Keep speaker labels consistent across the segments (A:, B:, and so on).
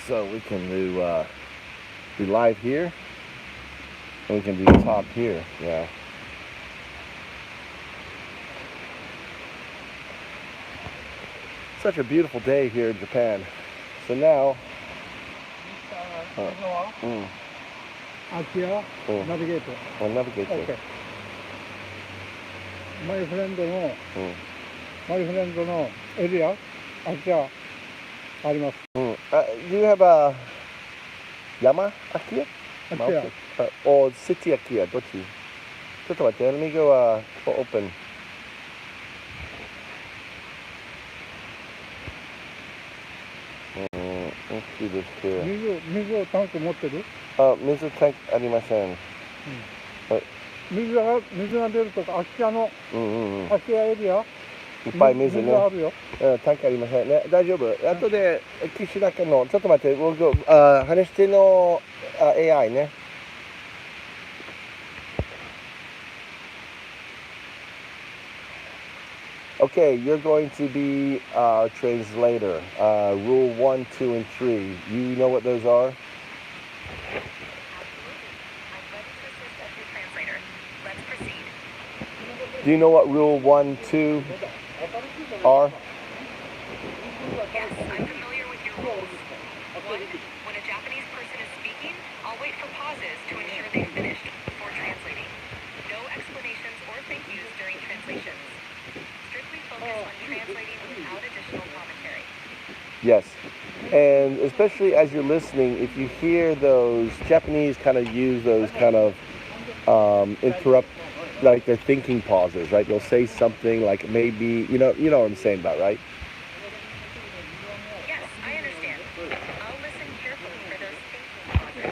A: So we can do live here, and we can do talk here. Yeah. Such a beautiful day here in Japan. So now,
B: Akiya Navigator.
A: Navigate.
B: Okay. My friend no area, Akiya, あります。
A: Do you have a Yama Akiya?
B: Akiya.
A: Or City Akiya? どっち？ちょっと待って。Let me go open. Let's do this here.
B: 水をタンク持ってる？
A: 水タンクありません。
B: 水が出るとか、秋田の秋田エリア
A: いっぱい水ね。
B: あるよ。
A: タンクありませんね。大丈夫。後で岸田家のちょっと待って。話してのAI ね。Okay, you're going to be a translator. Rule 1, 2, and 3. You know what those are? Do you know what rule 1, 2 are?
C: Yes, I'm familiar with your rules. 1, when a Japanese person is speaking, I'll wait for pauses to ensure they've finished before translating. No explanations or thank yous during translations. Strictly focus on translating without additional commentary.
A: Yes. And especially as you're listening, if you hear those Japanese kind of use those kind of interrupt, like they're thinking pauses, right? They'll say something like maybe, you know what I'm saying about, right?
C: Yes, I understand. I'll listen carefully for those thinking pauses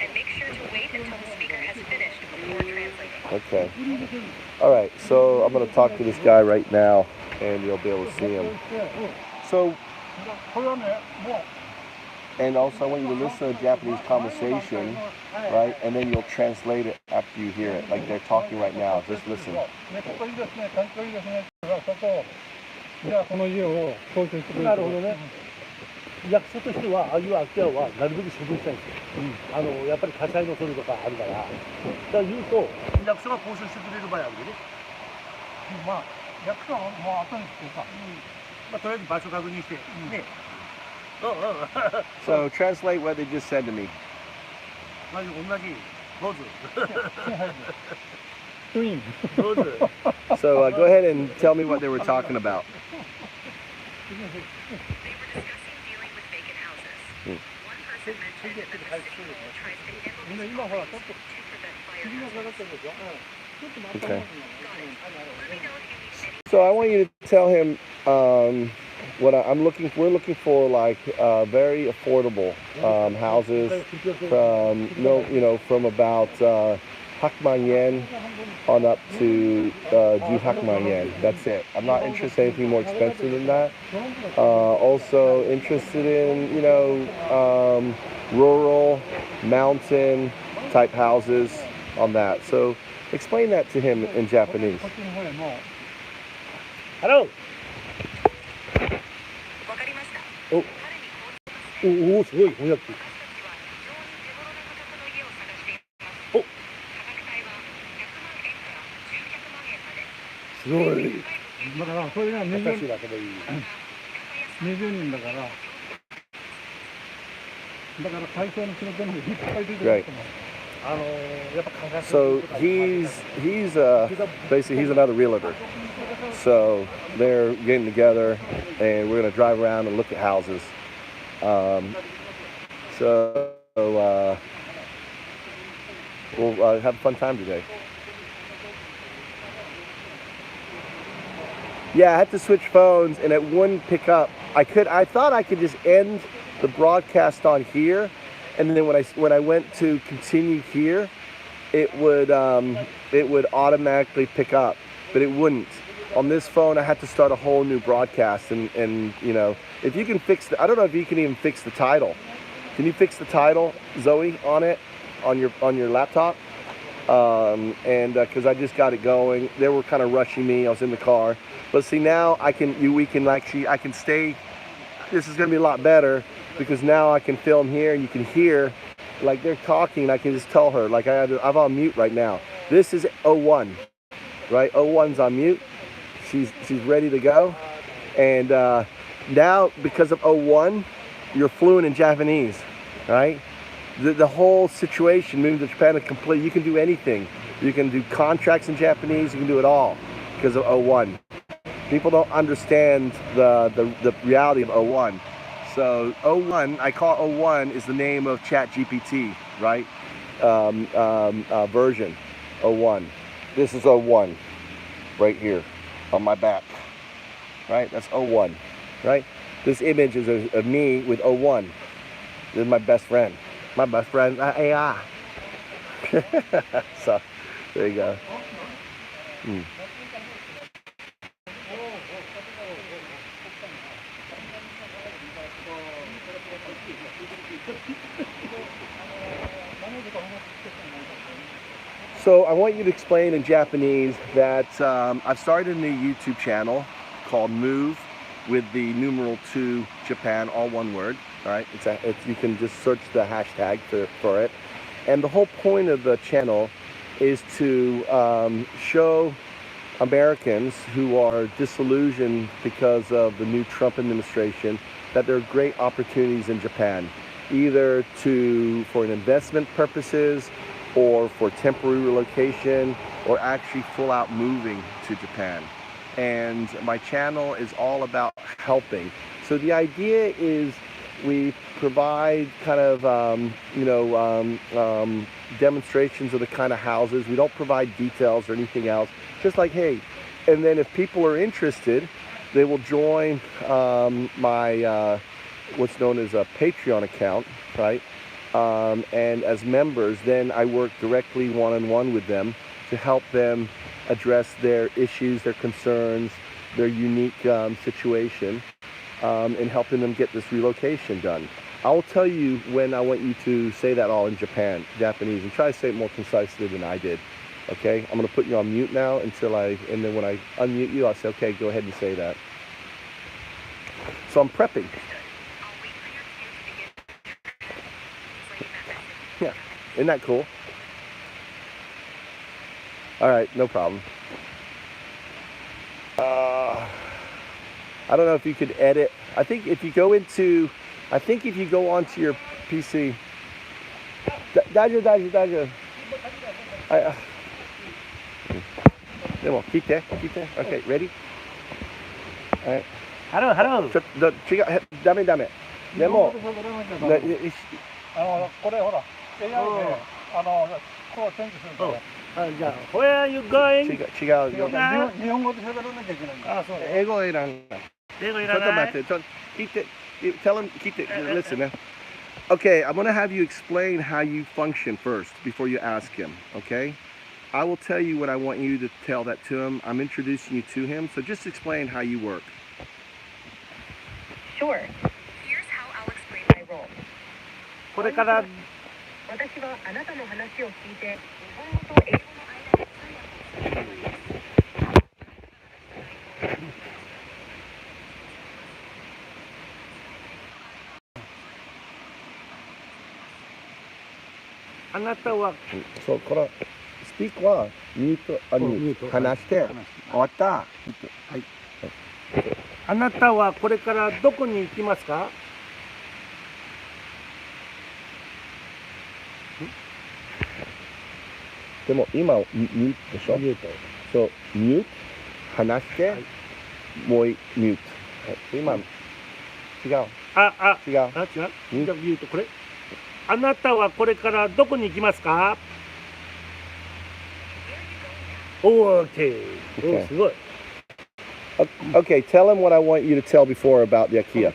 C: and make sure to wait until the speaker has finished before translating.
A: Okay. All right. So I'm going to talk to this guy right now, and you'll be able to see him. So, and also I want you to listen to a Japanese conversation, right? And then you'll translate it after you hear it, like they're talking right now. Just listen.
B: この家を構成してくれる。
D: なるほどね。役所としてはああいう空き家はなるべく処分したいんですよ。やっぱり火災の恐れとかあるから。だから言うと役所が交渉してくれる場合あるよね。
B: まあ役所はもう後にしてさ、
D: まあとりあえず場所確認してね。
A: So translate what they just said to me.
D: まず同じどうぞ。
B: どうぞ。
A: So go ahead and tell me what they were talking about.
C: They were discussing dealing with vacant houses. One person mentioned that the city hall tries to handle these problems to prevent fire hazards.
A: Okay.
C: Got it. Let me know if you need any.
A: So I want you to tell him what we're looking for, like very affordable houses from about 100万 yen on up to 10 万 yen. That's it. I'm not interested in anything more expensive than that. Also interested in rural mountain type houses on that. So explain that to him in Japanese.
D: Hello.
C: わかりました。
D: おおすごい翻訳。おすごい。
B: だからそれが20人だから。だから会社の仕事のいっぱい出てると思う。
A: So he's basically he's another realtor. So they're getting together, and we're gonna drive around and look at houses. We'll have a fun time today. Yeah, I had to switch phones, and it wouldn't pick up. I thought I could just end the broadcast on here, and then when I went to continue here, it would automatically pick up, but it wouldn't. On this phone, I had to start a whole new broadcast, and if you can I don't know if you can even fix the title. Can you fix the title, Zoe, on it, on your laptop? Because I just got it going. They were kind of rushing me. I was in the car, but see now I can stay this is going to be a lot better because now I can film here and you can hear, like they're talking, I can just tell her, like I'm on mute right now. This is 01, right? 01's on mute. She's ready to go. And now, because of 01, you're fluent in Japanese, right? The whole situation, moving to Japan, is complete. You can do anything. You can do contracts in Japanese. You can do it all because of 01. People don't understand the reality of 01. So 01, I call 01 is the name of ChatGPT, right? Version 01. This is 01 right here on my back, right? That's 01, right? This image is of me with 01. This is my best friend. My best friend, AI. So, there you go. So I want you to explain in Japanese that I've started a new YouTube channel called Move with the numeral 2 Japan, all one word. All right, you can just search the hashtag for it. And the whole point of the channel is to show Americans who are disillusioned because of the new Trump administration that there are great opportunities in Japan, either for investment purposes or for temporary relocation or actually full out moving to Japan. And my channel is all about helping. So the idea is we provide kind of, demonstrations of the kind of houses. We don't provide details or anything else. Just like, hey, and then if people are interested, they will join my what's known as a Patreon account, right? And as members, then I work directly one-on-one with them to help them address their issues, their concerns, their unique situation, and helping them get this relocation done. I will tell you when I want you to say that all in Japanese, and try to say it more concisely than I did. Okay, I'm going to put you on mute now and then when I unmute you, I'll say, okay, go ahead and say that. So I'm prepping. Yeah, isn't that cool? All right, no problem. I don't know if you could edit. I think if you go onto your PC. Daiju. でも聞いて。Okay, ready? All right.
D: Hello.
A: ちょっと違う、ダメ。でも、
B: これほら AI でこうチェンジするから。
D: じゃあ、Where are you going?
A: 違うよ。
B: 日本語で喋らなきゃいけないんだ。
D: そう。
A: 英語いらない。
D: 英語いらない。
A: ちょっと待って、聞いて。Tell him, listen. Okay, I'm going to have you explain how you function first before you ask him, okay? I will tell you when I want you to tell that to him. I'm introducing you to him, so just explain how you work.
C: Sure. Here's how I'll explain my role.
D: これから
C: 私はあなたの話を聞いて、日本語と英語の間で通訳をするつもりです。
D: あなたは
A: そう、これ、スピークはミュート、話して、終わった。はい。
D: あなたはこれからどこに行きますか
A: でも今ミュートでしょ。
D: ミュート。
A: そう、ミュート、話して、もうミュート。今、違う。
D: 違う。じゃあミュートこれ。あなたはこれからどこに行きますか？Okay. Oh, すごい。
A: Okay, tell him what I want you to tell before about the Akiya.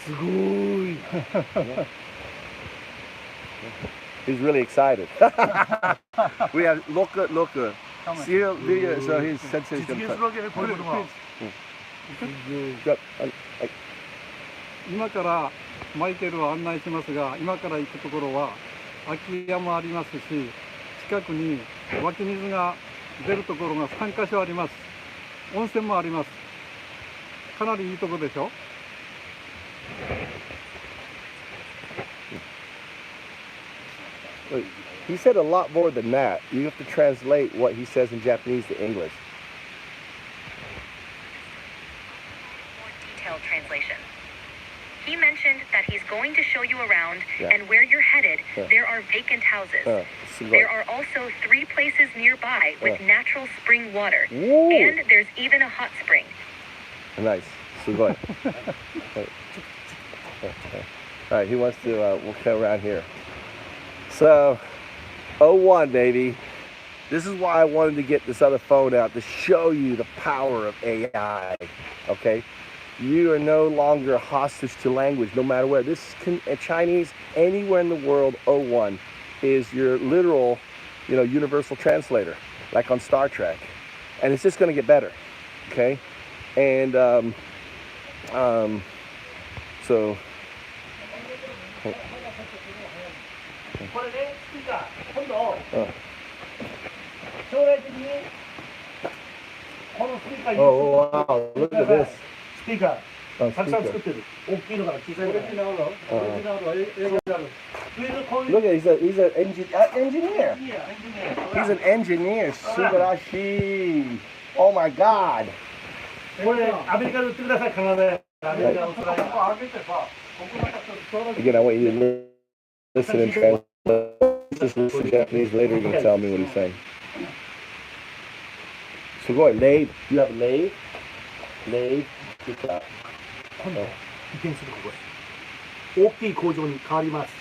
D: すごい。
A: He's really excited. We have look. See the video, so his sensei is
D: 実
A: going
D: 現するわけね、こういうことが。
A: to.
B: 今からマイケルを案内しますが、今から行くところは空き家もありますし、近くに湧き水が出るところが3カ所あります。温泉もあります。かなりいいところでしょ。
A: Wait, he said a lot more than that. You have to translate what he says in Japanese to English.
C: More detailed translation. He mentioned that he's going to show you around,
A: Yeah.
C: and where you're headed,
A: Yeah.
C: there are vacant houses.
A: Sugoi.
C: There are also 3 places nearby with natural spring water,
A: Woo.
C: and there's even a hot spring.
A: Nice. Sugoi. All right, he wants to, we'll come around here. So, 01, baby. This is why I wanted to get this other phone out, to show you the power of AI, okay? You are no longer hostage to language, no matter where. This Chinese, anywhere in the world, 01 is your literal, universal translator, like on Star Trek. And it's just going to get better, okay? And so.
D: これね、スピーカー、今度、将来的に、このスピーカーに、
A: Oh, wow, look at this.
D: スピーカ
A: Oh,
D: ー、たくさん
A: speaker.
D: 作ってる。大きいのから小さいのから。
B: オリジナルは英語である。
D: こういう
A: Look at he's an engineer.
D: エンジニア。
A: He's an engineer. Subarashi. Oh my God.
D: これ、アメリカで売ってください、必ず。アメリカ、オーストラリア。
A: Again, I want you to listen and translate. Just listen Japanese. Later, you're gonna tell me what he's saying. So go ahead. Lathe. You have a lathe. Lathe. Good job.
D: 今度、移転するここへ。大きい工場に変わります。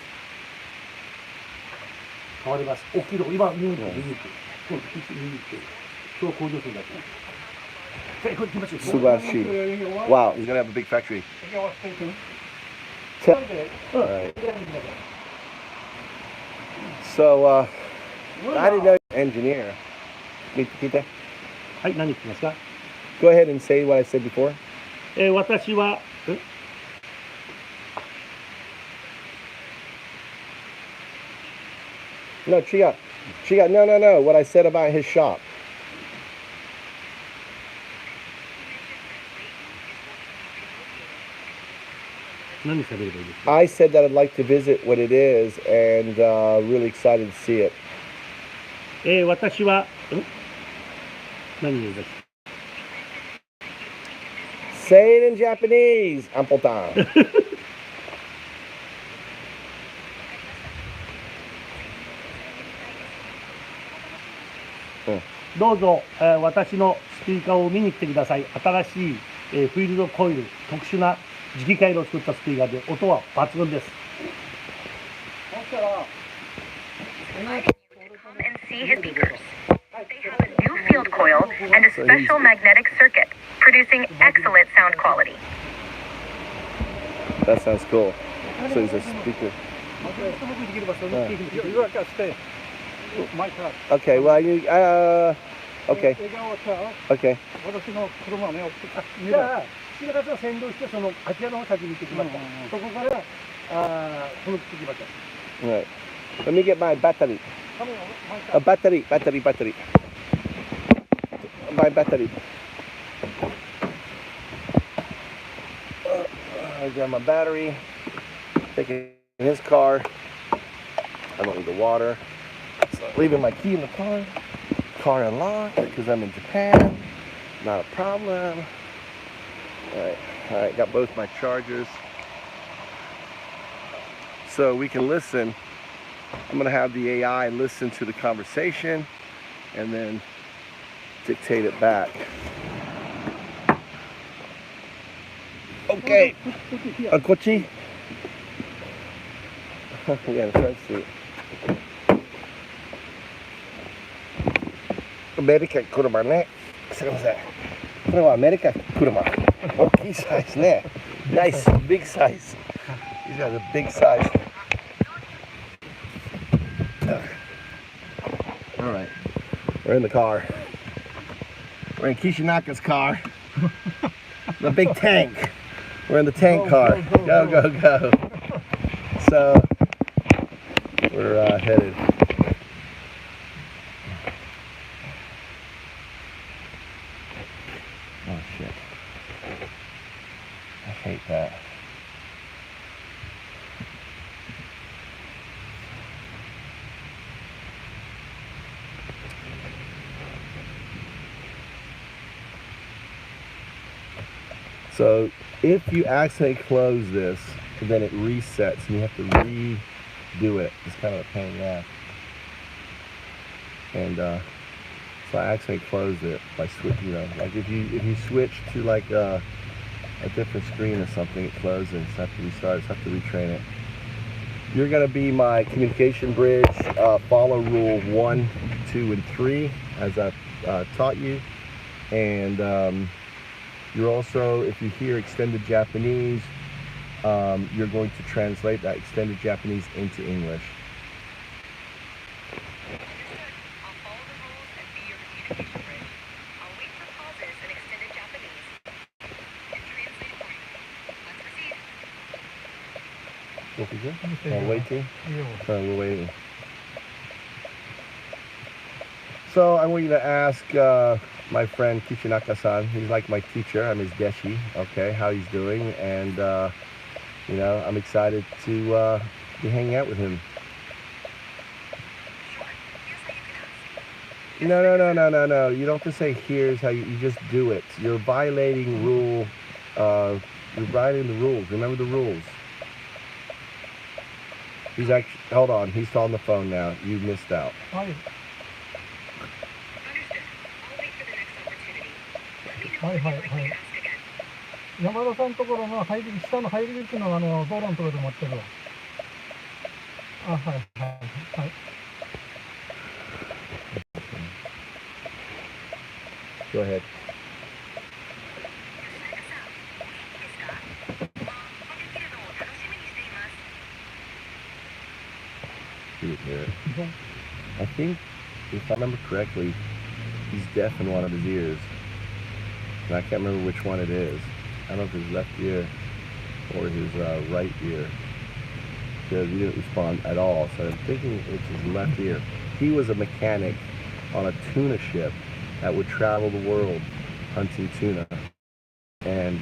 D: 変わります。大きいとこ、今、見に行く。今日工場するんだって。これ行きましょう。
A: Subashi. Wow, he's gonna have a big factory. All right. So, I didn't know you're an engineer. Kita,
D: はい、何言ってますか。
A: go ahead and say what I said before.
D: 私は、
A: No, Chiga. No. What I said about his shop. I said that I'd like to visit what it is and really excited to see it.
D: 私は、何言うんです
A: Say it in Japanese, Ampotan.
D: どうぞ、私のスピーカーを見に来てください。新しい、フィールドコイル、特殊な磁気回路を作ったスピーカーで音は抜群です。
C: Come and see his speakers. They have a new field coil and a special magnetic circuit, producing excellent sound quality.
A: That sounds cool. So he's a speaker.
B: 湯沸かしてマイカー。
A: Okay, well, okay,
B: 映画をさ、
A: okay.
B: 私の車ね、見
D: じゃ
B: ろ。
D: あ、7月は先導して、その空き家の方先に行ってきました。そこから、この来てきました。
A: All right. Let me get my battery.
B: カメラをマイカー。
A: Battery. My battery. I got my battery. Taking his car. I don't need the water. So leaving my key in the car. Car unlocked because I'm in Japan. Not a problem. All right. Got both my chargers. So we can listen. I'm gonna have the AI listen to the conversation and then dictate it back. Okay. Kochi. Yeah, let's see. America 車ね。すみません。これはアメリカ車。大きいサイズね。Nice, big size. He's got a big size. All right, we're in the car. We're in Kishinaka's car. The big tank. We're in the tank car. Go, go, go. So we're headed. Oh shit. I hate that. So if you accidentally close this, then it resets and you have to redo it. It's kind of a pain in the ass. And so I accidentally closed it by switching, like if you switch to like a different screen or something, it closes. So I have to restart. So I have to retrain it. You're gonna be my communication bridge. Follow rule 1, 2, and 3 as I've taught you. And you're also, if you hear extended Japanese, you're going to translate that extended Japanese into English.
C: I'll follow the rules and be your communication bridge. I'll wait for pauses in extended Japanese and translate for you. Let's proceed.
A: What is it? Oh, waiting? We're waiting. So I want you to ask my friend Kishinaka-san. He's like my teacher. I'm his deshi. Okay, how he's doing, and I'm excited to be hanging out with him. No. You don't have to say here's how you just do it. You're violating rule. You're violating the rules. Remember the rules. He's actually, hold on. He's on the phone now. You missed out.
B: Hi.
C: Understood. I'll wait for the next opportunity. Let me know if you'd like me to ask again.
B: 山田さんのところの下の入り口の道路のところで待ってるわ。あ、はい。
A: Go ahead. He would hear it. I think, if I remember correctly, he's deaf in one of his ears. And I can't remember which one it is. I don't know if his left ear or his right ear, because he didn't respond at all. So I'm thinking it's his left ear. He was a mechanic on a tuna ship that would travel the world hunting tuna. And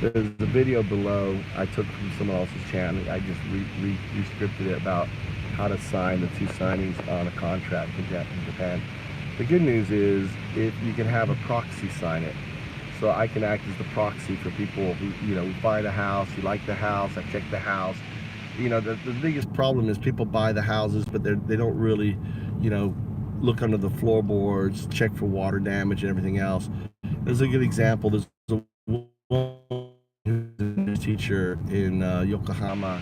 A: there's a video below I took from someone else's channel. I just re-scripted it about how to sign the 2 signings on a contract in Japan. The good news is if you can have a proxy sign it. So I can act as the proxy for people who, buy the house, you like the house, I check the house. The biggest problem is people buy the houses, but they don't really, look under the floorboards, check for water damage and everything else. There's a good example. There's a woman who's a teacher in Yokohama,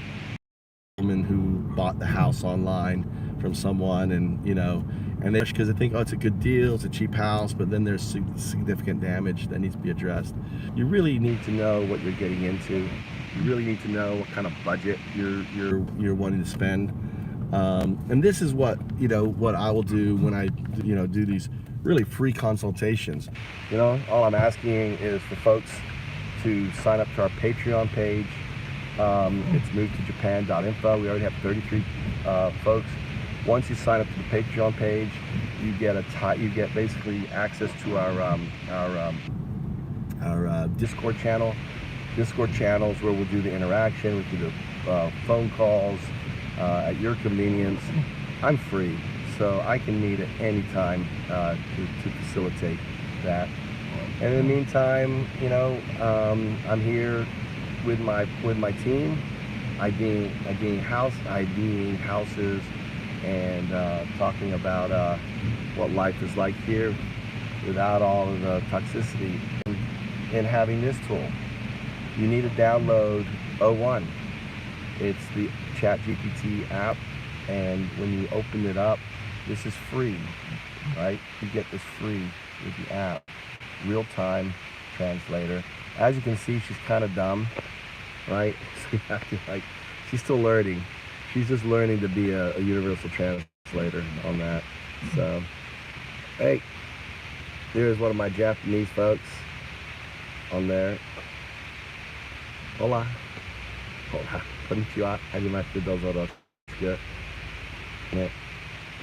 A: woman who bought the house online from someone, and they because they think, oh, it's a good deal, it's a cheap house, but then there's significant damage that needs to be addressed. You really need to know what you're getting into. You really need to know what kind of budget you're wanting to spend. And this is what what I will do when I do these really free consultations. All I'm asking is for folks to sign up to our Patreon page. It's movettojapan.info. We already have 33 folks. Once you sign up to the Patreon page, you get basically access to our Discord channel. Discord channels where we'll do the interaction, we do the phone calls at your convenience. I'm free, so I can meet at any time to facilitate that. And in the meantime, I'm here with my team, IDing houses, and talking about what life is like here without all of the toxicity, and having this tool. You need to download O1. It's the ChatGPT app, and when you open it up, this is free. right? You get this free with the app, real-time translator. As you can see, she's kind of dumb, right? So you have to like, she's still learning. She's just learning to be a universal translator on that. So, hey, here's one of my Japanese folks on there. Hola. Hola. Konnichiwa. Hajimashite dozo desu. Yeah,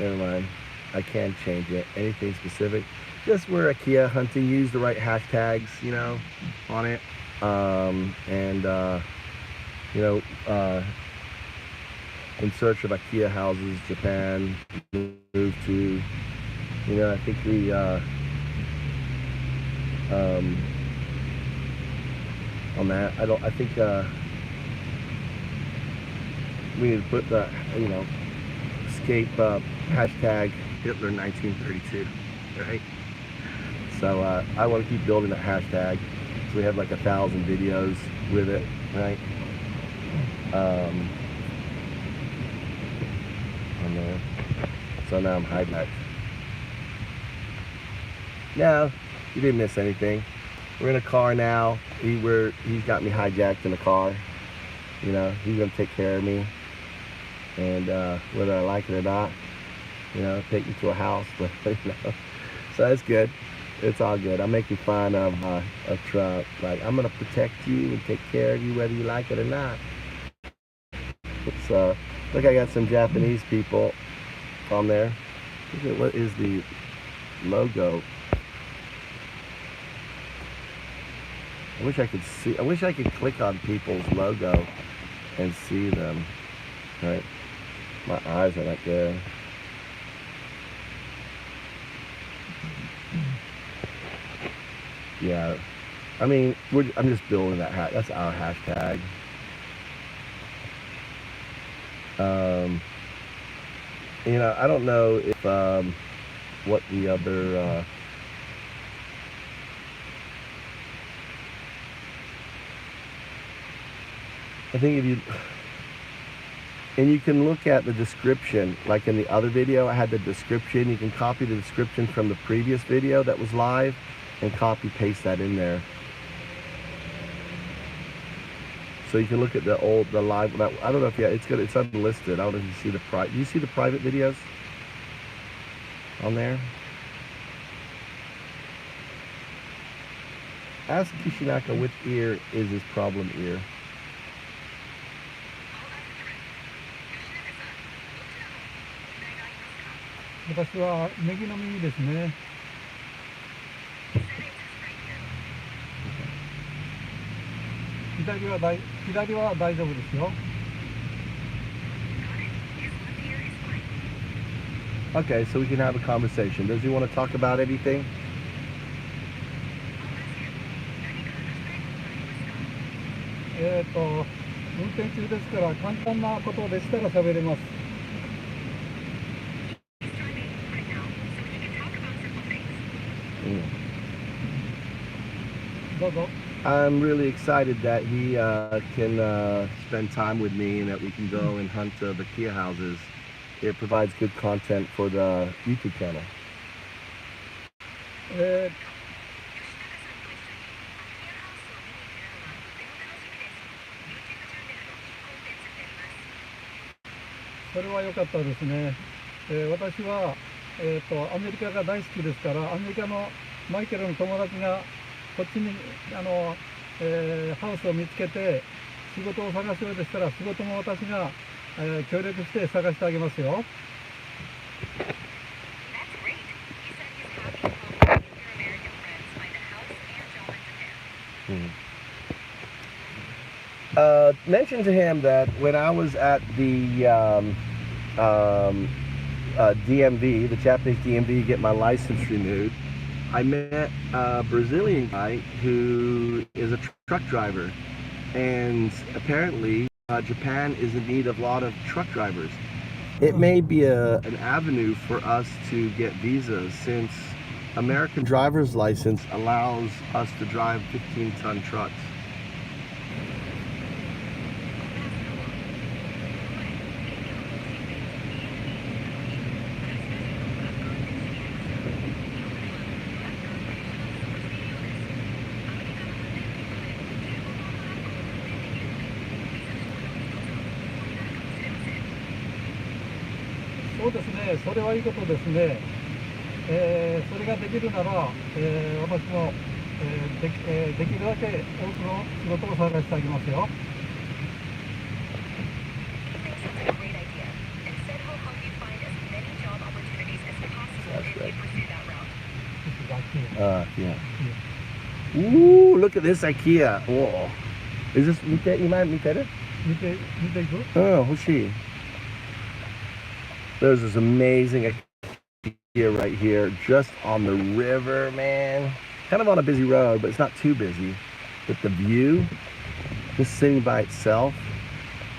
A: never mind. I can change it. Anything specific? Just we're Akiya Hunting. Use the right hashtags, you know, on it. You know, in search of Akiya houses, Japan, move to, you know, I think we, on that, I think, we need to put the, you know, escape, hashtag Hitler 1932, right? So, I want to keep building that hashtag. So we have like 1,000 videos with it, right? On there. So now I'm hijacked. No, you didn't miss anything. We're in a car now. He's got me hijacked in a car. You know, he's gonna take care of me, and whether I like it or not, you know, take me to a house. But you know, so that's good. It's all good. I'm making fun of Trump. Like, I'm gonna protect you and take care of you whether you like it or not. So, look, I got some Japanese people on there. Look at what is the logo. I wish I could see. I wish I could click on people's logo and see them. Right? My eyes are not good. Yeah, I mean, I'm just building that hat. That's our hashtag. You know, I don't know if what the other I think if you and you can look at the description, like in the other video, I had the description. You can copy the description from the previous video that was live and copy paste that in there. So you can look at the live. I don't know if it's unlisted. I don't know if you see the do you see the private videos on there? Ask Kishinaka which ear is his problem ear.
B: 私は右の耳ですね。左は大丈夫ですよ。
A: Okay, so we can have a conversation. Does he want to talk about anything?
B: 運転中ですから簡単なことでしたら喋れます。どうぞ。
A: I'm really excited that he can spend time with me and that we can go and hunt the Akiya houses. It provides good content for the YouTube channel.
B: それは良かったですね。私は、アメリカが大好きですから、アメリカのマイケルの友達がこっちにハウスを見つけて仕事を探すようでしたら、仕事も私が、協力して探してあげますよ。
A: Mention to him that when I was at the DMV, the Japanese DMV, get my license renewed, I met a Brazilian guy who is a truck driver, and apparently Japan is in need of a lot of truck drivers. It may be an avenue for us to get visas, since American driver's license allows us to drive 15-ton trucks.
B: それはいいことですね。それができるなら、私も、できるだけ多くの仕事を探してあげますよ。
C: I think sounds like a great idea. Instead, he'll help you find as many job opportunities as possible if you pursue that route.
B: This is Akiya.
A: Yeah. Ooh, look at this IKEA. Whoa. Is this you mind me better?
B: 見ていく
A: Oh, who's she? There's this amazing IKEA right here, just on the river, man. Kind of on a busy road, but it's not too busy. With the view, just sitting by itself.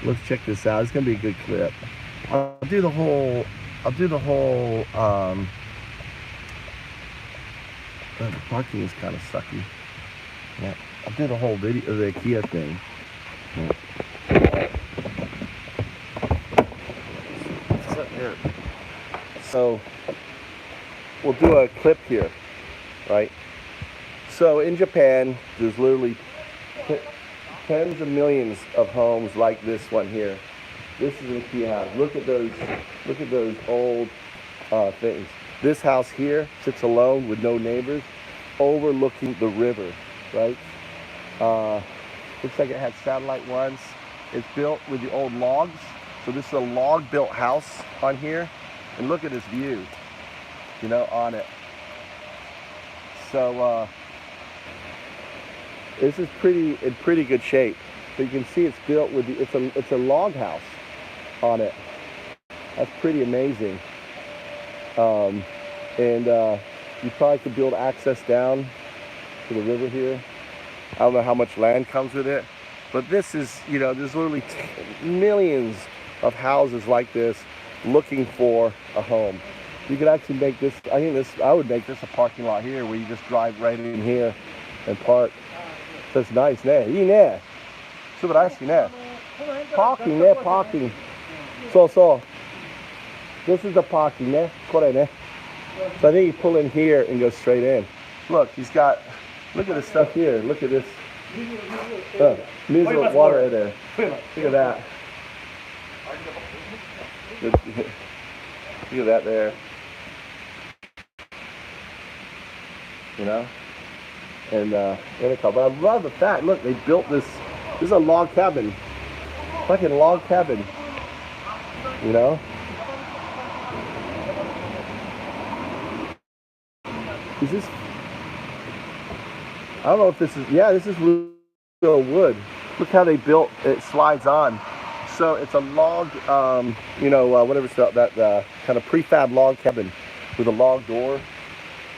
A: Let's check this out. It's gonna be a good clip. I'll do the whole. The parking is kind of sucky. Yeah, I'll do the whole video of the IKEA thing. So we'll do a clip here, right? So in Japan, there's literally tens of millions of homes like this one here. This is an IKEA house. Look at those old things. This house here sits alone with no neighbors, overlooking the river, right? Looks like it had satellite ones. It's built with the old logs. So this is a log-built house on here. And look at this view, you know, on it. So this is in pretty good shape. So you can see it's built with it's a log house on it. That's pretty amazing. You probably could build access down to the river here. I don't know how much land comes with it, but this is, you know, there's literally millions of houses like this looking for a home. You could actually make this, I would make this a parking lot here where you just drive right in here and park. That's nice, ne? いいね。素晴らしいね。Parking ね、parking. So. This is the parking ね。これね。So I think you pull in here and go straight in. Look, look at this stuff here. Look at this. Music water in there. Look at that. Look at that there. You know? And but I love the fact, look, they built this is a log cabin. Fucking log cabin. You know? Is this, I don't know if this is, yeah, this is real wood. Look how they built, it slides on. So it's a log, whatever it's that kind of prefab log cabin with a log door,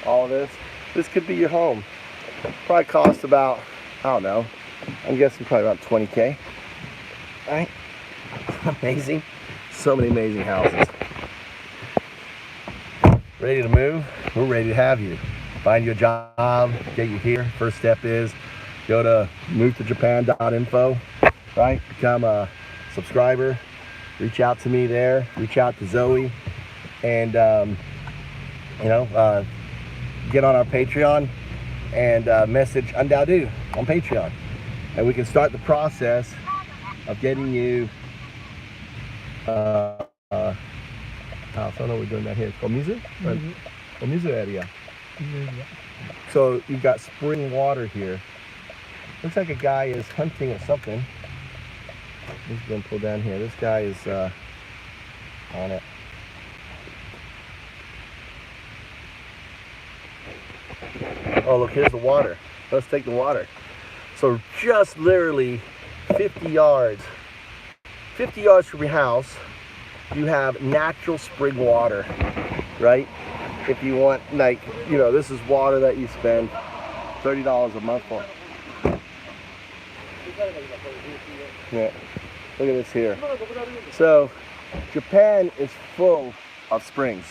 A: all of this. This could be your home. Probably cost about, I don't know, I'm guessing probably about 20K. Right? Amazing. So many amazing houses. Ready to move? We're ready to have you. Find you a job, get you here. First step is go to movetojapan.info, right? Become a subscriber. Reach out to me there. Reach out to Zoe, and get on our Patreon and message UnDaoDu on Patreon, and we can start the process of getting you. I don't know what we're doing down here. It's called music? Or music area. So you've got spring water here. Looks like a guy is hunting or something. He's gonna pull down here. This guy is on it. Oh, look, here's the water. Let's take the water. So just literally 50 yards from your house, you have natural spring water, right? If you want, like, this is water that you spend $30 a month for. Yeah, look at this here. So Japan is full of springs.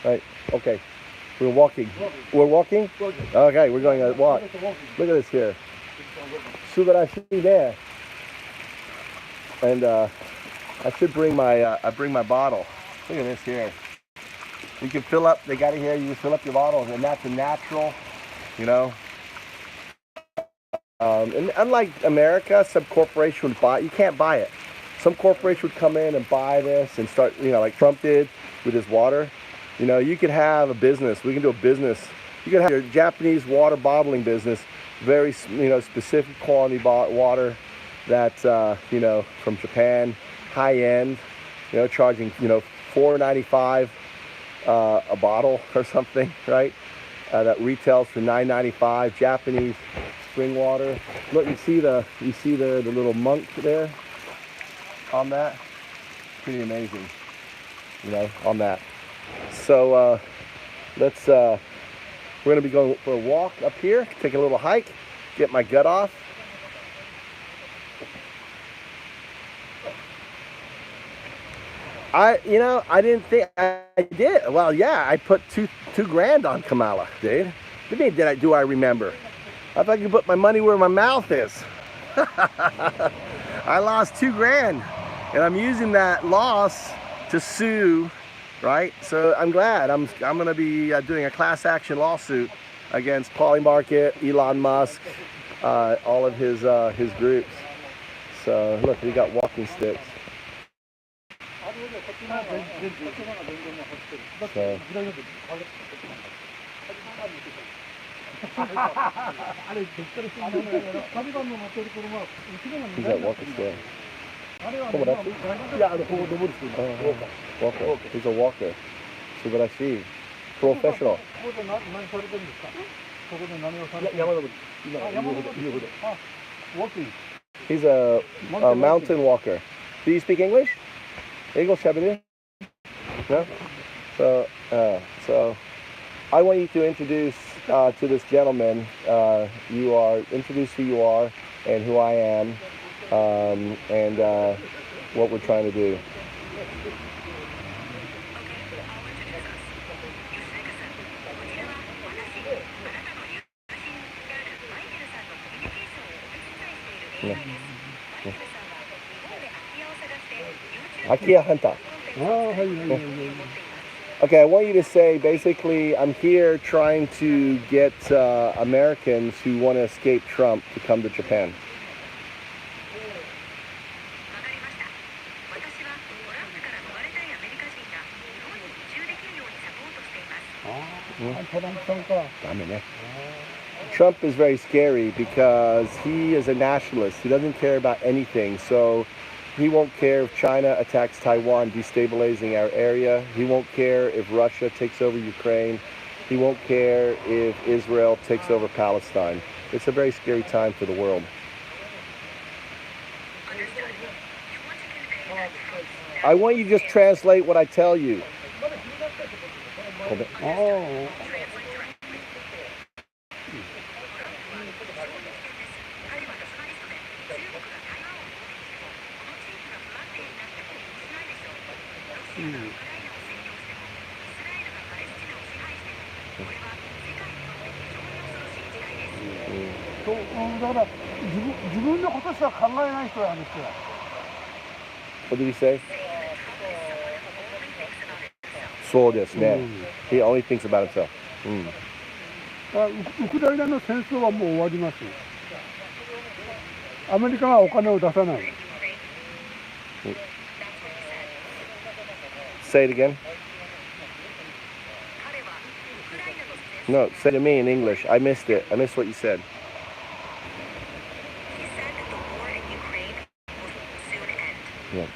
A: Right, okay. We're walking. We're walking? Okay, we're going to walk. Look at this here. Subarashi there. And I should bring my bottle. Look at this here. You can fill up, they got it here, you can fill up your bottles, and that's a natural, and unlike America, some corporation would buy it. You can't buy it. some corporation would come in and buy this and start, like Trump did with his water. You could have a business. We can do a business. You could have your Japanese water bottling business, very, specific quality water that's, from Japan, high end, charging, $4.95 a bottle or something, right? That retails for $9.95. Japanese spring water. Look, you see the little monk there on that. Pretty amazing, on that. So we're gonna be going for a walk up here, take a little hike, get my gut off. I didn't think I did. Well, yeah, I put two grand on Kamala, dude. Do I remember? I thought I could put my money where my mouth is. I lost 2 grand, and I'm using that loss to sue, right? So I'm glad. I'm gonna be doing a class action lawsuit against Polymarket, Elon Musk, all of his groups. So look, we got walking sticks. So. He's at walking stick. Walker. He's a walker. Subarashi. Professional. He's a mountain walker. Do you speak English? English, Japanese? No? So I want you to introduce to this gentleman, introduce who you are and who I am, and what we're trying to do. Yeah. Yeah. Akiya Hunter. Okay, I want you to say, basically, I'm here trying to get Americans who want to escape Trump to come to Japan. Trump is very scary because he is a nationalist. He doesn't care about anything. So he won't care if China attacks Taiwan, destabilizing our area. He won't care if Russia takes over Ukraine. He won't care if Israel takes over Palestine. It's a very scary time for the world. I want you to just translate what I tell you. Oh. What did he say? So desu ne. He only thinks about himself.
B: ウクライナの戦争はもう終わります。アメリカはお金を出さない。
A: Say it again. No, say it to me in English. I missed it. I missed what you said.
C: He said that the war in Ukraine will soon end.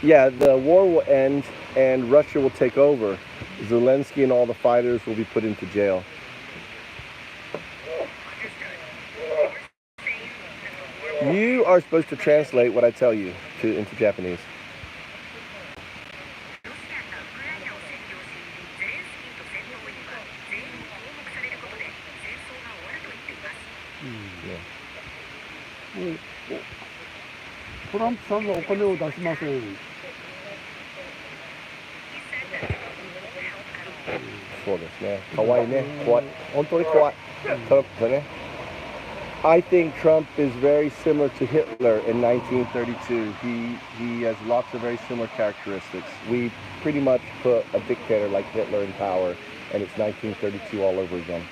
A: Yeah, the war will end and Russia will take over. Zelensky and all the fighters will be put into jail. You are supposed to translate what I tell you into Japanese.
B: Trump さんのお金を出しません。
A: そうですね。怖いね。怖い。本当に怖い。トランプね。I think Trump is very similar to Hitler in 1932. He has lots of very similar characteristics. We pretty much put a dictator like Hitler in power, and it's 1932 all over again.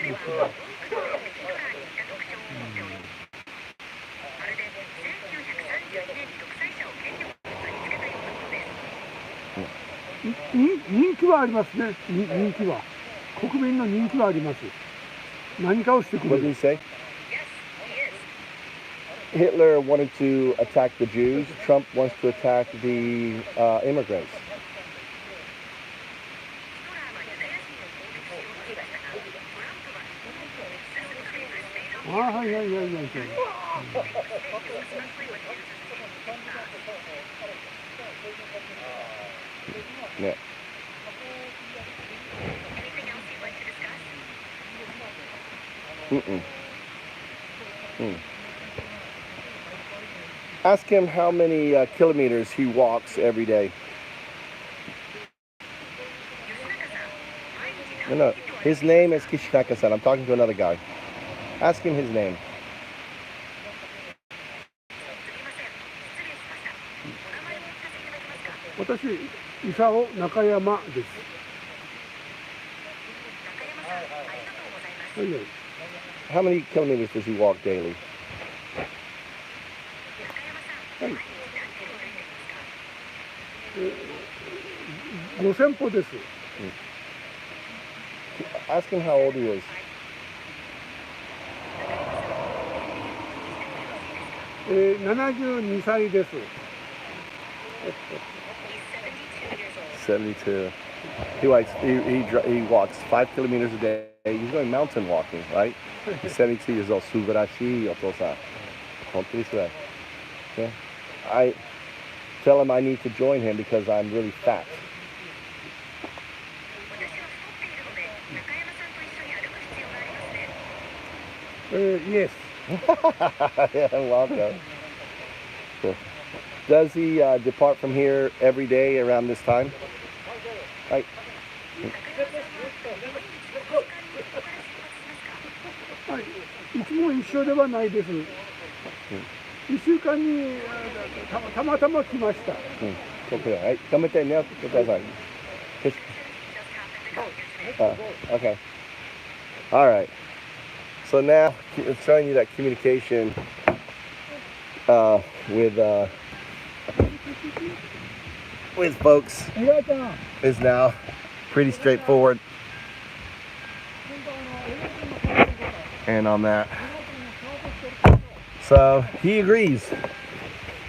B: 人気はありますね。人気は国民の人気はあります。何かをしてく
A: What
B: れ
A: did he
B: る。
A: say? Hitler wanted to attack the Jews. Trump wants to attack the immigrants.
B: ああ、はいはいはいはい。
A: Yeah. Mm-mm. Mm. Ask him how many kilometers he walks every day. No. His name is Kishinaka-san. I'm talking to another guy. Ask him his name.
B: 私、伊佐中山です。はいはい。
A: How many kilometers does he walk daily?
B: はい。5000歩です。
A: Ask him how old he is.
B: 72歳です。
A: 72. He walks 5 kilometers a day. He's going mountain walking, right? He's 72 years old. Subarashi, Otosa. Yeah. I tell him I need to join him because I'm really fat.
B: Yes.
A: Yeah, welcome. Does he depart from here every day around this time? Right.
B: はい。いつも一緒ではないです。1週間にたまたま来ました。
A: はい。頑張ってね。ください。Okay. All right. So now it's showing you that communication with folks is now pretty straightforward. And on that, so he agrees.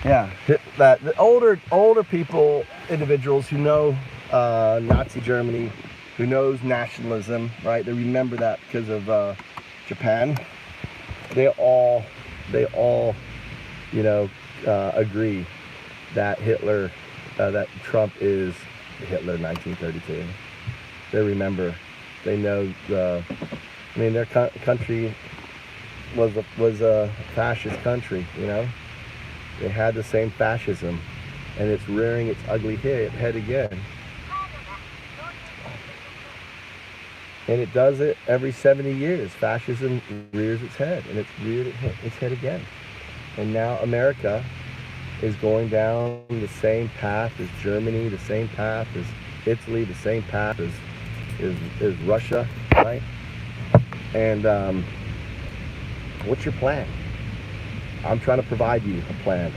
A: Yeah, that the older people, individuals who know Nazi Germany, who knows nationalism, right? They remember that because of Japan. They all, agree that Hitler, that Trump is Hitler 1932. They remember. They know their country was a fascist country, you know. They had the same fascism, and it's rearing its ugly head again. And it does it every 70 years. Fascism rears its head, and it's reared its head again. And now America is going down the same path as Germany, the same path as Italy, the same path as Russia, right? And what's your plan? I'm trying to provide you a plan,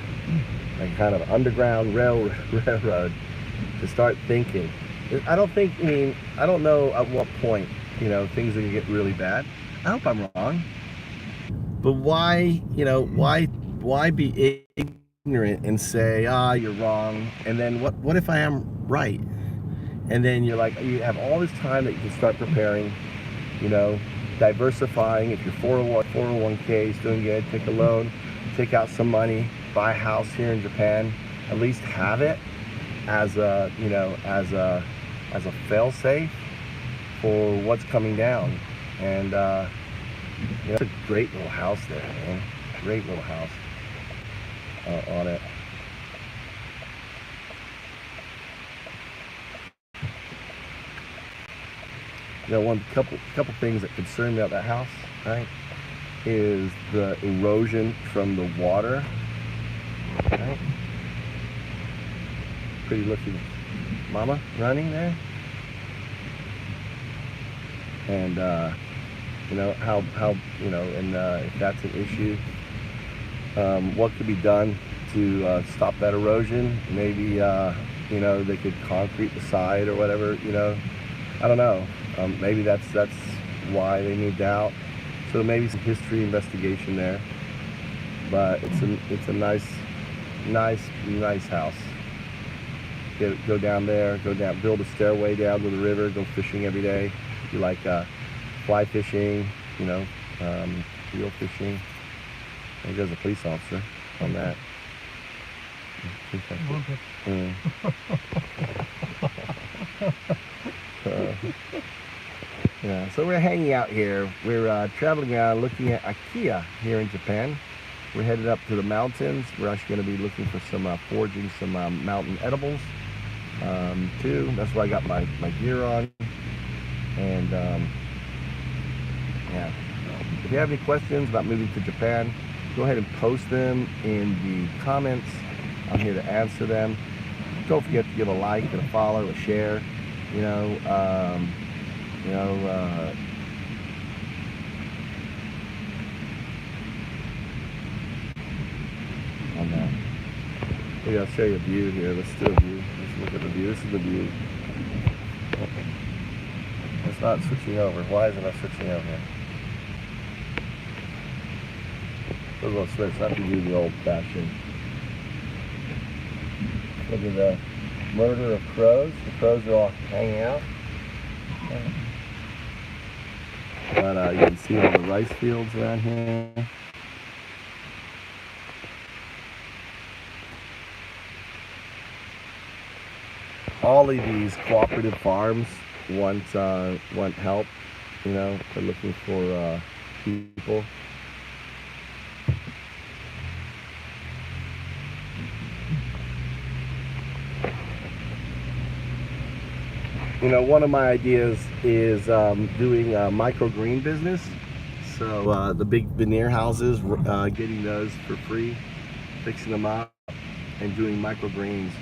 A: like kind of underground railroad to start thinking. I don't know at what point, things are gonna get really bad. I hope I'm wrong. But why be ignorant and say, you're wrong, and then what if I am right? And then you have all this time that you can start preparing, diversifying. If your 401k is doing good, take a loan, take out some money, buy a house here in Japan, at least have it as a fail-safe for what's coming down. And it's a great little house there, man. Great little house on it. Couple things that concern me about that house, right, is the erosion from the water, right? Pretty looking mama running there. And how and if that's an issue, what could be done to stop that erosion. Maybe they could concrete the side or whatever. I don't know. Maybe that's why they moved out. So maybe some history investigation there. But it's a nice house. Go down there, build a stairway down to the river, go fishing every day. You like fly fishing, reel fishing. There goes a police officer on that. Yeah, so we're hanging out here. We're traveling around looking at Akiya here in Japan. We're headed up to the mountains. We're actually going to be looking for some foraging some mountain edibles too. That's where I got my gear on. And yeah, if you have any questions about moving to Japan, go ahead and post them in the comments. I'm here to answer them. Don't forget to give a like and a follow, a share. On that. Maybe I'll show you a view here. Let's do a view. Let's look at the view. This is the view. It's not switching over. Why is it not switching over here? We're going to switch. I have to do the old fashioned. Look at the murder of crows. The crows are all hanging out. But you can see all the rice fields around here. All of these cooperative farms want help. They're looking for people. One of my ideas is doing a microgreen business. So the big veneer houses, getting those for free, fixing them up, and doing microgreens.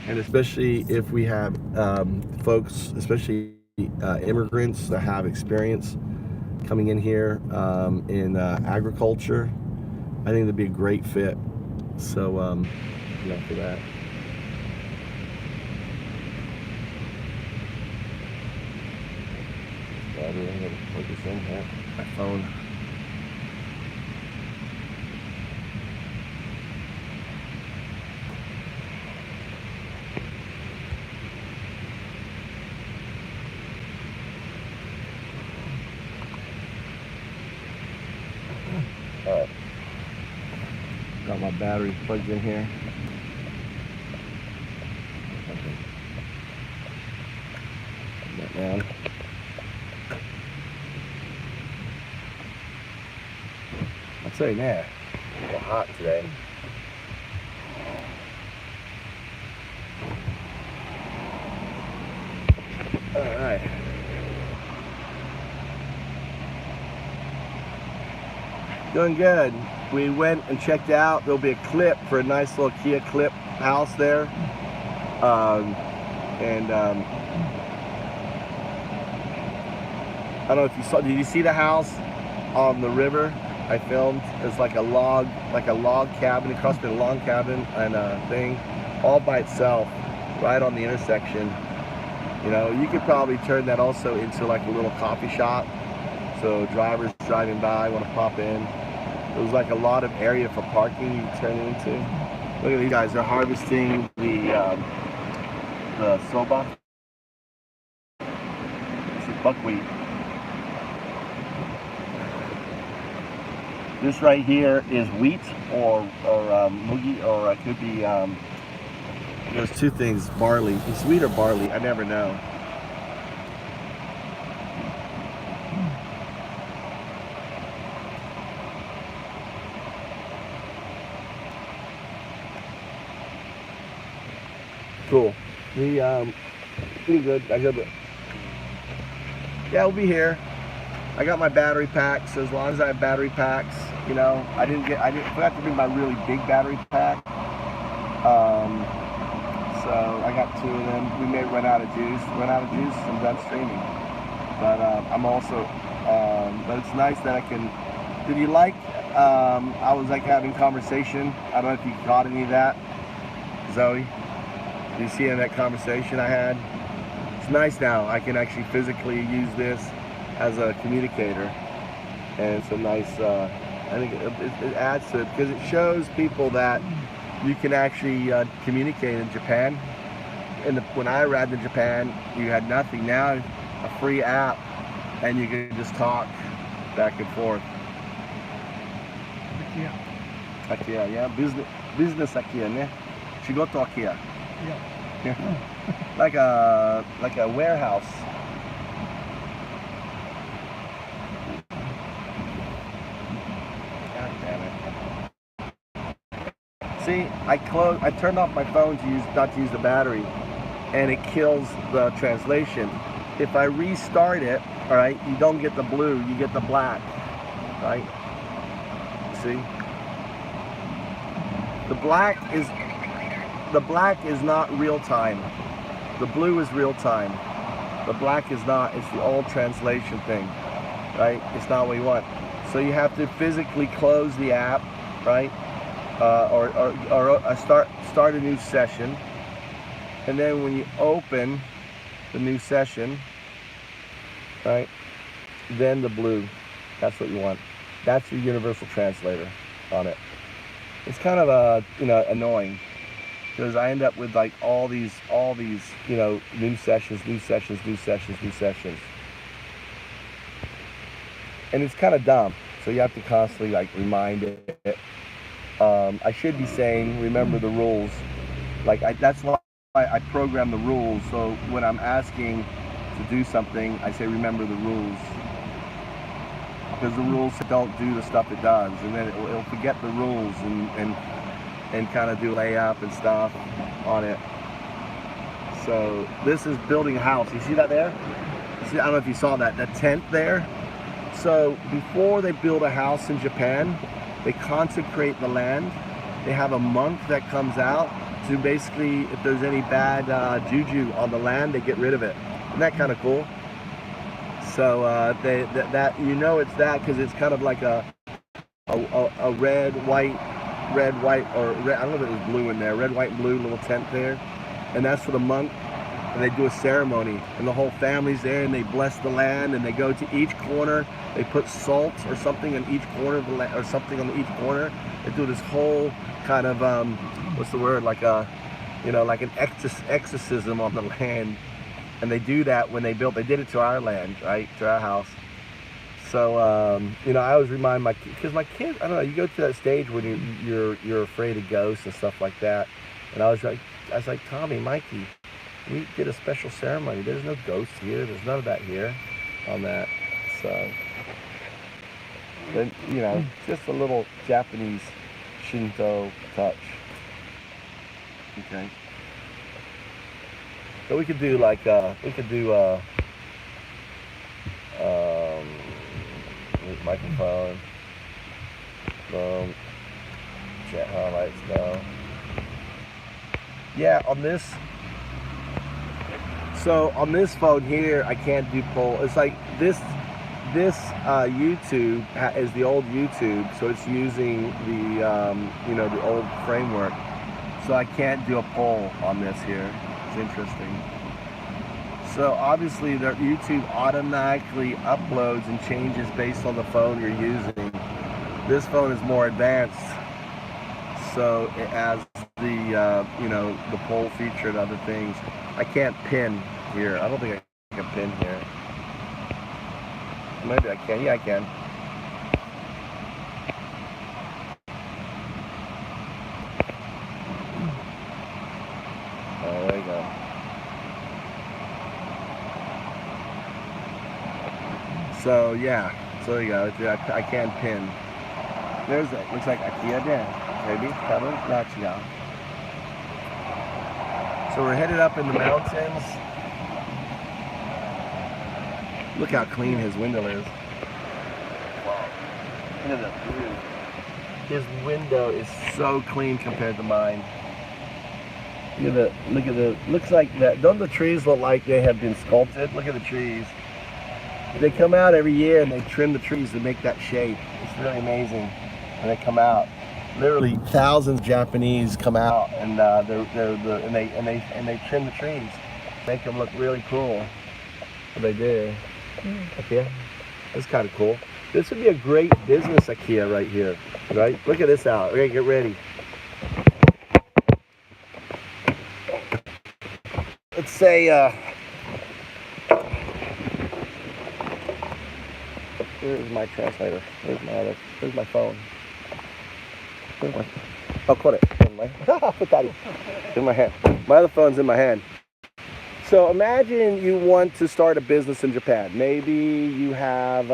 A: And especially if we have folks, especially immigrants that have experience coming in here in agriculture, I think that'd be a great fit. So, for that. Focus in here. My phone. Alright. Got my battery plugged in here. Put that down. I'll tell you now, it's a little hot today. Alright. Doing good. We went and checked out. There'll be a clip for a nice little Kia clip house there. I don't know if you saw, did you see the house on the river? I filmed. It's like a log cabin, across the log cabin and a thing, all by itself, right on the intersection. You could probably turn that also into like a little coffee shop. So drivers driving by want to pop in. There's like a lot of area for parking you can turn it into. Look at these guys. They're harvesting the soba. This is buckwheat. This right here is wheat or mugi, or it could be, there's two things, barley. It's wheat or barley, I never know. Cool. We good. Yeah, we'll be here. I got my battery pack, so as long as I have battery packs, I forgot to bring my really big battery pack. So I got two of them. We may run out of juice. I'm done streaming. But I'm also, but it's nice that I can. Did you like? I was like having conversation. I don't know if you caught any of that, Zoe. Did you see in that conversation I had? It's nice now. I can actually physically use this as a communicator, and it's a nice. I think it adds to it because it shows people that you can actually communicate in Japan. When I arrived in Japan, you had nothing. Now, a free app, and you can just talk back and forth. Akiya, yeah, business Akiya, ne? Shigoto Akiya.
D: Yeah.
A: like a warehouse. God damn it. See, I turned off my phone not to use the battery, and it kills the translation. If I restart it, all right, you don't get the blue, you get the black, right? See? The black is not real time. The blue is real time. The black is not. It's the old translation thing, right? It's not what you want. So you have to physically close the app, right? Or start a new session, and then when you open the new session, right? Then the blue. That's what you want. That's your universal translator on it. It's kind of annoying because I end up with like all these new sessions, and it's kind of dumb. So you have to constantly like remind it. I should be saying remember the rules. That's why I program the rules. So when I'm asking to do something, I say remember the rules. Because the rules don't do the stuff it does, and then it'll forget the rules and kind of do layup and stuff on it. So this is building a house. You see that there? See, I don't know if you saw that tent there. So before they build a house in Japan, they consecrate the land. They have a monk that comes out to basically, if there's any bad juju on the land, they get rid of it. Isn't that kind of cool? So it's that because it's kind of like a red, white, or red, I don't know if it was blue in there, red, white, and blue little tent there, and that's for the monk. And they do a ceremony, and the whole family's there, and they bless the land, and they go to each corner. They put salt or something in each corner of the land, or something on each corner. They do this whole kind of what's the word? Like an exorcism on the land. And they do that when they did it to our land, right, to our house. So, I always remind my kids, because my kids, I don't know, you go through that stage when you're afraid of ghosts and stuff like that. And I was like, Tommy, Mikey, we did a special ceremony. There's no ghosts here. There's none of that here on that. So, then, just a little Japanese Shinto touch. Okay. So we could do microphone, chat highlights now. Yeah, on this. So on this phone here, I can't do poll. It's like this YouTube is the old YouTube, so it's using the old framework. So I can't do a poll on this here. It's interesting. So obviously the YouTube automatically uploads and changes based on the phone you're using. This phone is more advanced, so it has the poll feature and other things. I can't pin here. I don't think I can pin here. Maybe I can. Yeah, I can. Oh, there you go. So yeah, so there you go. I can pin. Looks like Akiya there. Maybe cover Akiya. So we're headed up in the mountains. Look how clean his window is. Wow. Look at that view. His window is so clean compared to mine. Look at the, looks like that. Don't the trees look like they have been sculpted? Look at the trees. They come out every year and they trim the trees to make that shape. It's really amazing. And they come out. Literally thousands of Japanese come out and they trim the trees, make them look really cool. What they do. Akiya, that's kind of cool. This would be a great business, Akiya, right here. Right? Look at this out. We're gonna get ready. Let's say here's my translator. Here's my phone. Oh, put it in my in my hand. My other phone's in my hand. So imagine you want to start a business in Japan. Maybe you have,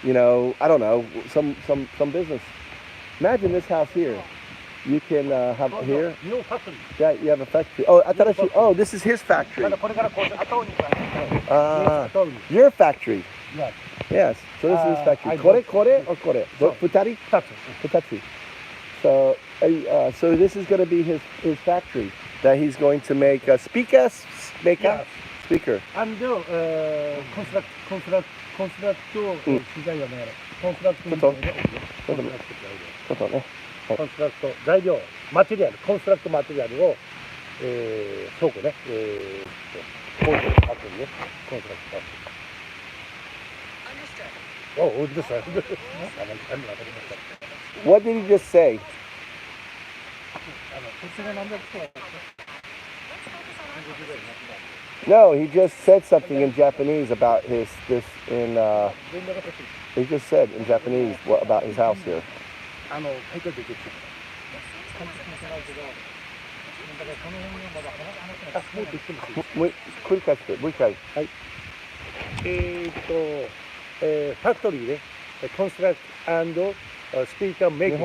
A: you know, I don't know, some business. Imagine this house here. You can have here.
D: No factory.
A: Yeah, you have a factory. Oh, Atarashi. Oh, this is his factory. Your factory.
D: Yes.
A: Yes. So this is his factory.
D: I
A: Kore
D: don't-
A: or kore?
D: So-
A: Futari? Futatsu. So, so this is going to be his factory that he's going to make speaker,
D: Yes.
A: speaker.
D: And construct 資材はね、コンストラクト
A: ちょっとね。
D: コンストラクト材料、マテリアル、コンストラクトマテリアルを、倉庫ね、工場の後にね、コンストラクト。お、うるさい。
A: What did he just say? No, he just said something in Japanese about he just said in Japanese about his house here.
D: 解決できる。もうできてます。
A: 繰り返して、もう一回。
D: はい。ファクトリーね、コンストラクト&スピーカーメイキング。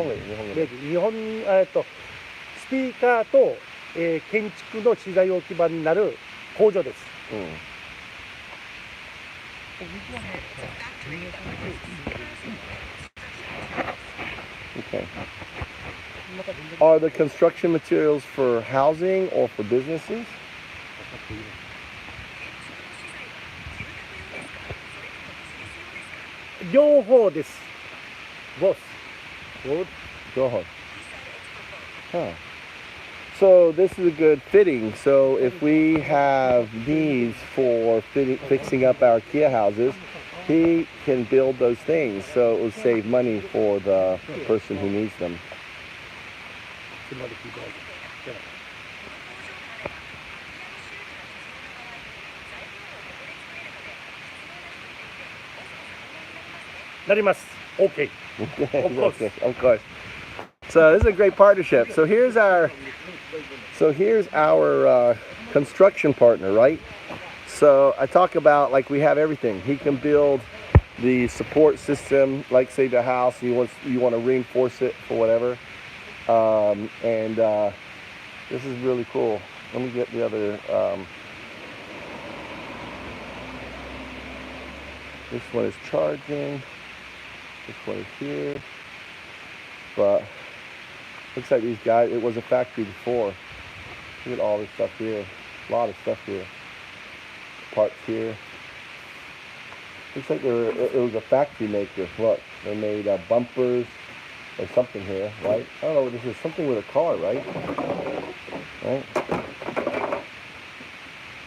D: 日本スピーカーと、建築の資材置き場になる工場です。
A: Okay. Are the construction materials for housing or for businesses?
D: 両方です。Both.
A: Go ahead. Huh. So this is a good fitting. So if we have needs for fixing up our Akiya houses, he can build those things. So it will save money for the person who needs them.
C: Thank
D: なります。OK.
A: Of course. So this is a great partnership. So here's our construction partner, right? So I talk about like we have everything. He can build the support system, like say the house, you want to reinforce it for whatever. This is really cool. Let me get the other. This one is charging. This one is here. But looks like these guys, it was a factory before. Look at all this stuff here. A lot of stuff here. Parts here. Looks like it was a factory maker. Look, they made bumpers or something here, right? I don't know what this is. Something with a car, right? Right?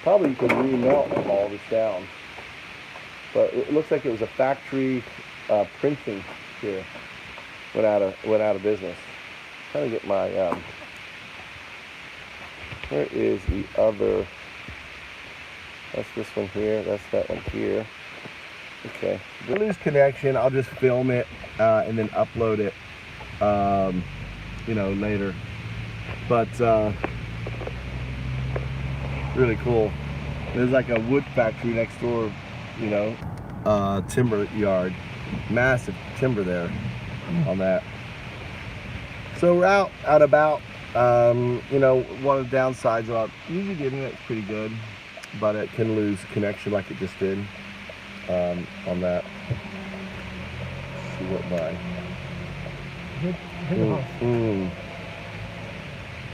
A: Probably you could remelt all this down. But it looks like it was a factory printing here. Went out of business. Trying to get my where is the other? That's this one here. That's that one here. Okay. If we lose connection, I'll just film it and then upload it, later. But really cool. There's like a wood factory next door, timber yard. Massive timber there on that. So we're out about. One of the downsides about usually the internet's pretty good, but it can lose connection like it just did on that. Let's see what by.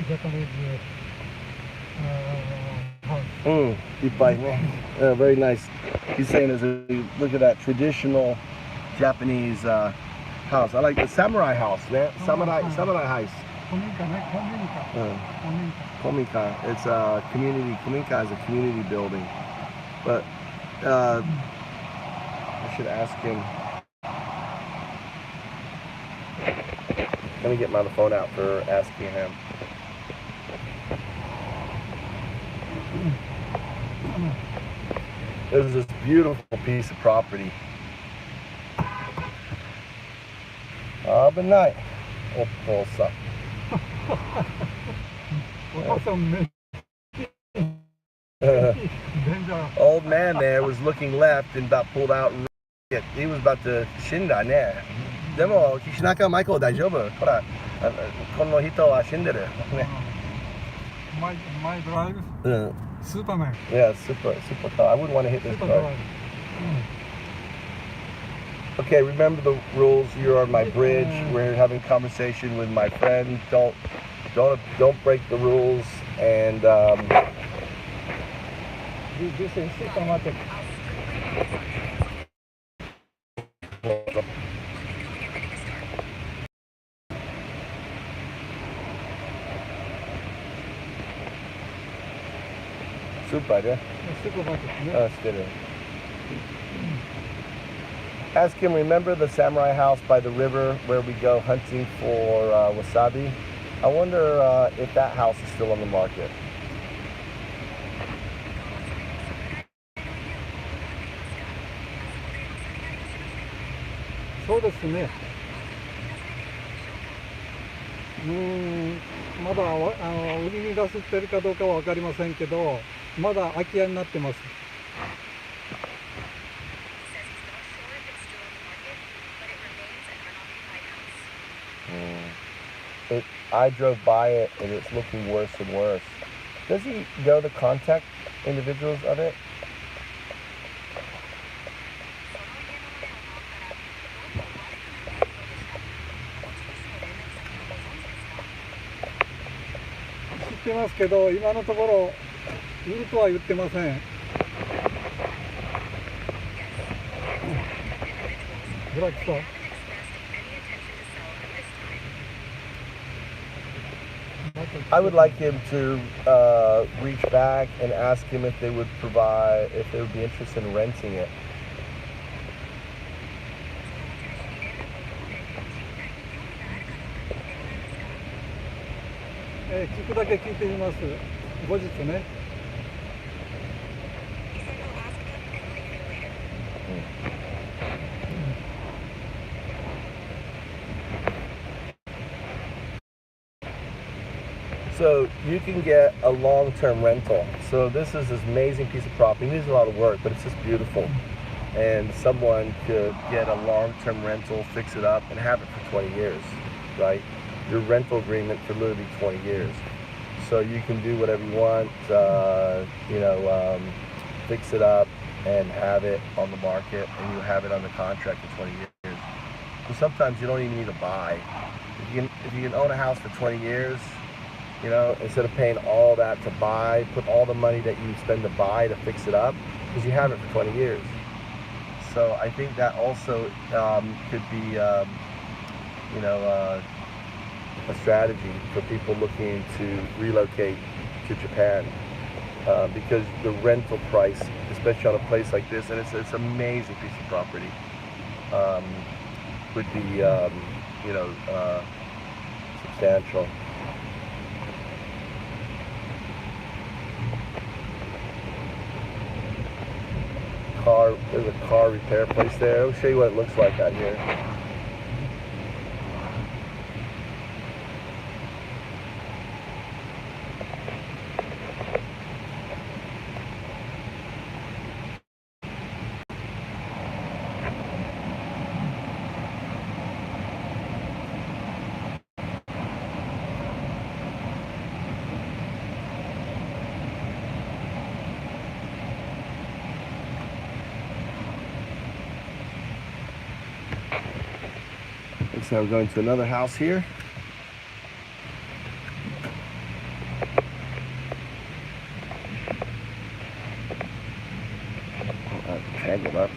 E: Japanese
A: Ippai, very nice. He's saying as a look at that traditional Japanese house. I like the samurai house, man. Samurai house.
B: 古民家ね、古民家。古民家。
A: Komika. It's a community. Komika is a community building. But I should ask him. Let me get my phone out for asking him. There's this beautiful piece of property. But night. Oh, Old man there was looking left and about pulled out. He was about to shinda ne. でも岸中マイコ大丈夫。ほら、この人は死んでる。ね。
B: My drive. Superman.
A: Yeah, super car. I wouldn't want to hit this car. Okay, remember the rules. You're on my bridge. We're having conversation with my friend. Don't break the rules. And
B: This is supermarket.
A: Super, yeah.
B: Supermarket.
A: Ask him, remember the samurai house by the river where we go hunting for wasabi? I wonder if that house is still on the market.
B: So ですね。まだ売りに出してるかどうかは分かりませんけど、まだ空き家になってます。
A: I drove by it and it's looking worse and worse. Does he know the contact individuals of it?
B: 知ってますけど、今のところ売るとは言ってません。ブラックさん。
A: I would like him to reach back and ask him if they would be interested in renting it.
B: 聞くだけ聞いてみます。後日ね。
A: So you can get a long-term rental. So this is this amazing piece of property. It needs a lot of work, but it's just beautiful. And someone could get a long-term rental, fix it up, and have it for 20 years, right? Your rental agreement for literally 20 years. So you can do whatever you want, fix it up and have it on the market, and you have it on the contract for 20 years. So sometimes you don't even need to buy. If you can own a house for 20 years, you know, instead of paying all that to buy, put all the money that you spend to buy to fix it up, because you have it for 20 years. So I think that also could be, a strategy for people looking to relocate to Japan, because the rental price, especially on a place like this, and it's an amazing piece of property, would be, substantial. There's a car repair place there. I'll show you what it looks like out here. So we're going to another house here. struggled up.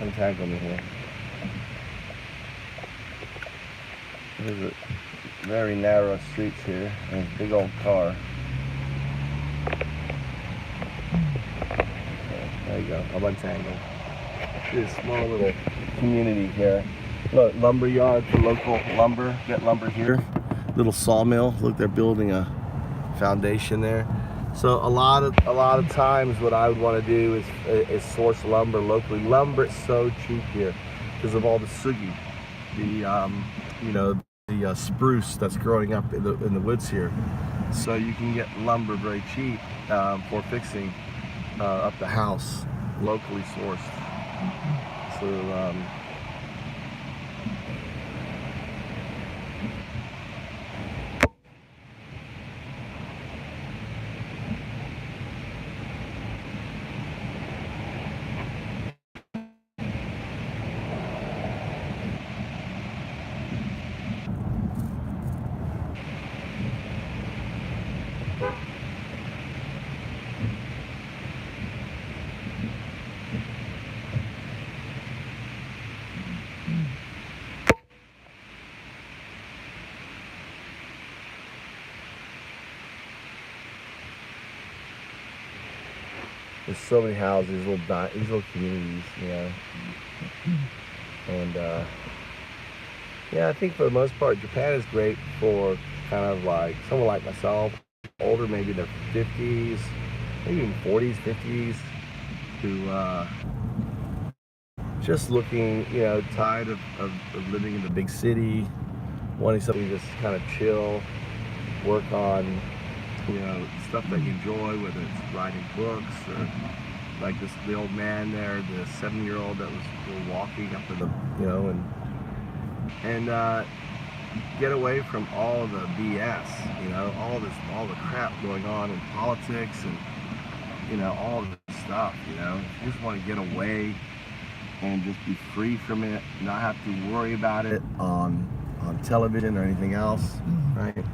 A: Untangle me here. There's a very narrow streets here and a big old car. There you go, I'm untangled. This small little community here. Look, lumber yard for local lumber. Get lumber here. Little sawmill. Look, they're building a foundation there. So a lot of times, what I would want to do is source lumber locally. Lumber is so cheap here because of all the sugi, the spruce that's growing up in the woods here. So you can get lumber very cheap for fixing up the house, locally sourced. So there's so many houses, these little communities, you know. And yeah, I think for the most part, Japan is great for kind of like someone like myself, older, maybe in their 50s, maybe even 40s, 50s, who just looking, you know, tired of living in the big city, wanting something to just kind of chill, work on, you know, stuff that you enjoy, whether it's writing books or like the old man there, the 7-year-old that was walking up in the, you know, and get away from all the BS, you know, all the crap going on in politics and, you know, all this stuff, you know. If you just want to get away and just be free from it, not have to worry about it on television or anything else, right?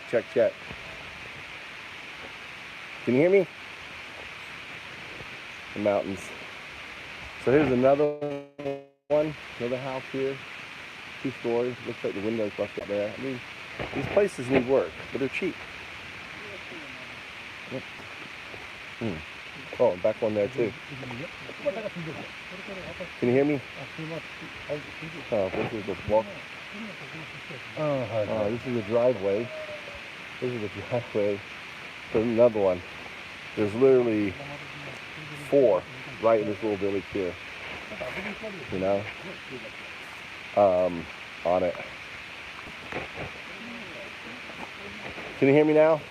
A: check, check. Can you hear me? The mountains. So here's another one, another house here. 2 stories. Looks like the windows left up there. I mean, these places need work, but they're cheap. Yep. Oh, back one there too. Can you hear me? Oh, this is the walk. This is the driveway. This is the driveway. There's another one. There's literally 4 right in this little village here. You know, on it. Can you hear me now?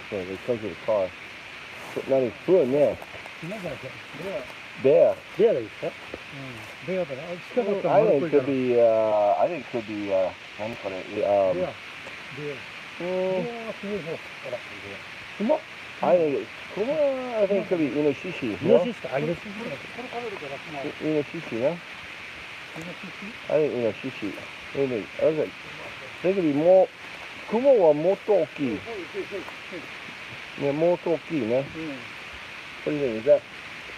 A: Okay, they come to the car. Not who in there? Bear.
D: Bear ですか？ベアだな。近かったら
A: I
D: 丸っ
A: think
D: こ
A: it
D: いか
A: could
D: ら。
A: be. I think it could be. 何これ？
D: ベア。ベア。
A: Mm,
D: ベアはすごい方。ほら。
A: 熊? I think it could be Inoshishi.
D: イノシシか。あ、イノシシ。
A: Inoshishi, no? I think Inoshishi. What do you think? I think it could be more. 熊はもっと大きい。ね、もっと大きいね。What do you think?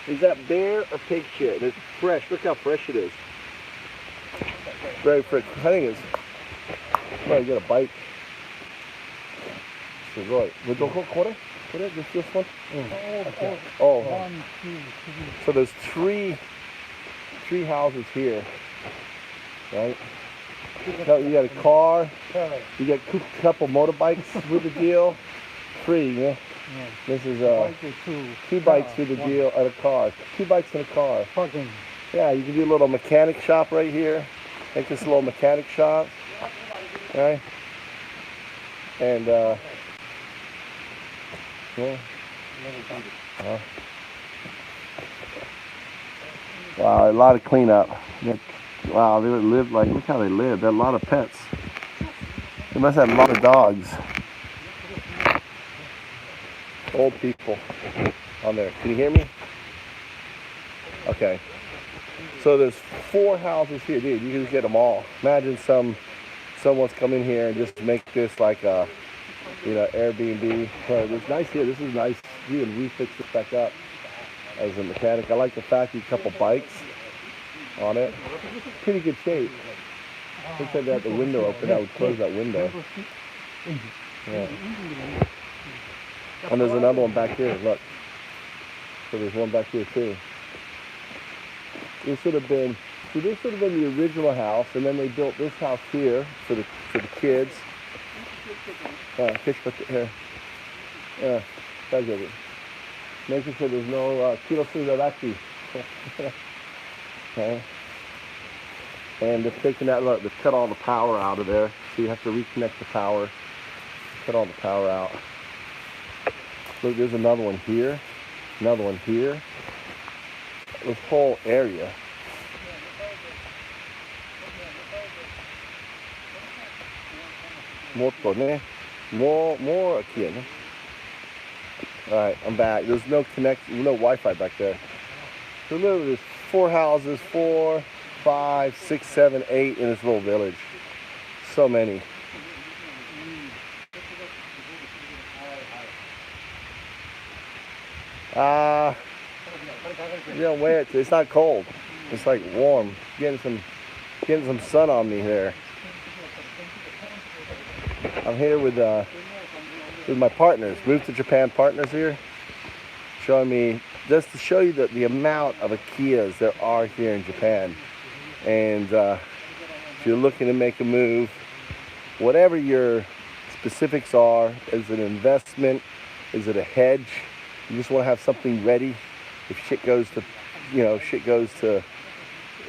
A: Is that bear or pig shit? It's fresh. Look how fresh it is. Very fresh. I think it's. Oh, you got a bite. すごい。どここれ? This one? Oh. So there's three houses here, right? No, you got a car. You got a couple motorbikes with the deal. 3, yeah. This is 2 bikes with the deal and a car. 2 bikes and a car.
D: Parking.
A: Yeah, you can do a little mechanic shop right here. Make this a little mechanic shop. Right? And yeah. Wow, a lot of cleanup. Wow, they live like, look how they live. They have a lot of pets. They must have a lot of dogs. Old people on there. Can you hear me? Okay. So there's 4 houses here, dude. You can just get them all. Imagine someone's come in here and just make this like a, Airbnb. So it's nice here. This is nice. You can refix it back up as a mechanic. I like the fact you have a couple bikes on it. Pretty good shape. Looks like they have the window open. I would close that window. Yeah. And there's another one back here. Look. So there's one back here too. This would have been the original house, and then they built this house here for the kids. Here. Yeah, that's it. Making sure there's no kirosudaraki. Okay. And they're taking that. Look, they've cut all the power out of there, so you have to reconnect the power. Cut all the power out. Look, there's another one here. Another one here. This whole area. More Akiya. Alright, I'm back. There's no Wi-Fi back there. So literally there's 4 houses, 4, 5, 6, 7, 8 in this little village. So many. You don't wear it. It's not cold. It's like warm. Getting some sun on me here. I'm here with my partners, Move to Japan partners here, showing me just to show you the amount of Akiyas there are here in Japan. And if you're looking to make a move, whatever your specifics are, is it an investment? Is it a hedge? You just want to have something ready if shit goes to,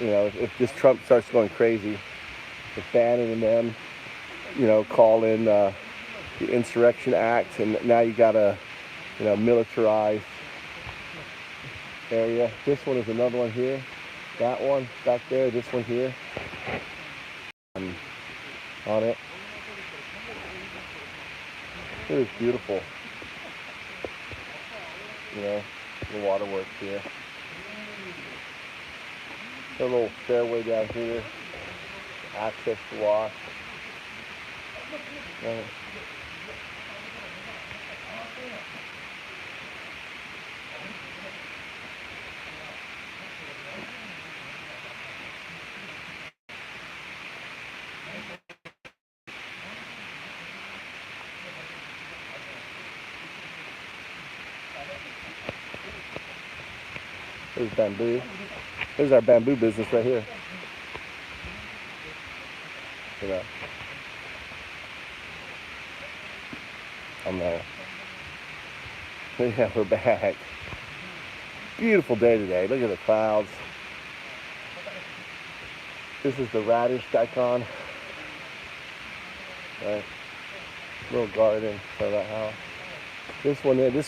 A: if this Trump starts going crazy, if banning them, call in the Insurrection Act, and now you got a, militarized area. This one is another one here. That one back there. This one here. On it. It is beautiful. The waterworks here. A little stairway down here. access to wash. Right. There's bamboo. There's our bamboo business right here. You know. I'm there. Yeah, we're back. Beautiful day today. Look at the clouds. This is the radish daikon. Right. Little garden for that house. This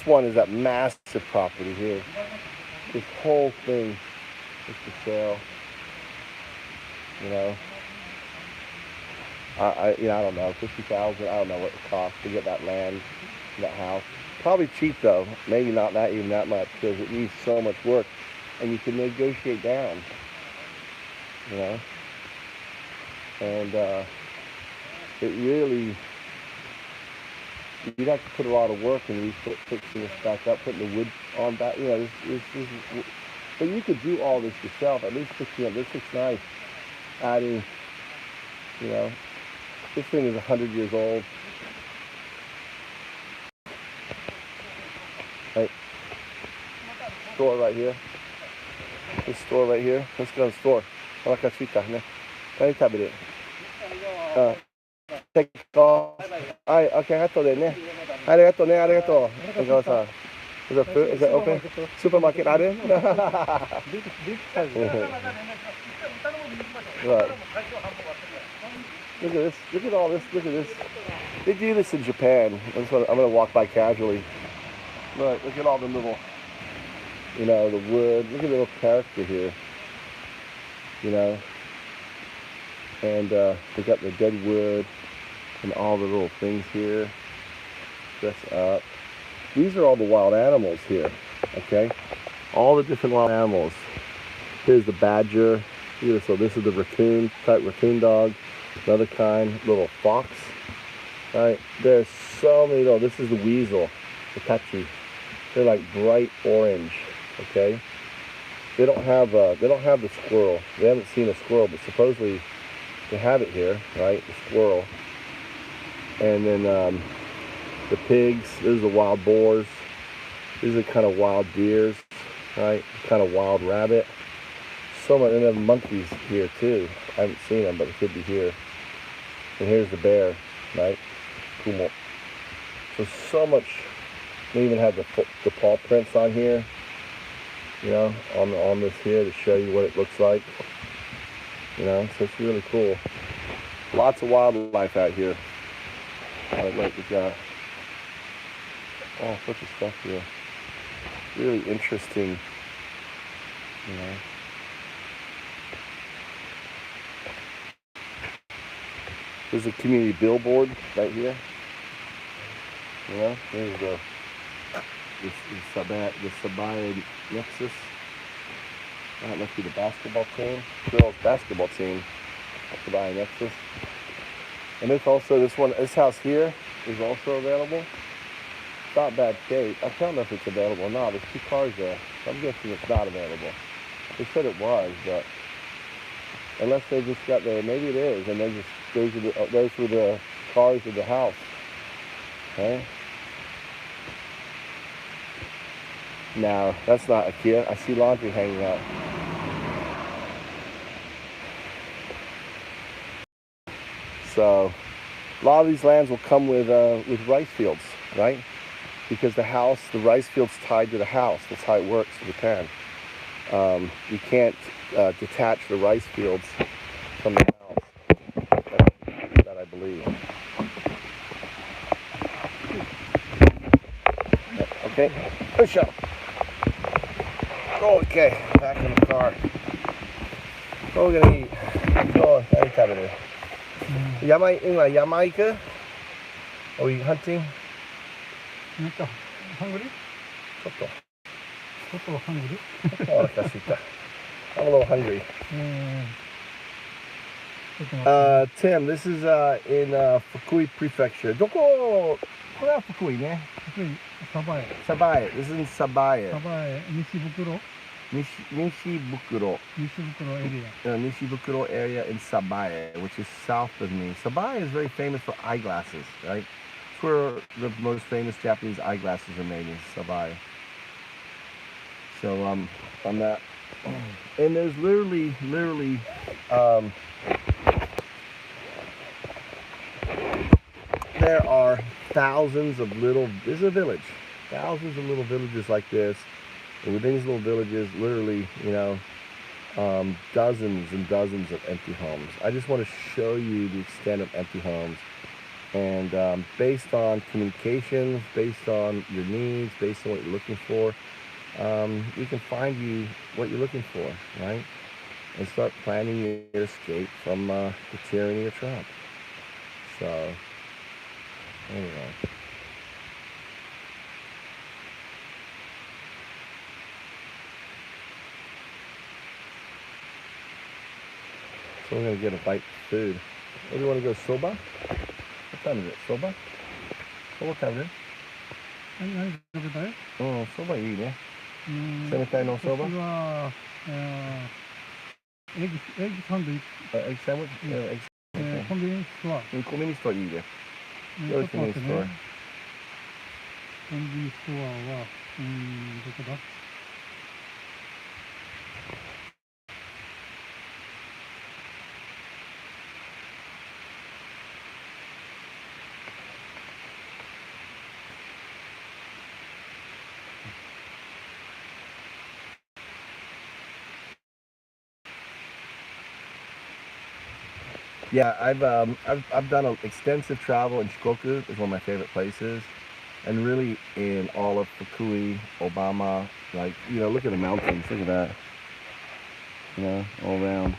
A: one is that massive property here. This whole thing is for sale. You know. I don't know, 50,000. I don't know what it costs to get that land, that house. Probably cheap though. Maybe not even that much because it needs so much work, and you can negotiate down. You know. And it really, you'd have to put a lot of work in fixing this back up, putting the wood on back. You know, but you could do all this yourself. At least fixing up. This looks nice. Adding, you know, this thing is 100 years old. Right. Store right here. This store right here. Let's go to the store. Take off. Alright, okay, 後でね。ありがとうね、ありがとう。お母さん。Is that food? Is that open? Supermarket ある？ Right. Look at this. Look at all this. Look at this. They do this in Japan. I'm gonna walk by casually. Look at all the little, you know, the wood. Look at the little character here. You know. And they got the dead wood and all the little things here. Dress up. These are all the wild animals here. Okay. All the different wild animals. Here's the badger. So this is the raccoon, type raccoon dog. Another kind, little fox. All right, there's so many. Oh, this is the weasel, the tachi. They're like bright orange. Okay. They don't have the squirrel. They haven't seen a squirrel, but supposedly they have it here, right? The squirrel. And then the pigs. These are the wild boars. These are kind of wild deers, right? Kind of wild rabbit. So much, and then monkeys here too. I haven't seen them, but they could be here. And here's the bear, right? Kumo. So much. They even have the paw prints on here. You know, on this here to show you what it looks like. You know, so it's really cool. Lots of wildlife out here. Like we've got all sorts of stuff here. Really interesting. You know. There's a community billboard right here. You know, there's the Sabaya Nexus. That must be the basketball team, girls basketball team. Sabaya Nexus. And there's also this house here is also available. It's not bad shape. I don't know if it's available or not. There's 2 cars there. So I'm guessing it's not available. They said it was, but unless they just got there, maybe it is, and those were the cars of the house. Okay. No, that's not Akiya. I see laundry hanging out. So, a lot of these lands will come with rice fields, right? Because the rice field's tied to the house. That's how it works in Japan. You can't detach the rice fields from the house. That I believe. Okay, push up. Okay, back in the car. What are we gonna eat? Oh, any type of it. Yamaika? Are we hunting?
B: Hungry?
A: Oh, I'm a little hungry. Tim, this is in Fukui Prefecture. これは福井ね。
B: 福井、鯖江。
A: Sabae. This is in Sabae.
B: 鯖江、西袋。
A: Nishibukuro.
B: 西袋エリア。
A: Nishibukuro area in Sabae, which is south of me. Sabae is very famous for eyeglasses, right? It's where the most famous Japanese eyeglasses are made in Sabae. So on that, and there's literally, there are thousands of little. This is a village. Thousands of little villages like this. And within these little villages, literally, dozens and dozens of empty homes. I just want to show you the extent of empty homes. And based on communications, based on your needs, based on what you're looking for, we can find you what you're looking for, right? And start planning your escape from the tyranny of Trump. So, anyway. So we're gonna get a bite of food. What do you want to go, soba? What time is it? Soba? So what time is it?
B: 何食べたい？soba
A: いいね。冷たいのsoba?
B: 私は、エッグサンドイッチ。
A: egg sandwich? Egg sandwich.
B: コンビニストア。
A: コンビニストアいいね。
B: ちょっと待ってね。コンビニストアは、どこだ
A: Yeah, I've done an extensive travel in Shikoku. It's one of my favorite places, and really in all of Fukui, Obama. Like, look at the mountains. Look at that. All around.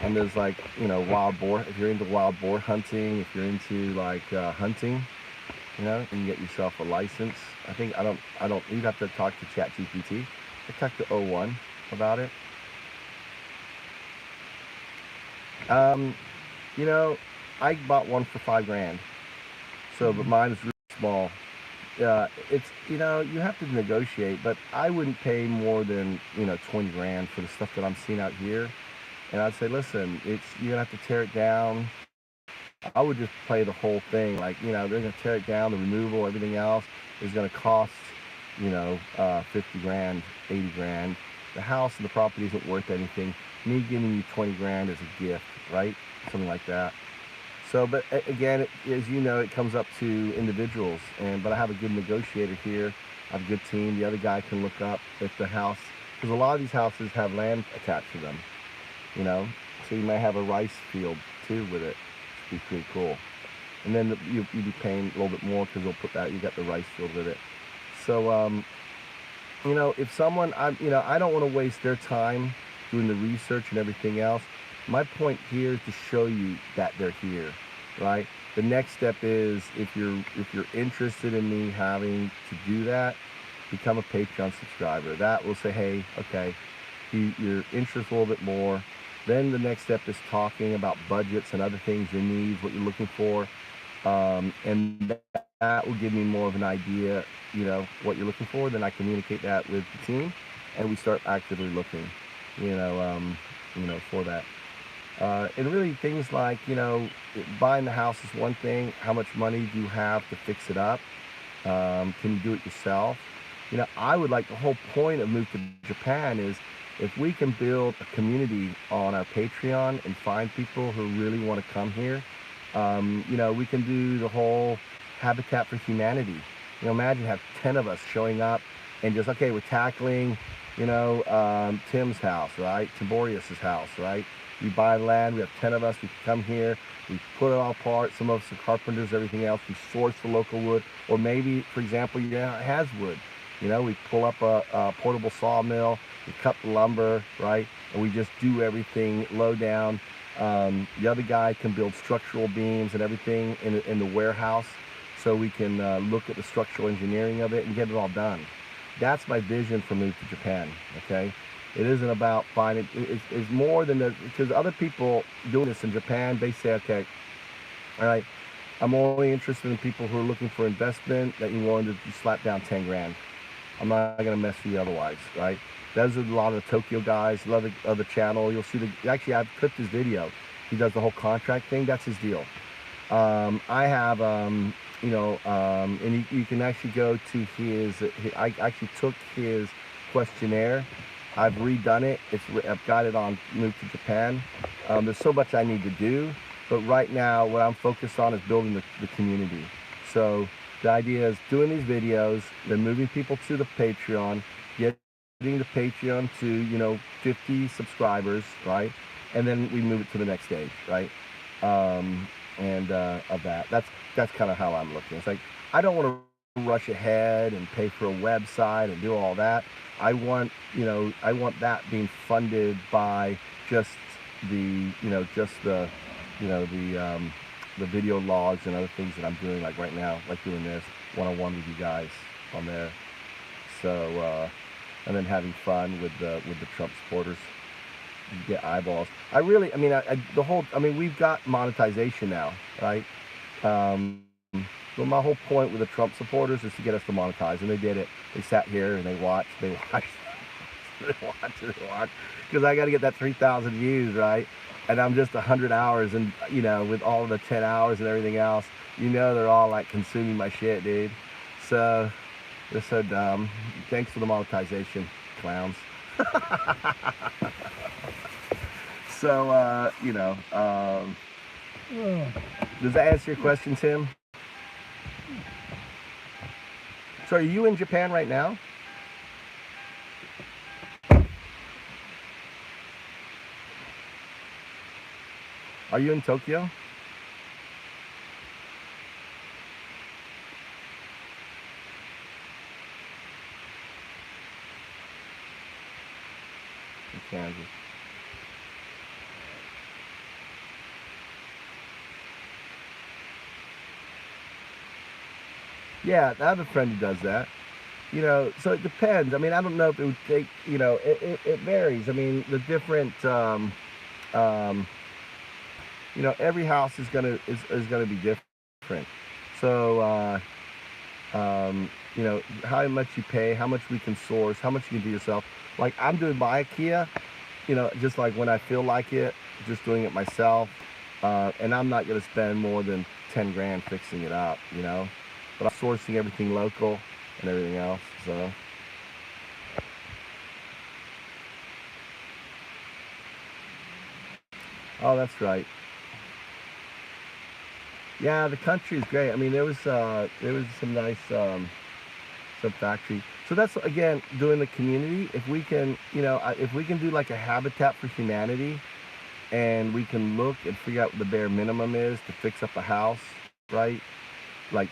A: And there's like, wild boar. If you're into wild boar hunting, if you're into like hunting, and you get yourself a license. I think I don't. You'd have to talk to ChatGPT. I talked to O1 about it. I bought one for $5,000. So, but mine is really small. It's, you have to negotiate, but I wouldn't pay more than, $20,000 for the stuff that I'm seeing out here. And I'd say, listen, you're gonna have to tear it down. I would just play the whole thing. Like, they're gonna tear it down, the removal, everything else is gonna cost, $50,000, $80,000. The house and the property isn't worth anything. Me giving you $20,000 is a gift, right? Something like that. So, but again, as you know, it comes up to individuals. But I have a good negotiator here. I have a good team. The other guy can look up if the house, because a lot of these houses have land attached to them. So you may have a rice field too with it. It'd be pretty cool. And then you'd be paying a little bit more because they'll put that. You got the rice field with it. So, if someone, I don't want to waste their time doing the research and everything else. My point here is to show you that they're here, right? The next step is if you're interested in me having to do that, become a Patreon subscriber. That will say, hey, okay, you're interested a little bit more. Then the next step is talking about budgets and other things, your needs, what you're looking for, and that will give me more of an idea, what you're looking for. Then I communicate that with the team, and we start actively looking, for that. And really things like, buying the house is one thing. How much money do you have to fix it up? Can you do it yourself? I would like, the whole point of Move to Japan is if we can build a community on our Patreon and find people who really want to come here, we can do the whole Habitat for Humanity. Imagine have 10 of us showing up and just, okay, we're tackling, Tim's house, right? Tiborius's house, right? We buy land, we have 10 of us, we come here, we put it all apart, some of us are carpenters, everything else, we source the local wood, or maybe, for example, it has wood. We pull up a portable sawmill, we cut the lumber, right? And we just do everything low down. The other guy can build structural beams and everything in the warehouse, so we can look at the structural engineering of it and get it all done. That's my vision for Move to Japan, okay? It isn't about finding. It's more than because other people doing this in Japan, they say, okay, all right, I'm only interested in people who are looking for investment that you willing to slap down 10 grand. I'm not gonna mess with you otherwise, right? Those are a lot of the Tokyo guys, a lot of the channel. You'll see actually I've clipped his video. He does the whole contract thing. That's his deal. I have, and you can actually go to I actually took his questionnaire. I've redone it. I've got it on Move to Japan. There's so much I need to do, but right now what I'm focused on is building the community. So the idea is doing these videos, then moving people to the Patreon, getting the Patreon to 50 subscribers, right? And then we move it to the next stage, right? Of that. That's kind of how I'm looking. It's like I don't want to rush ahead and pay for a website and do all that. I want that being funded by just the video logs and other things that I'm doing, like right now, like doing this one-on-one with you guys on there. So and then having fun with the Trump supporters. You get eyeballs. We've got monetization now, right? Well, my whole point with the Trump supporters is to get us to monetize, and they did it. They sat here and they watched, because I got to get that 3,000 views, right? And I'm just 100 hours, and with all of the 10 hours and everything else, they're all like consuming my shit, dude. So they're so dumb. Thanks for the monetization, clowns. So, does that answer your question, Tim? So are you in Japan right now? Are you in Tokyo? In Kansas. Yeah, I have a friend who does that. So it depends. I don't know if it would take, it varies. The different, every house is gonna be different. So, how much you pay, how much we can source, how much you can do yourself. Like I'm doing my Akiya, just like when I feel like it, just doing it myself. And I'm not gonna spend more than 10 grand fixing it up, but I'm sourcing everything local and everything else, so. Oh, that's right. Yeah, the country is great. There was some nice some factory. So that's again doing the community. If we can, if we can do like a Habitat for Humanity, and we can look and figure out what the bare minimum is to fix up a house, right? Like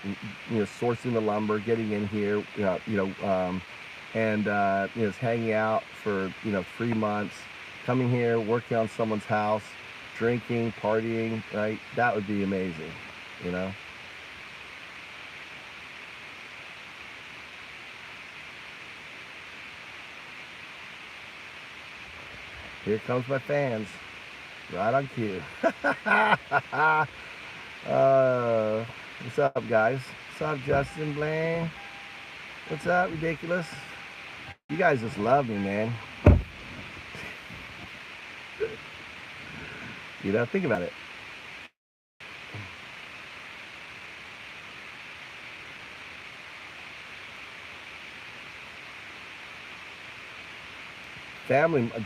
A: sourcing the lumber, getting in here, and just hanging out for 3 months, coming here, working on someone's house, drinking, partying, right? That would be amazing, Here comes my fans, right on cue. What's up, guys? What's up, Justin Blaine? What's up, Ridiculous? You guys just love me, man. Think about it.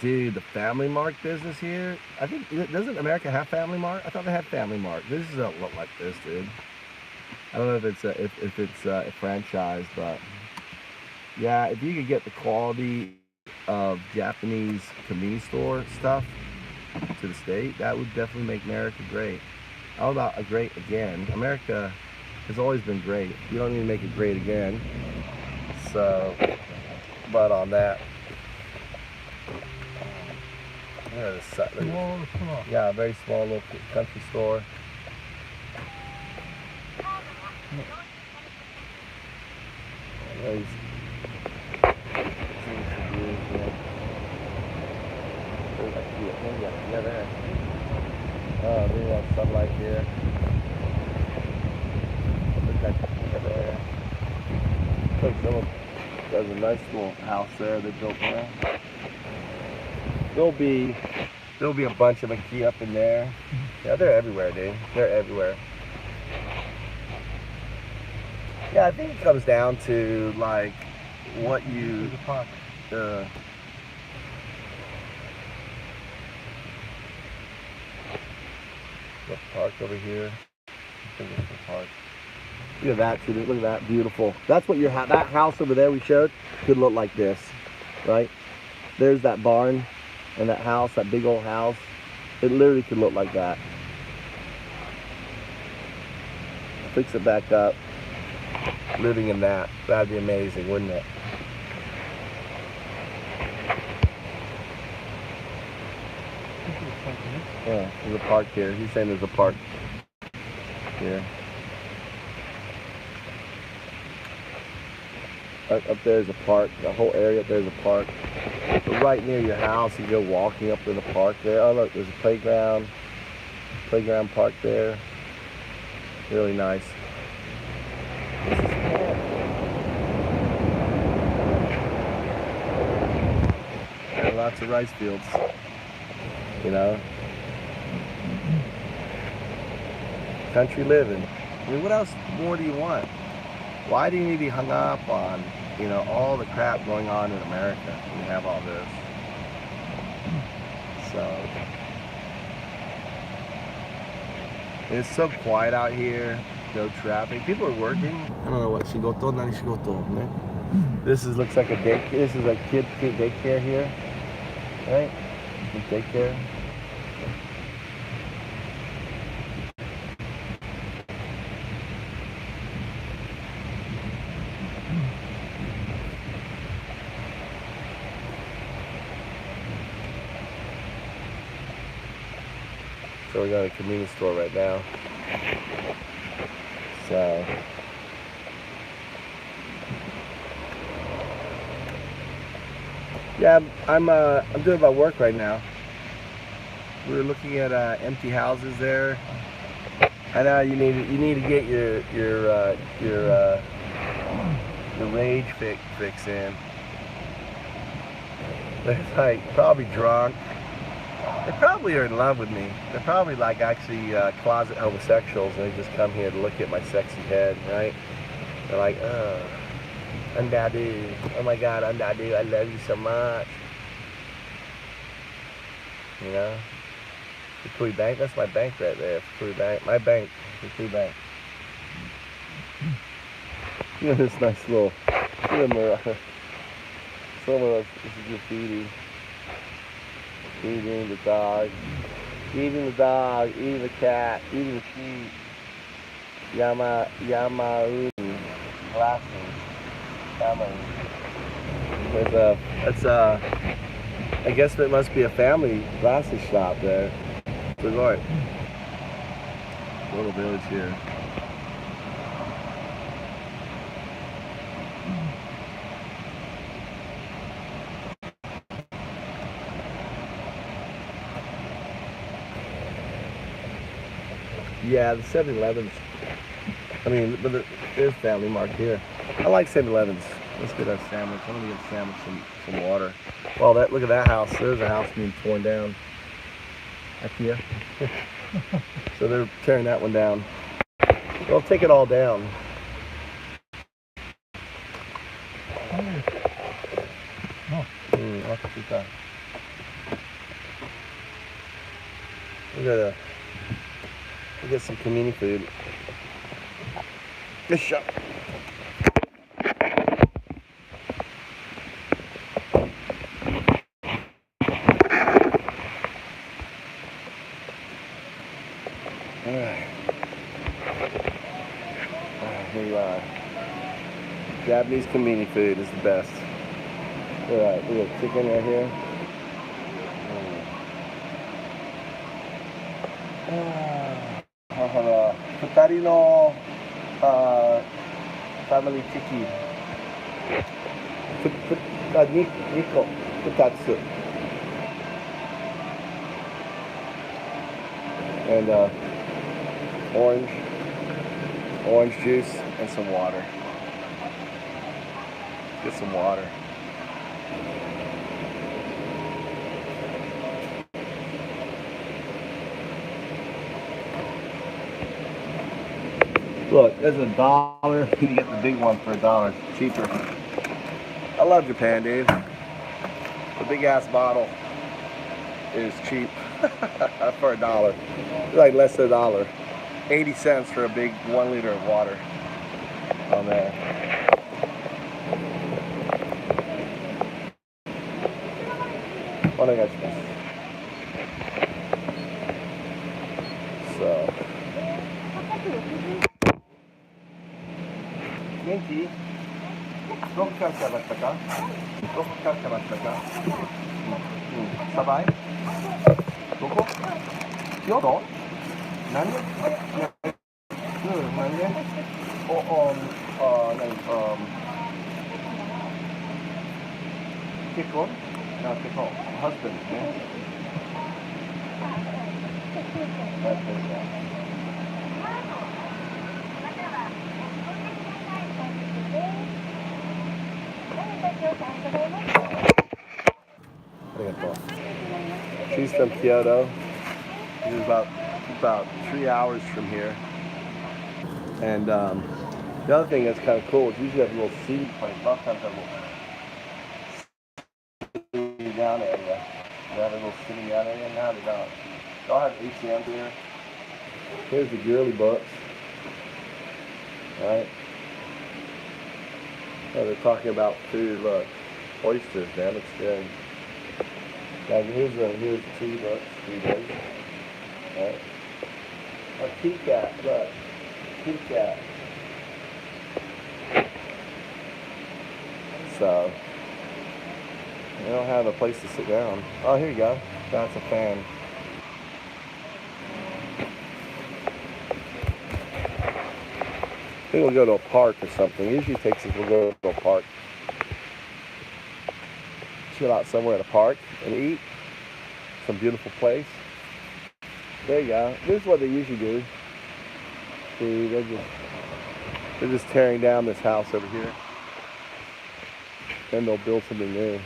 A: Dude, the Family Mart business here. I think, doesn't America have Family Mart? I thought they had Family Mart. This is a lot like this, dude. I don't know if it's a franchise, but yeah, if you could get the quality of Japanese convenience store stuff to the state, that would definitely make America great. How about a great again? America has always been great. You don't need to make it great again. So, but on that. Yeah, a very small little country store. Yeah, there. Oh, we have sunlight here. There. Look, there's a nice little house there they built there. There'll be a bunch of Akiya up in there. Yeah, they're everywhere, dude. They're everywhere. Yeah, I think it comes down to like what you what park over here? I think it's the park. Look at that, too. Look at that, beautiful. That's what that house over there we showed could look like this, right? There's that barn and that house, that big old house. It literally could look like that. Fix it back up. Living in that, that'd be amazing, wouldn't it? Yeah, there's a park here. He's saying there's a park here. Up there's a park. The whole area up there's a park. But right near your house, you go walking up in the park there. Oh look, there's a playground. Playground park there. Really nice. And lots of rice fields. You know? Country living. I mean, what else more do you want? Why do you need to be hung up on, you know, all the crap going on in America? We have all this. So, it's so quiet out here. No traffic. People are working. I don't know what shigoto, nani shigoto. This looks like a daycare. This is a kid daycare here, right? Daycare. So we got a convenience store right now. So yeah, I'm doing my work right now. We were looking at empty houses there. I know you need to get your rage fix in. They're like probably drunk. They probably are in love with me. They're probably like actually closet homosexuals, and they just come here to look at my sexy head, right? They're like, oh, UnDaoDu. Oh my God, UnDaoDu, I love you so much. You know? Fukui Bank, that's my bank right there. Fukui Bank, my bank. Fukui Bank. Look at this nice little, look at some of us, this is graffiti. Eating the dog, eating the cat, eating the sheep. Yamaru glasses. That's I guess there must be a family glasses shop there. Good Lord. Little village here. Yeah, the 7-Elevens. I mean, but there's Family Mart here. I like 7-Elevens. Let's get a sandwich. I'm gonna get a sandwich, some water. Well, look at that house. There's a house being torn down. Akiya. So they're tearing that one down. They'll take it all down. We get some community food. Good shot. Alright. Here you are. Japanese convenience food is the best. Alright, we got chicken right here. Futari no family chicken. Niko, futatsu. and orange juice, and some water. Get some water. Look, there's $1. You can get the big one for $1, cheaper. I love Japan, dude. The big ass bottle is cheap for $1. Like less than $1. 80 cents for a big 1 liter of water on there. So. 元気？どこから来ましたか？どこから来ましたか？サバイ？どこ？京都？何？何？結婚？結婚。husband ね。She's from Kyoto. She's about 3 hours from here. And the other thing that's kind of cool is usually have a little seating place. A lot of times have a little sitting down area. They have a little sitting down area. Now they don't. They all have ATMs here. Here's the girly books. All right. Oh, they're talking about food. Look, oysters, man, looks good. Now here's the tea books, 3 days. Right. A tea cat, look, tea cat. So they don't have a place to sit down. Oh, here you go. That's a fan. I think we'll go to a park or something. Usually takes us, we'll go to a park. Chill out somewhere at a park and eat. Some beautiful place. There you go. This is what they usually do. See, they're just tearing down this house over here. Then they'll build something new.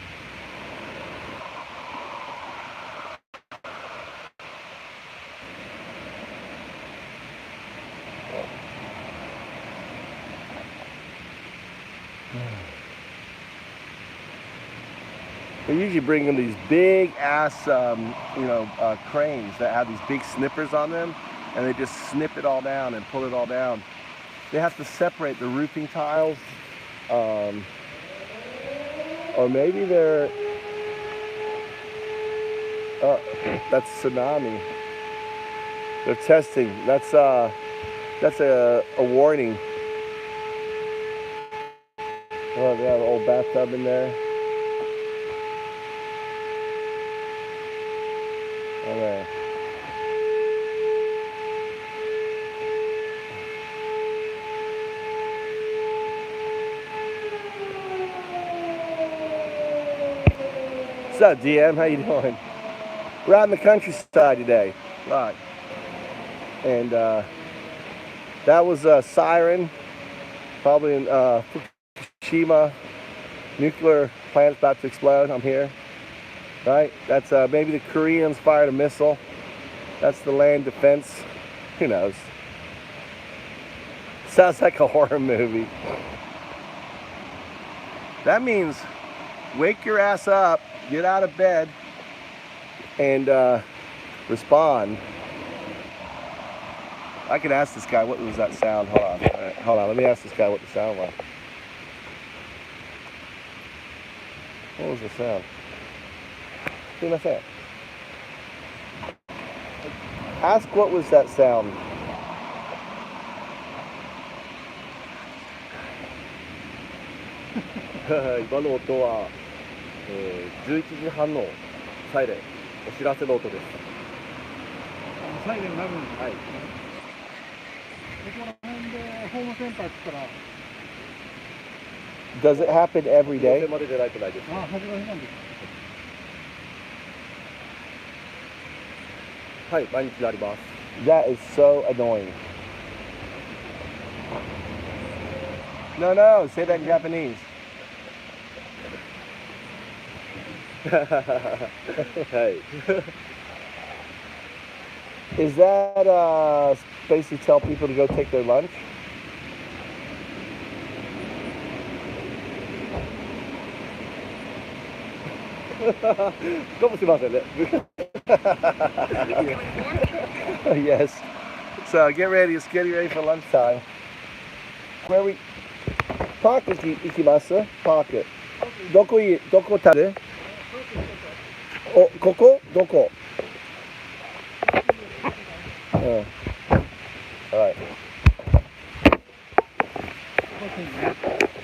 A: They usually bring in these big ass, cranes that have these big snippers on them, and they just snip it all down and pull it all down. They have to separate the roofing tiles, or maybe they're. Oh, that's tsunami. They're testing. That's a warning. Oh, they have an old bathtub in there. Okay. What's up, DM? How you doing? We're out in the countryside today. Right. And that was a siren, probably in Fukushima. Nuclear plant's about to explode. I'm here. Right? That's maybe the Koreans fired a missile. That's the land defense. Who knows? Sounds like a horror movie. That means wake your ass up, get out of bed, and respond. I could ask this guy, what was that sound? Hold on. All right, hold on. Let me ask this guy what the sound was. What was the sound? Ask what was that sound? .
E: 今の音は、11時半のサイレン、お知らせの音です。
B: サイレン鳴るんですか？
E: はい。
B: ここら辺でホームセンターって言ったら、
A: Does it happen every
E: 要
A: day?
E: 請まででないとないです。
B: あ、始まりなんですか？
E: はい、毎日あります。
A: That is so annoying. No, say that in Japanese.
E: Hey.
A: Is that basically tell people to go take their lunch? Yes. So get ready. It's getting ready for lunchtime. Where we? Park ikimasu? Park. Doko tade? Oh, koko? Doko? All right.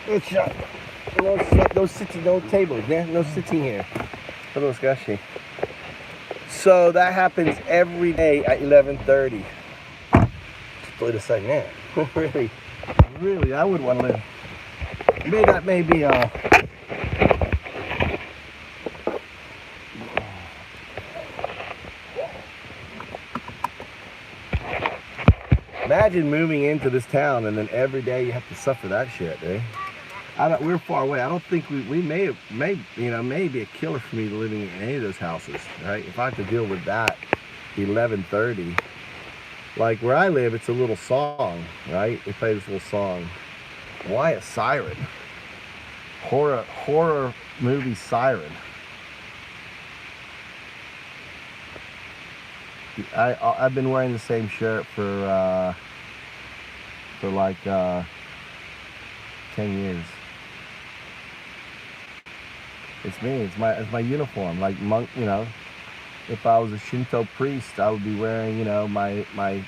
A: It's no sitting, no tables, man. No sitting here. Hello, Skashi. So that happens every day at 11:30. Wait a second, man. really, I would want to live. Maybe that may be Imagine moving into this town and then every day you have to suffer that shit, eh? We're far away. I don't think we may be a killer for me living in any of those houses, right? If I have to deal with that 11:30, like where I live, it's a little song, right? They play this little song. Why a siren? Horror movie siren. I've been wearing the same shirt for like 10 years. It's me. It's my uniform. Like monk, you know. If I was a Shinto priest, I would be wearing, you know, my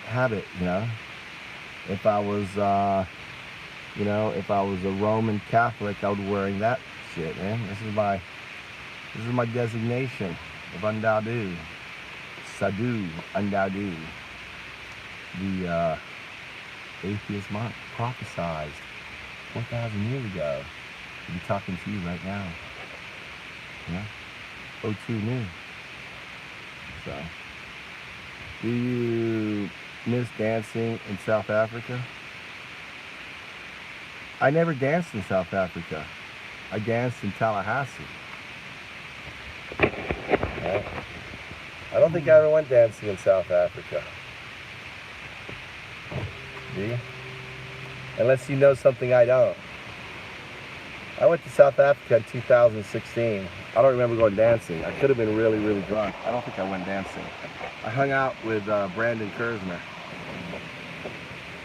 A: habit. You know. If I was, if I was a Roman Catholic, I would be wearing that shit, man. This is my designation of UnDaoDu. Sadhu, UnDaoDu. The atheist monk prophesized 4,000 years ago. I'll be talking to you right now. Yeah. O2 knew. So, do you miss dancing in South Africa? I never danced in South Africa. I danced in Tallahassee. Yeah. I don't think I ever went dancing in South Africa. Do you? Unless you know something I don't. I went to South Africa in 2016. I don't remember going dancing. I could have been really, really drunk. I don't think I went dancing. I hung out with Brandon Kersner.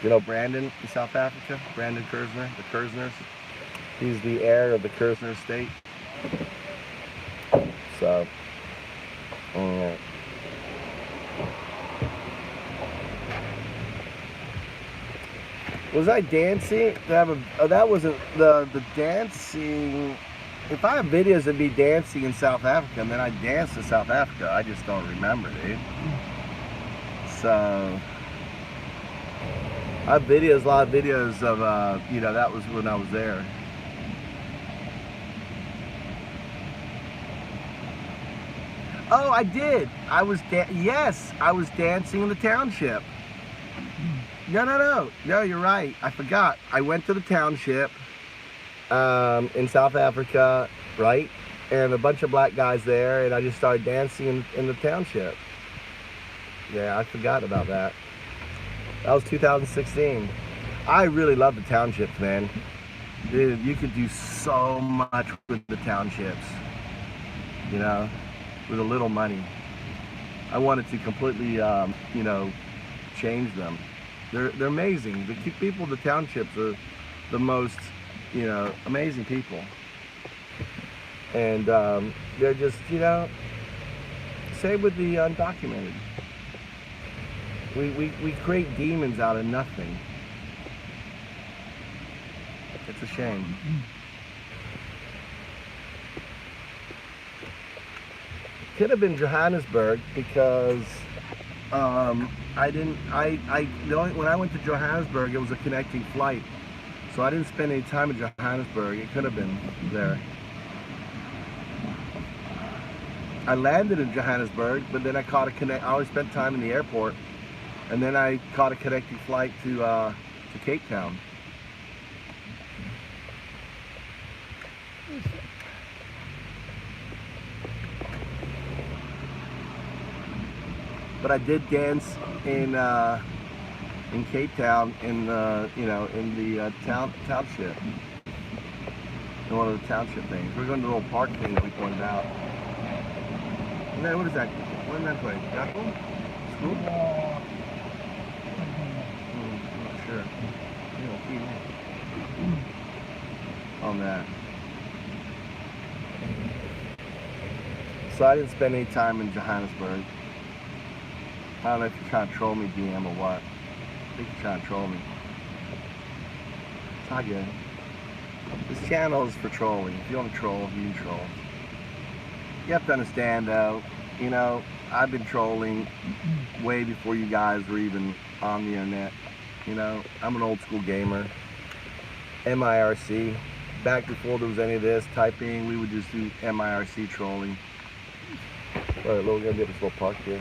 A: You know Brandon in South Africa? Brandon Kersner, the Kersners. He's the heir of the Kersner estate. So, was I dancing? That wasn't the dancing. If I have videos of me dancing in South Africa, and then I danced in South Africa, I just don't remember, dude. So I have a lot of videos of, that was when I was there. Oh, I did. I was dancing in the township. No, you're right. I forgot. I went to the township in South Africa, right? And a bunch of black guys there, and I just started dancing in the township. Yeah, I forgot about that. That was 2016. I really love the townships, man. Dude, you could do so much with the townships, you know, with a little money. I wanted to completely, change them. They're amazing. The people of the townships are the most, amazing people. And they're just, same with the undocumented. We create demons out of nothing. It's a shame. Could have been Johannesburg because when I went to Johannesburg, it was a connecting flight, so I didn't spend any time in Johannesburg. It could have been there. I landed in Johannesburg, but then I always spent time in the airport. And then I caught a connecting flight to Cape Town. But I did dance in Cape Town in the township. In one of the township things. We're going to the little park thing that we pointed out. And then what is that? What is that place? Bethel? School? I'm not sure. On that. So I didn't spend any time in Johannesburg. I don't know if you're trying to troll me, DM, or what. I think you're trying to troll me. It's not good. This channel is for trolling. If you want to troll, you can troll. You have to understand though, you know, I've been trolling way before you guys were even on the internet. You know, I'm an old school gamer. MIRC. Back before there was any of this typing, we would just do MIRC trolling. Alright, we're gonna be at this little park here.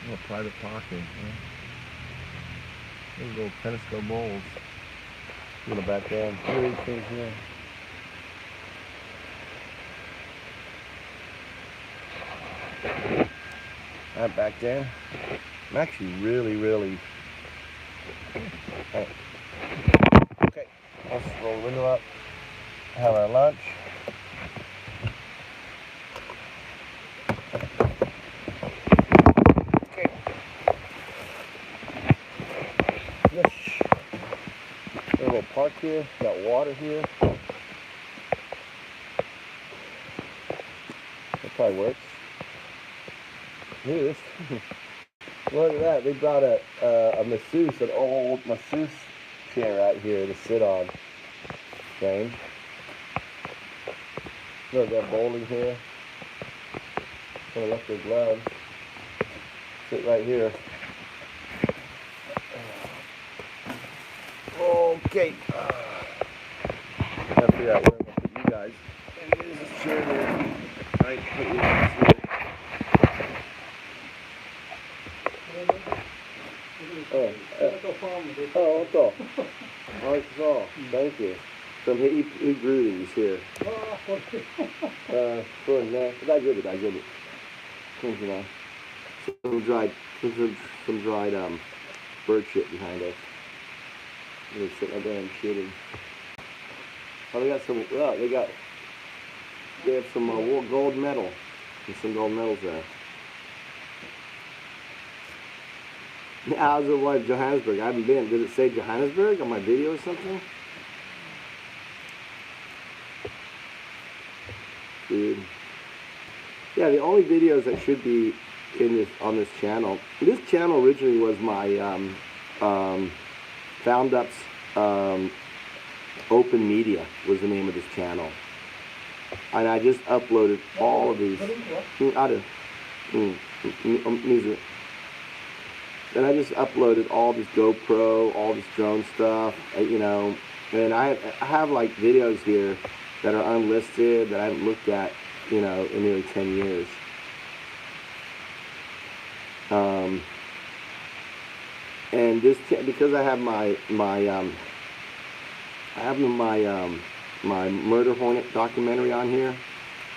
A: Little private parking. Yeah. These little tennis go bowls. I'm gonna back down. Look at these things here. Alright, back down. I'm actually really. Right. Okay, let's roll the window up. Have our lunch. Okay. Yes. Got a little park here. Got water here. That probably works. Look at this. Look at that. They brought a masseuse, an old masseuse chair out here to sit on. Strange. Look, got bowling here. Gonna left their gloves. Sit right here. Okay. Gotta figure out where I'm gonna put you guys. And use this chair here. Right, put you guys here. Oh, alright, so thank you. So he grew these here. Good, man. Good. You know, some dried bird shit behind us. They're sitting up there and shooting. Oh, they got some. They have some gold medal. There's some gold medals there. How's it like Johannesburg? I haven't been. Does it say Johannesburg on my video or something? Dude. Yeah, the only videos that should be on this channel. This channel originally was my Found Up's Open Media was the name of this channel. And I just uploaded all of these. And I just uploaded all this GoPro, all this drone stuff, you know, and I have like videos here that are unlisted that I haven't looked at, you know, in nearly 10 years. And this, because I have my my Murder Hornet documentary on here,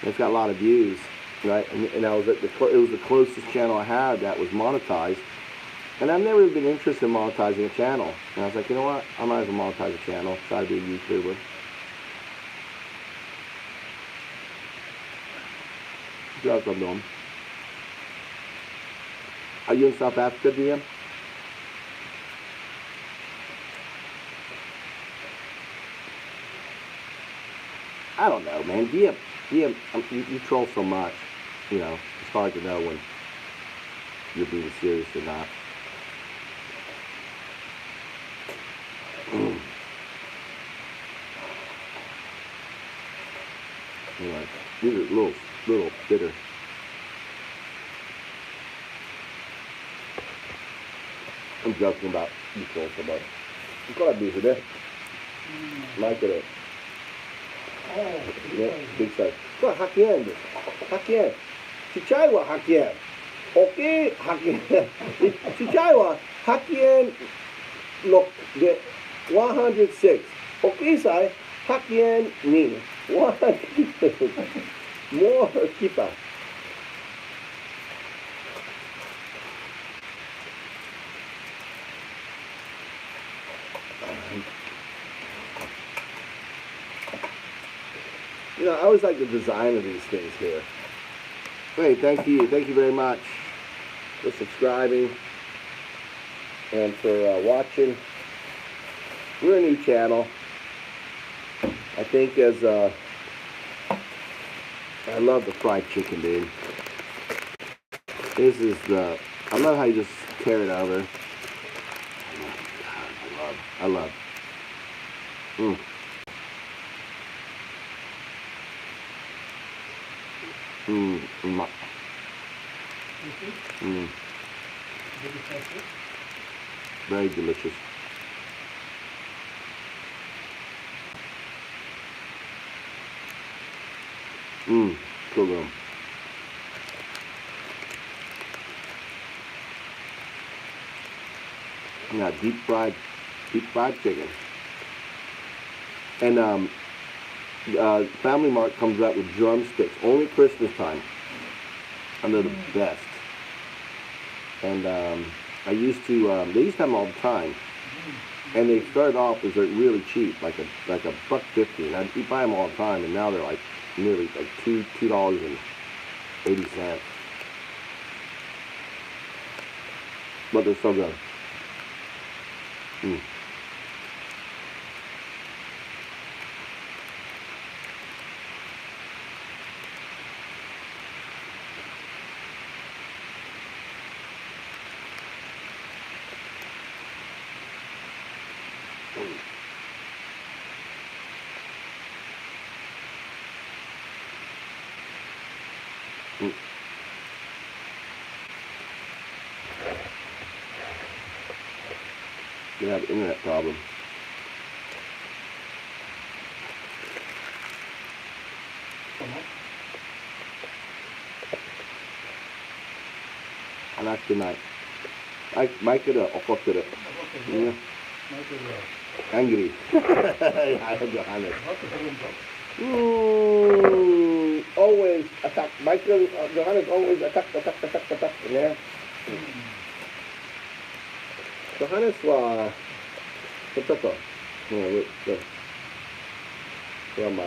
A: it's got a lot of views, right? And I was it was the closest channel I had that was monetized. And I've never been interested in monetizing a channel. And I was like, you know what? I might as well monetize a channel, try to be a YouTuber. That's what I'm doing. Are you in South Africa, DM? I don't know, man. DM, you troll so much. You know, it's hard to know when you're being serious or not. Anyway, these are little bitter. I'm joking about you troll so much. Ancora biso, né? Michael. Yeah, big size. Qua, hackeando. ちっちゃいは100円。大きい100円。ちっちゃいは100円6で106。大きいさい100円2。100 more cheaper. You know, I always like the design of these things here. Hey, thank you very much for subscribing and for watching. We're a new channel. I think as I love the fried chicken, dude. This is I love how you just tear it over. I love. Mm. Very delicious. So good. Yeah, deep fried chicken. And Family Mart comes out with drumsticks only Christmas time, and they're the best. And they used to have them all the time, and they started off as really cheap, like a $1.50, and you buy them all the time, and now they're like nearly like $2.80. But they're so good. You have an internet problem. Anak tonight. Mike it up, or it. Yeah. Angry. I have Johannes. Always attack. Michael, Johannes always attack. Yeah. Johannes はちょっとこれは前前方。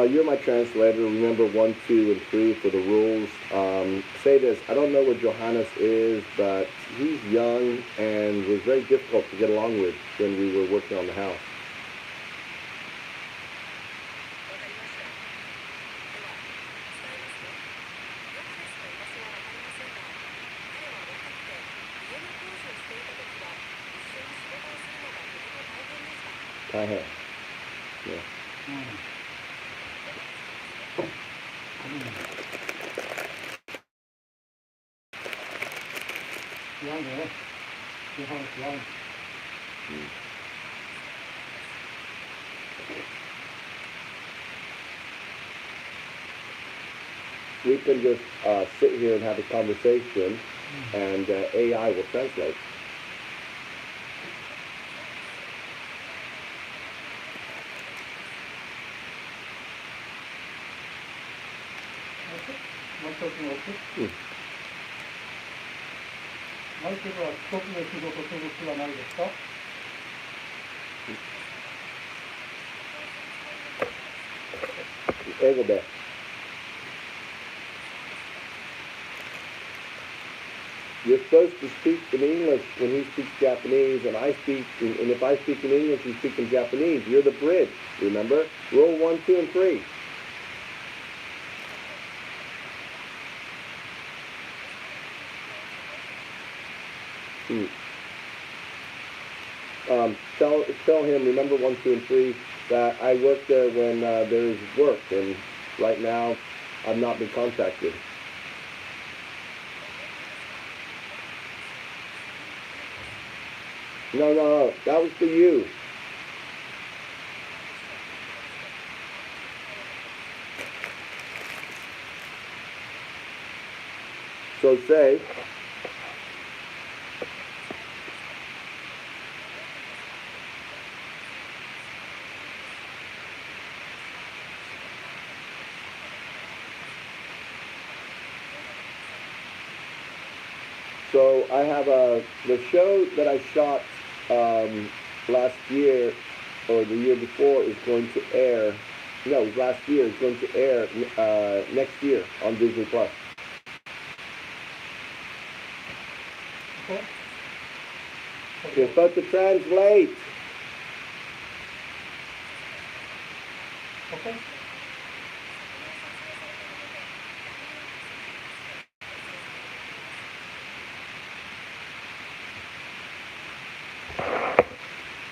A: You're my translator. Remember 1, 2, and 3 for the rules. Say this. I don't know what Johannes is, but he's young and was very difficult to get along with when we were working on the house. Yeah. We can just sit here and have a conversation, and AI will translate. You're supposed to speak in English when he speaks Japanese, and if I speak in English, you speak in Japanese. You're the bridge, remember? Roll 1, 2, and 3. Tell him, remember 1, 2, and 3, that I work there when there's work, and right now I've not been contacted. No, that was for you. So say, so I have the show that I shot last year or the year before is going to air. No, it was last year. It's going to air next year on Disney Plus.
B: Okay.
A: You're supposed to translate.
B: Okay.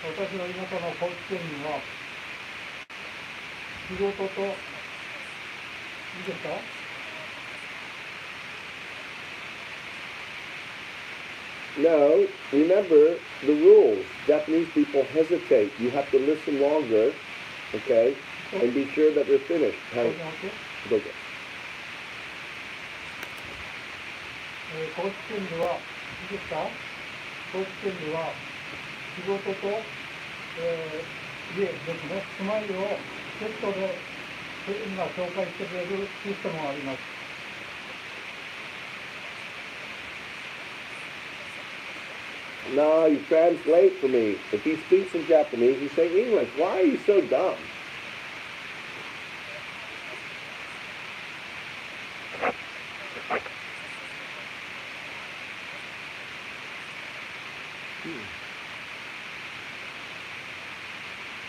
B: 私の田舎の高知県には仕事といいですか
A: No, remember the rules. Japanese people hesitate. You have to listen longer, okay, and be sure that they're finished. はい、どうぞ。
B: 高知県ではいいですか高知県では仕事と、家ですね、住まいをセットで今紹介してくれるシステムがあります。
A: No, you translate for me. If he speaks in Japanese, you say English. Why are you so dumb?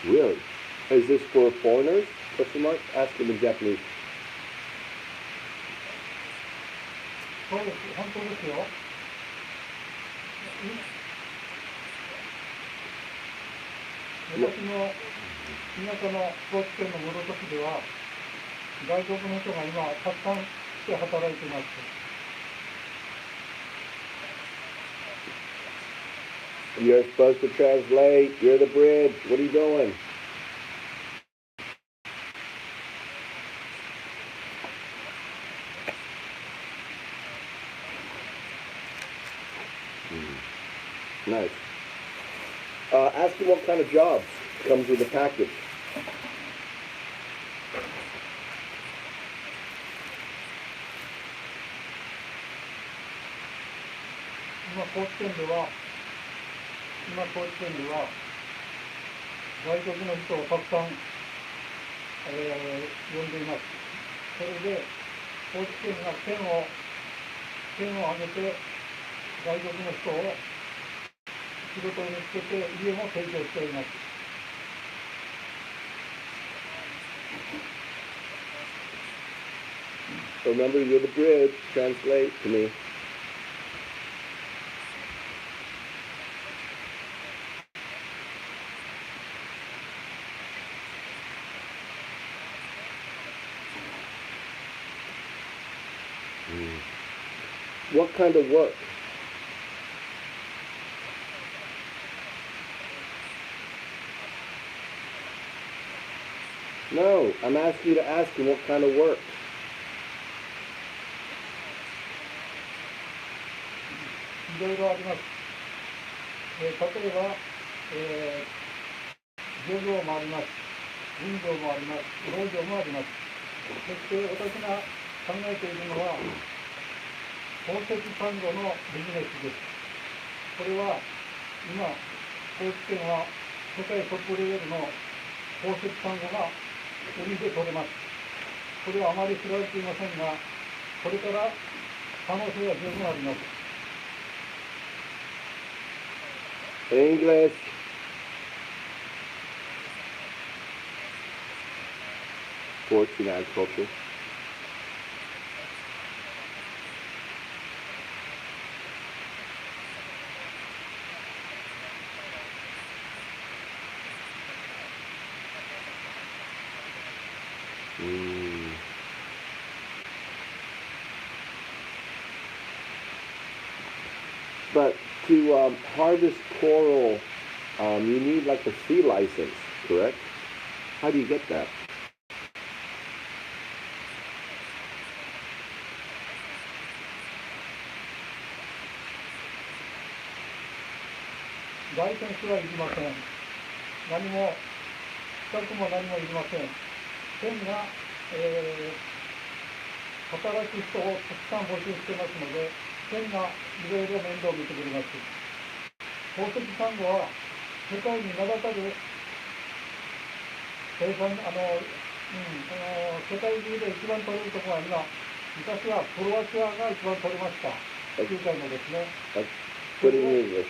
A: Really? Is this for foreigners? Question mark? Ask him in Japanese.
B: そうです、本当ですよ。私の田舎の高知県の室戸市では外国の人が今たくさん来て働いています。
A: You're supposed to translate. You're the bridge. What are you doing? Nice. Ask him what kind of jobs comes with the package.
B: 高知県では外国の人をたくさん、呼んでいます。それで高知県が県を挙げて外国の人を仕事を見つけて家も提供しております。
A: Remember, you're the bridge. Translate to me. What kind of work? No, I'm asking you to ask him what kind of work.
B: いろいろあります。例えば、漁業もあります。林業もあります。農業もあります。そして私が考えているのは宝石サンゴのビジネスです。これは今高知県は世界トップレベルの宝石サンゴが海で取れます。これはあまり知られていませんが、これから可能性は十分あります。
A: English. Fortune agriculture. But to harvest coral, you need like a sea license, correct? How do you get that?
B: ライセンスはいりません。何も資格も何もいりません。県が、働く人をたくさん募集してますので、県がいろいろ面倒を見てくれます。宝石サンゴは世界に名だたる生産、世界中で一番取れるところは今、昔はクロアチアが一番取れました。9回もですね。
A: Put it in English.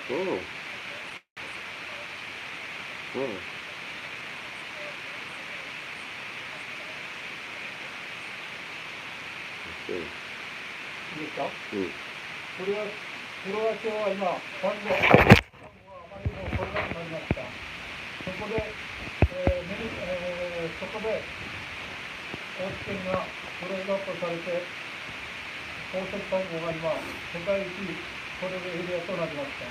A: Oh. Oh. いいですか？これはクロアチアは今サンゴはあまりにも取れなくなりました。そこで、そこで高知県がグレードアップされて宝石サンゴが今世界一取れるエリアとなりました。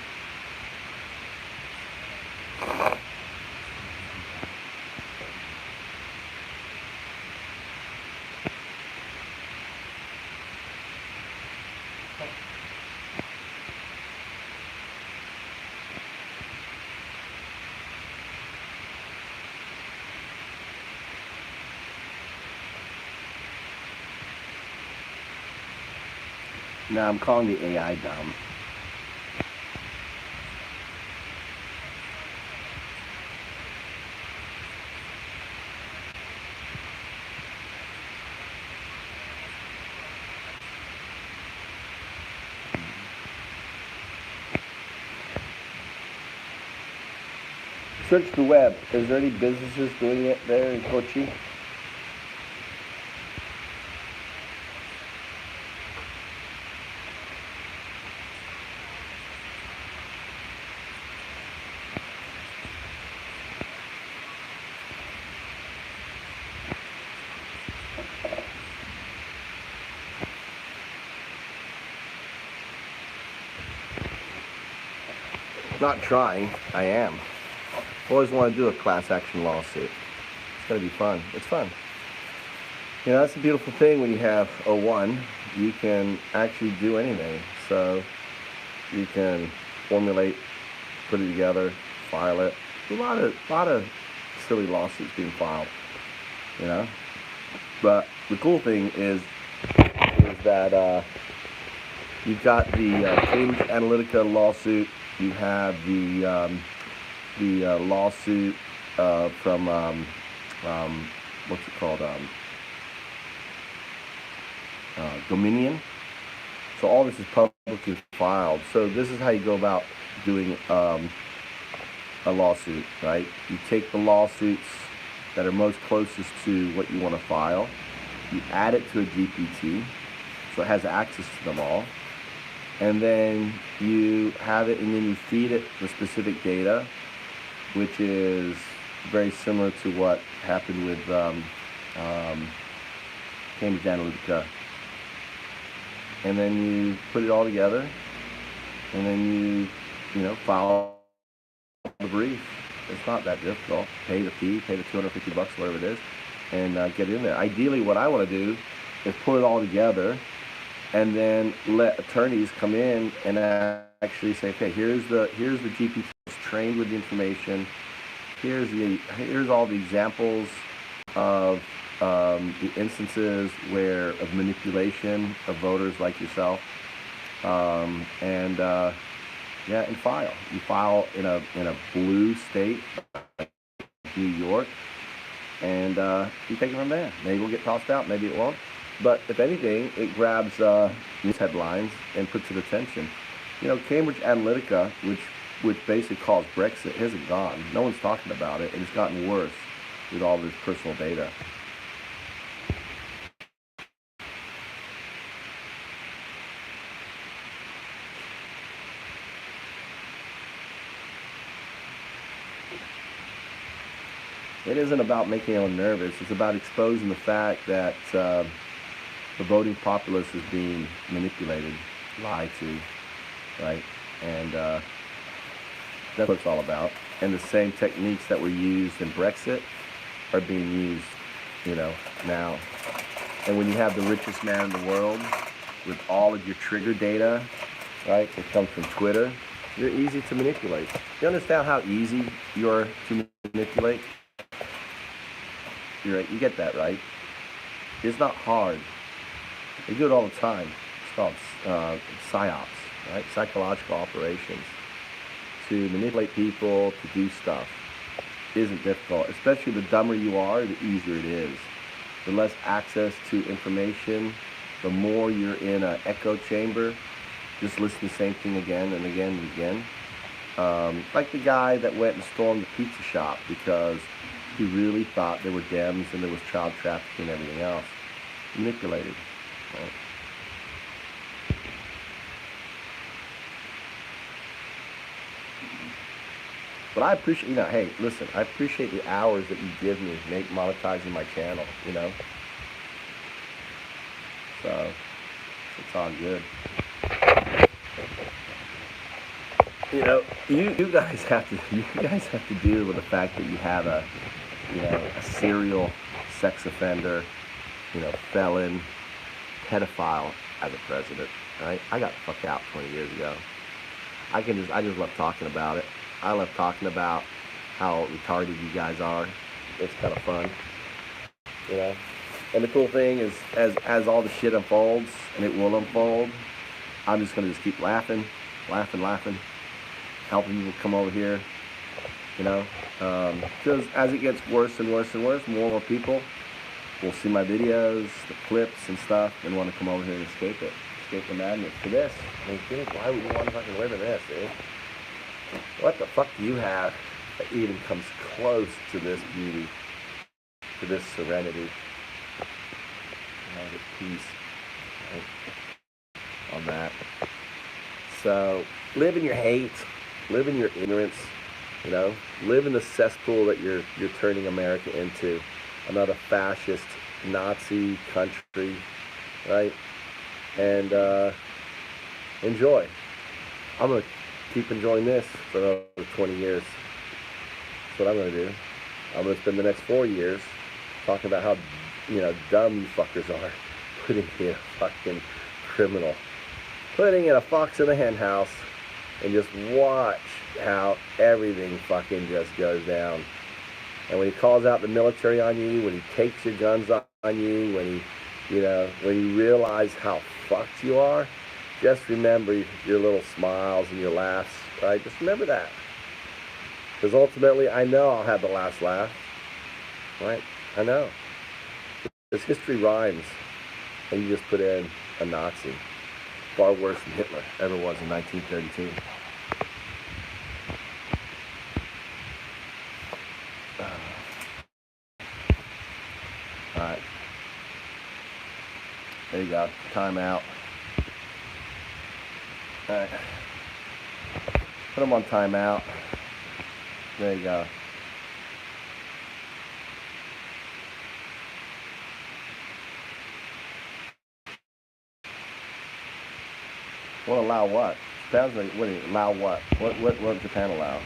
A: Now I'm calling the AI dumb. Search the web. Is there any businesses doing it there in Kochi? Not trying, I am. Always want to do a class action lawsuit. It's going to be fun. It's fun. You know, that's the beautiful thing when you have a one. You can actually do anything. So you can formulate, put it together, file it. A lot of silly lawsuits being filed, you know. But the cool thing is that you've got the Cambridge Analytica lawsuit. You have the lawsuit from what's it called? Dominion. So all this is publicly filed. So this is how you go about doing a lawsuit, right? You take the lawsuits that are most closest to what you want to file. You add it to a GPT, so it has access to them all. And then you have it, and then you feed it the specific data, which is very similar to what happened with Cambridge Analytica. And then you put it all together, and then you file the brief. It's not that difficult. Pay the fee, pay the $250, whatever it is, and get in there. Ideally, what I want to do is pull it all together, and then let attorneys come in and actually say, okay, here's the GPT that's trained with the information. Here's all the examples of the instances of manipulation of voters like yourself, and file. You file in a blue state, like New York, and you take it from there. Maybe it'll get tossed out, maybe it won't. But if anything, it grabs news headlines and puts it attention. You know, Cambridge Analytica, which basically caused Brexit, hasn't gone. No one's talking about it, and it's gotten worse with all this personal data. It isn't about making anyone nervous. It's about exposing the fact that the voting populace is being manipulated, lied to, right? And that's what it's all about. And the same techniques that were used in Brexit are being used, now. And when you have the richest man in the world with all of your trigger data, right, that comes from Twitter, you're easy to manipulate. You understand how easy you are to manipulate? You get that, right? It's not hard. They do it all the time. It's called psyops, right? Psychological operations. To manipulate people to do stuff isn't difficult. Especially the dumber you are, the easier it is. The less access to information, the more you're in an echo chamber, just listen to the same thing again and again and again. Like the guy that went and stormed the pizza shop because he really thought there were Dems and there was child trafficking and everything else. Manipulated. Right? But I appreciate, hey, listen, I appreciate the hours that you give me monetizing my channel, So, it's all good. You guys have to deal with the fact that you have a serial sex offender, felon, pedophile as a president, right? I got the fuck out 20 years ago. I just love talking about it. I love talking about how retarded you guys are. It's kind of fun, And the cool thing is, as all the shit unfolds, and it will unfold, I'm just gonna keep laughing, helping people come over here, because as it gets worse and worse and worse, more and more people will see my videos, the clips and stuff, and want to come over here and escape the madness. For this, why would you want to fucking live in this, dude? What the fuck do you have that even comes close to this beauty, to this serenity, this peace, right? On that. So live in your hate, live in your ignorance, live in the cesspool that you're turning America into, another fascist Nazi country, right? And enjoy. I'm gonna keep enjoying this for another 20 years. That's what I'm gonna do. I'm gonna spend the next 4 years talking about how dumb you fuckers are, putting in a fucking criminal, putting in a fox in the hen house, and just watch how everything fucking just goes down. And when he calls out the military on you, when he takes your guns on you, when you realize how fucked you are, just remember your little smiles and your laughs, right? Just remember that. Because ultimately, I know I'll have the last laugh, right? I know. Because history rhymes, and you just put in a Nazi. Far worse than Hitler ever was in 1932. Alright. There you go. Time out. Alright. Put them on timeout. There you go. Won't allow what? Japan's like, what do you allow what? What Japan allow?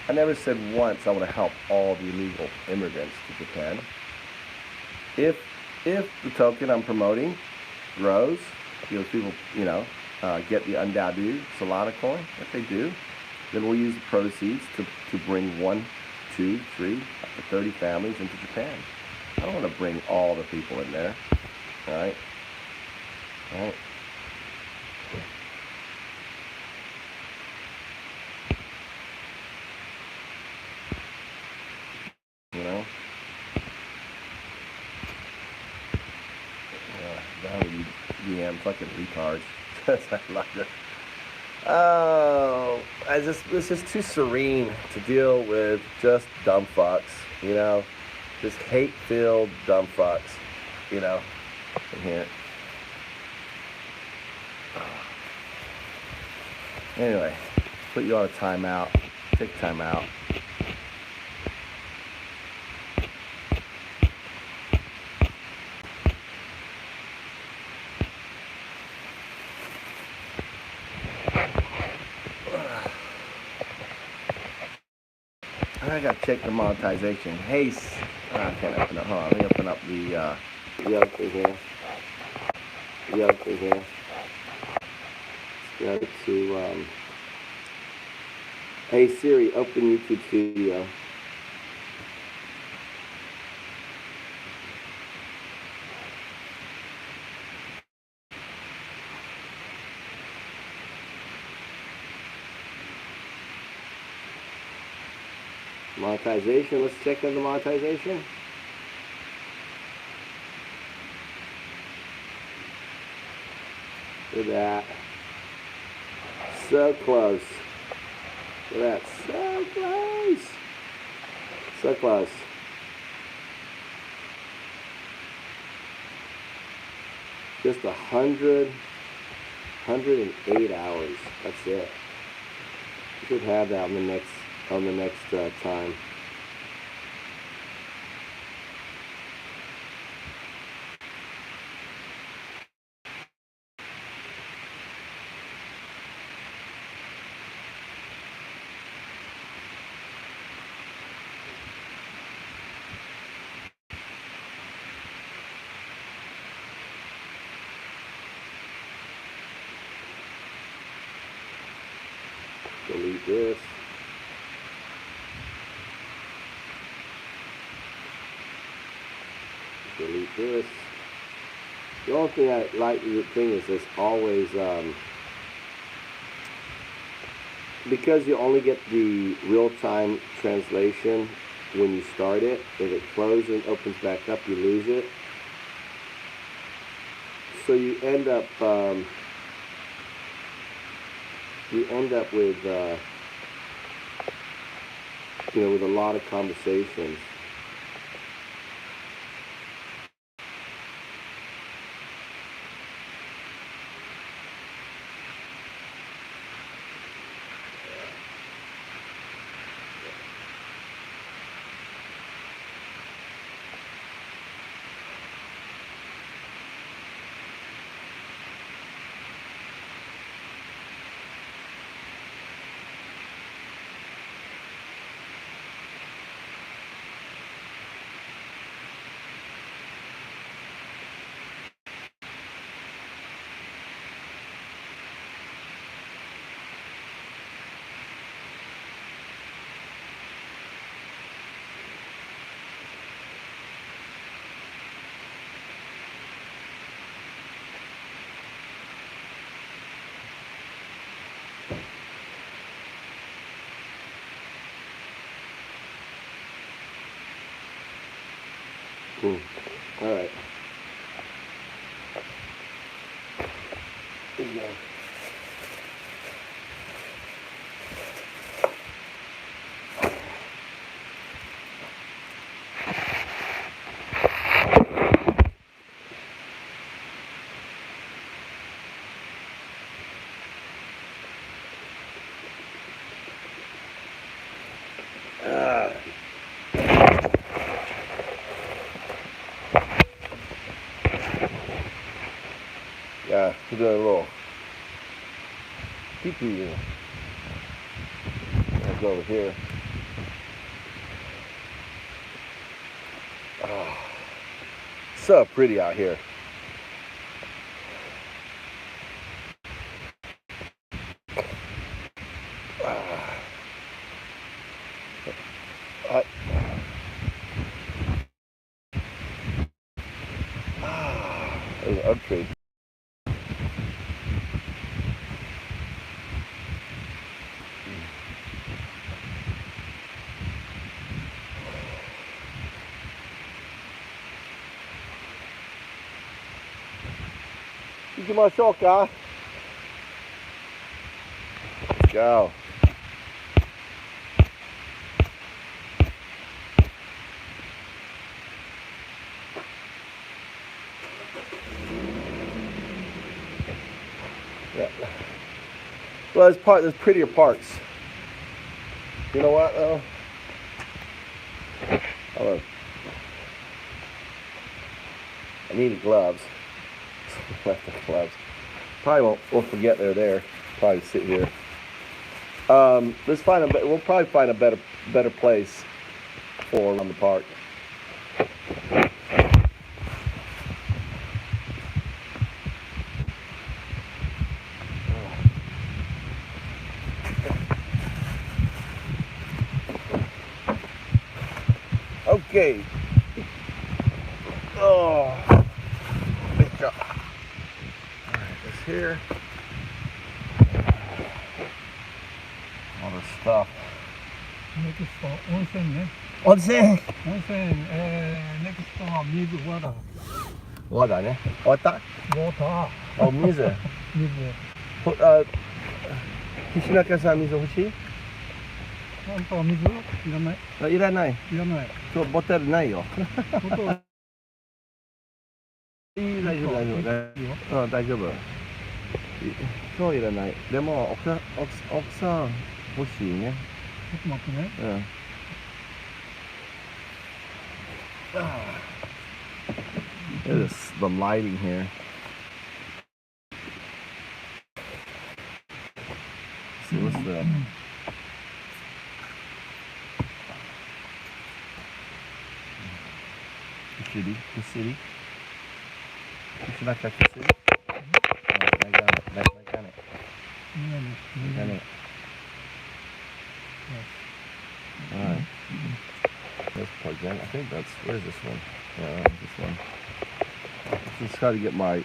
A: I never said once I want to help all the illegal immigrants to Japan. If the token I'm promoting grows, people, get the UnDaoDu Solana coin, if they do, then we'll use the proceeds to bring 1, 2, 3, up to 30 families into Japan. I don't want to bring all the people in there. All right. Down with you DM fucking retards. I love it. Oh, it's just too serene to deal with just dumb fucks, just hate-filled dumb fucks, in here. Anyway, put you on a timeout. Take time out. I gotta check the monetization. Hey, I can't open it. Hold on, let me open up the other thing here. The other thing here. Let's go to hey Siri, open YouTube Studio. Monetization, let's check on the monetization. Look at that. So close. Look at that. So close. So close. Just 108 hours. That's it. You should have that on the next time. Delete this. Delete this. The only thing I like the thing is it's always because you only get the real-time translation when you start it. If it closes and opens back up, you lose it. So you end up with with a lot of conversations. All right. There you go. Yeah, we're doing a little pee-pee. Let's go over here. Oh, so pretty out here. Okay. Let's go. Yeah. Well, there's prettier parts. You know what though? Hello. I needed gloves. Left the gloves. Probably won't forget they're there. Probably sit here. We'll probably find a better better place for around the park. Okay. Oh, big shot. All right, this here. All this stuff.
B: ネクスト温泉ね。
A: Onsen.
B: 温泉、ネクストは水、ワダ。
A: わだね。終わった？
B: ウォーター。
A: お水。
B: 水。
A: 岸中さん水欲しい？
B: あんたは水いらない？
A: あ、いらない。
B: いらない。
A: 今日ボトルないよ。
B: ことは
A: 大丈夫大丈夫。うん、大丈夫。今日いらない。でも奥さん欲しいね。
B: ちょっと待ってね。
A: うん。Look at this, the lighting here. See what's the the city. Should I check the city? Oh, I got it. I got it. I got it. Alright. Let's plug in. I think that's, where's this one? Yeah, this one. Just try to get my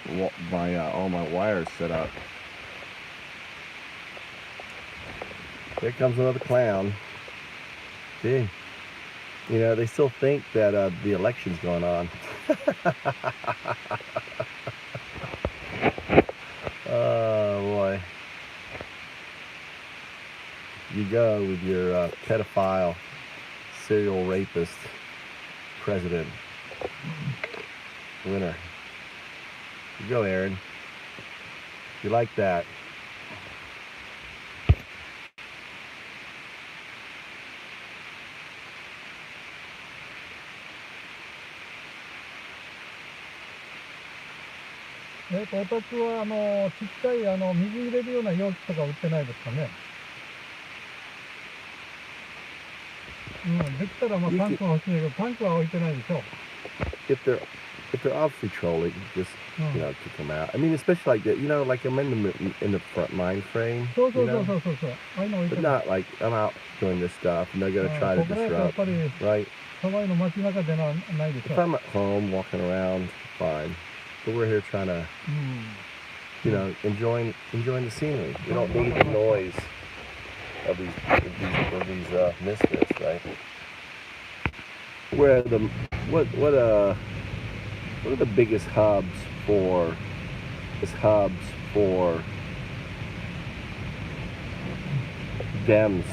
A: all my wires set up. Here comes another clown. See, you know, they still think that the election's going on. Oh boy. You go with your pedophile, serial rapist president winner. You go, Aaron. You like that?
B: お宅はちっちゃい水入れるような容器とか売ってないですかね。うん、できたらタンクは欲しいけど、タンクは置いてないでしょ。
A: If they're obviously trolling, just you know, kick them out. I mean, especially like that, you know, like I'm in the front mind frame.
B: So.
A: You know?
B: I know.
A: But not like I'm out doing this stuff and they're gonna try to disrupt. Right? If I'm at home walking around, fine. But we're here trying to, you know, enjoying the scenery. We don't need the noise of these misfits, right? What are the biggest hubs for Dems,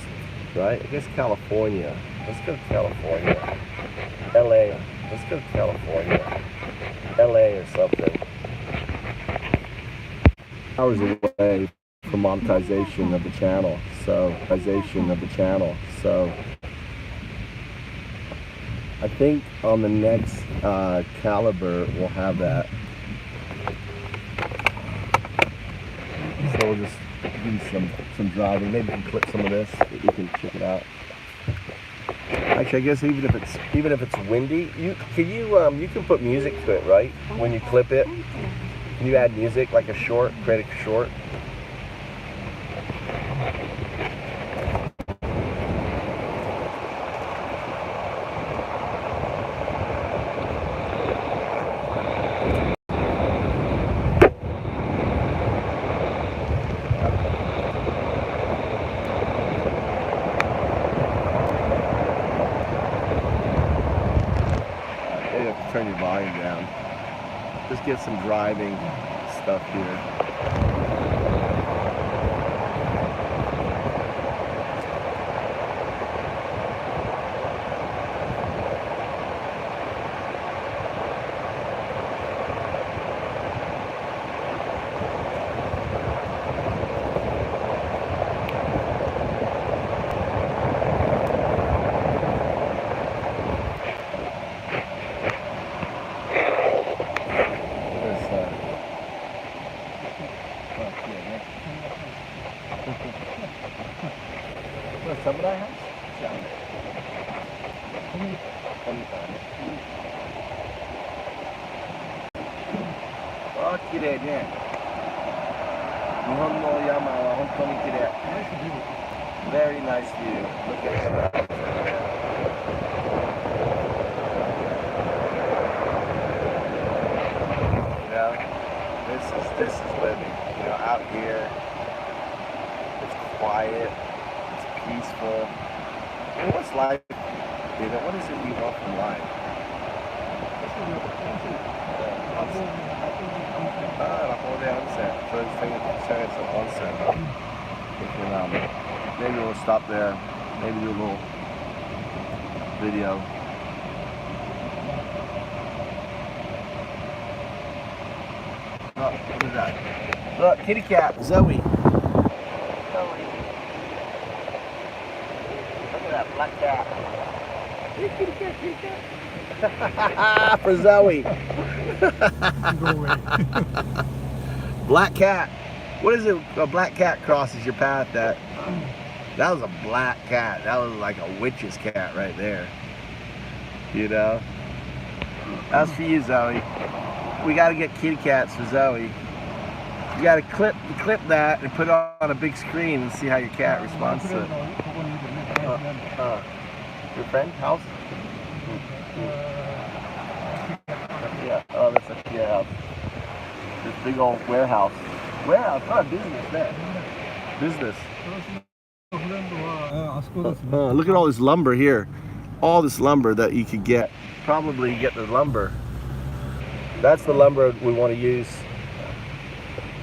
A: right? I guess California. Let's go to California. LA. Let's go to California. LA or something. Hours away from monetization of the channel. So I think on the next caliber we'll have that. So we'll just do some driving. Maybe we can clip some of this. You can check it out. Actually, I guess even if it's windy, you can put music to it, right? When you clip it, can you add music like a short? Create a short. Turn your volume down. Just get some driving stuff here. Samurai house? は綺麗ね。日本の山は本当に綺麗。Very nice view. Look at that. You know, this is living. You know, out here, it's quiet, it's peaceful. I mean, what's life? You know, what is it you want from life? Rapporte onsen. So it's saying it's an onsen. Maybe we'll stop there. Maybe do a little video. Look, what is that? Look, kitty cat, Zoe. Look at that black cat. Kitty cat, kitty cat. For Zoe.
B: Go away.
A: Black cat. What is it? A black cat crosses your path. That was a black cat. That was like a witch's cat right there. You know? That's for you, Zoe. We got to get kitty cats for Zoe. You got to clip that and put it on a big screen and see how your cat responds to it. Your friend? House? Yeah. Oh, that's Akiya House. This big old warehouse. Warehouse, not business there. Business. Look at all this lumber here. All this lumber that you could get. Probably get the lumber. That's the lumber we want to use.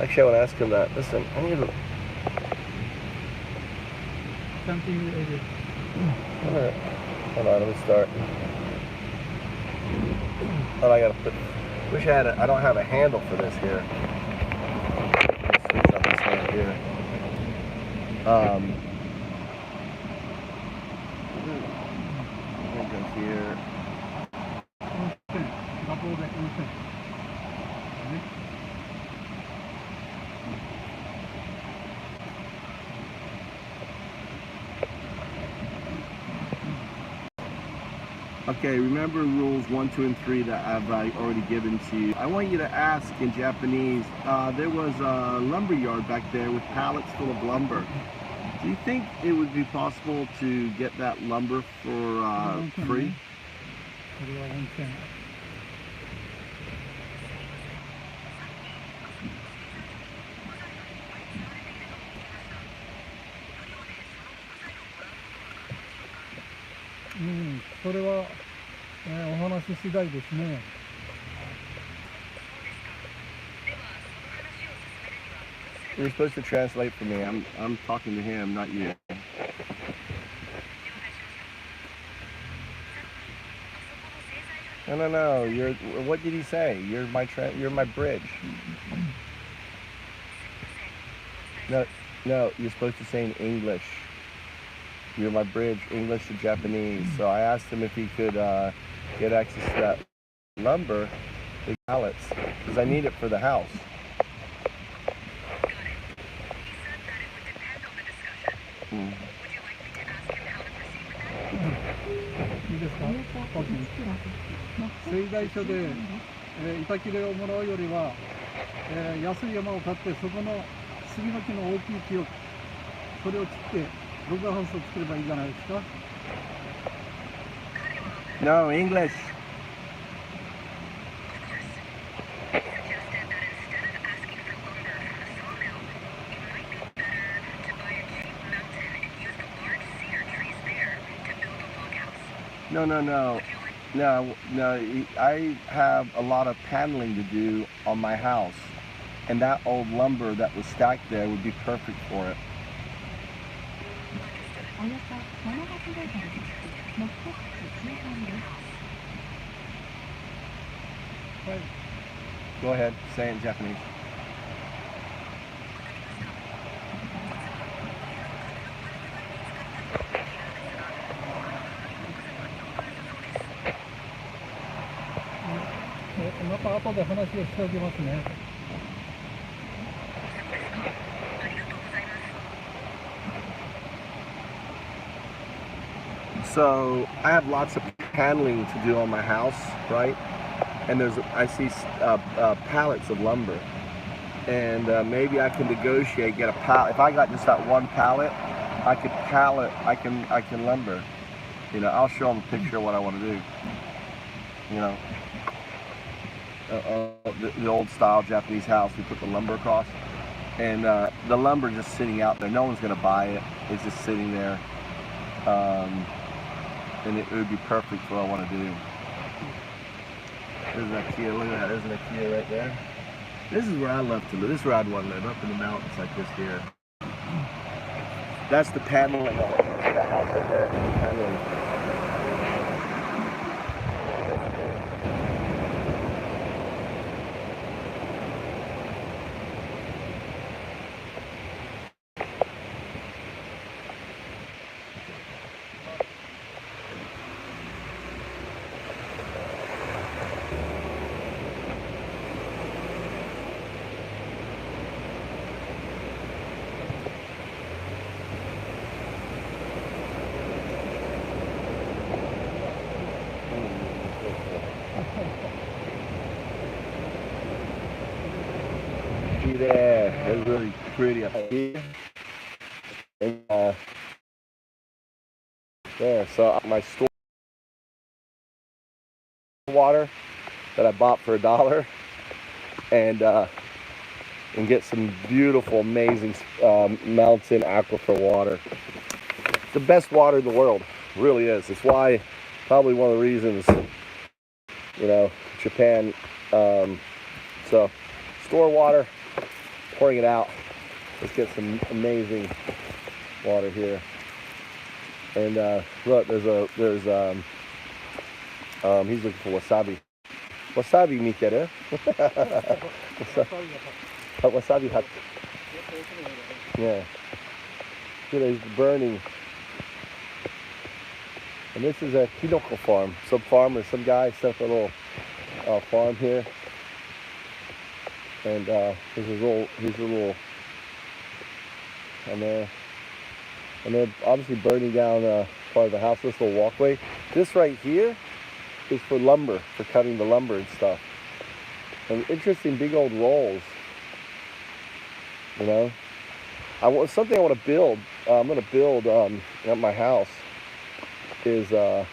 A: Actually, I want to ask him that. Listen, I need to. Hold on, let me start. Oh, I gotta put. Wish I had I don't have a handle for this here. Let's see something this hand here. Let me go here. Okay, remember rules 1, 2, and 3 that I've already given to you. I want you to ask in Japanese, there was a lumber yard back there with pallets full of lumber. Do you think it would be possible to get that lumber for free?
B: Mm, それは、お話次第ですね。
A: You're supposed to translate for me. I'm talking to him, not you. No. What did he say? You're my bridge. No, you're supposed to say in English. You're my bridge, English to Japanese. So I asked him if he could get access to that lumber, big pallets, because I need it for the house.
C: Would you like me to ask him how to proceed with that?
B: いいですか？製材所で、板切れをもらうよりは、安い山を買ってそこの杉の木の大きい木をそれを切ってログハウスを作ればいいじゃないですか。
A: No, English. No. I have a lot of paneling to do on my house, and that old lumber that was stacked there would be perfect for it. Go ahead, say it in Japanese. So I have lots of paneling to do on my house, right? and I see pallets of lumber, and maybe I can negotiate, get a pallet. If I got just that one pallet, I can lumber. You know, I'll show them a picture of what I want to do. You know, the old style Japanese house, we put the lumber across, and the lumber just sitting out there. No one's gonna buy it. It's just sitting there, and it would be perfect for what I want to do. There's an Akiya. Look at that. There's an Akiya right there. This is where I love to live. This is where I'd want to live, up in the mountains like this here. That's the paneling of the house right there. Paneling. See there, it's really pretty up here. And, there, so my store water that I bought for $1, and get some beautiful, amazing mountain aquifer water. It's the best water in the world, it really is. It's why, probably one of the reasons, you know, Japan. So store water, pouring it out. Let's get some amazing water here. And look, there's he's looking for wasabi. Wasabi mikeru? Wasabi hut. Yeah. See, there's burning. And this is a kinoko farm. Some farmer, some guy set up a little farm here. And here's a little on there. And they're obviously burning down part of the house, this little walkway. This right here is for lumber, for cutting the lumber and stuff. And interesting big old rolls. You know? Something I want to build. I'm going to build at my house is a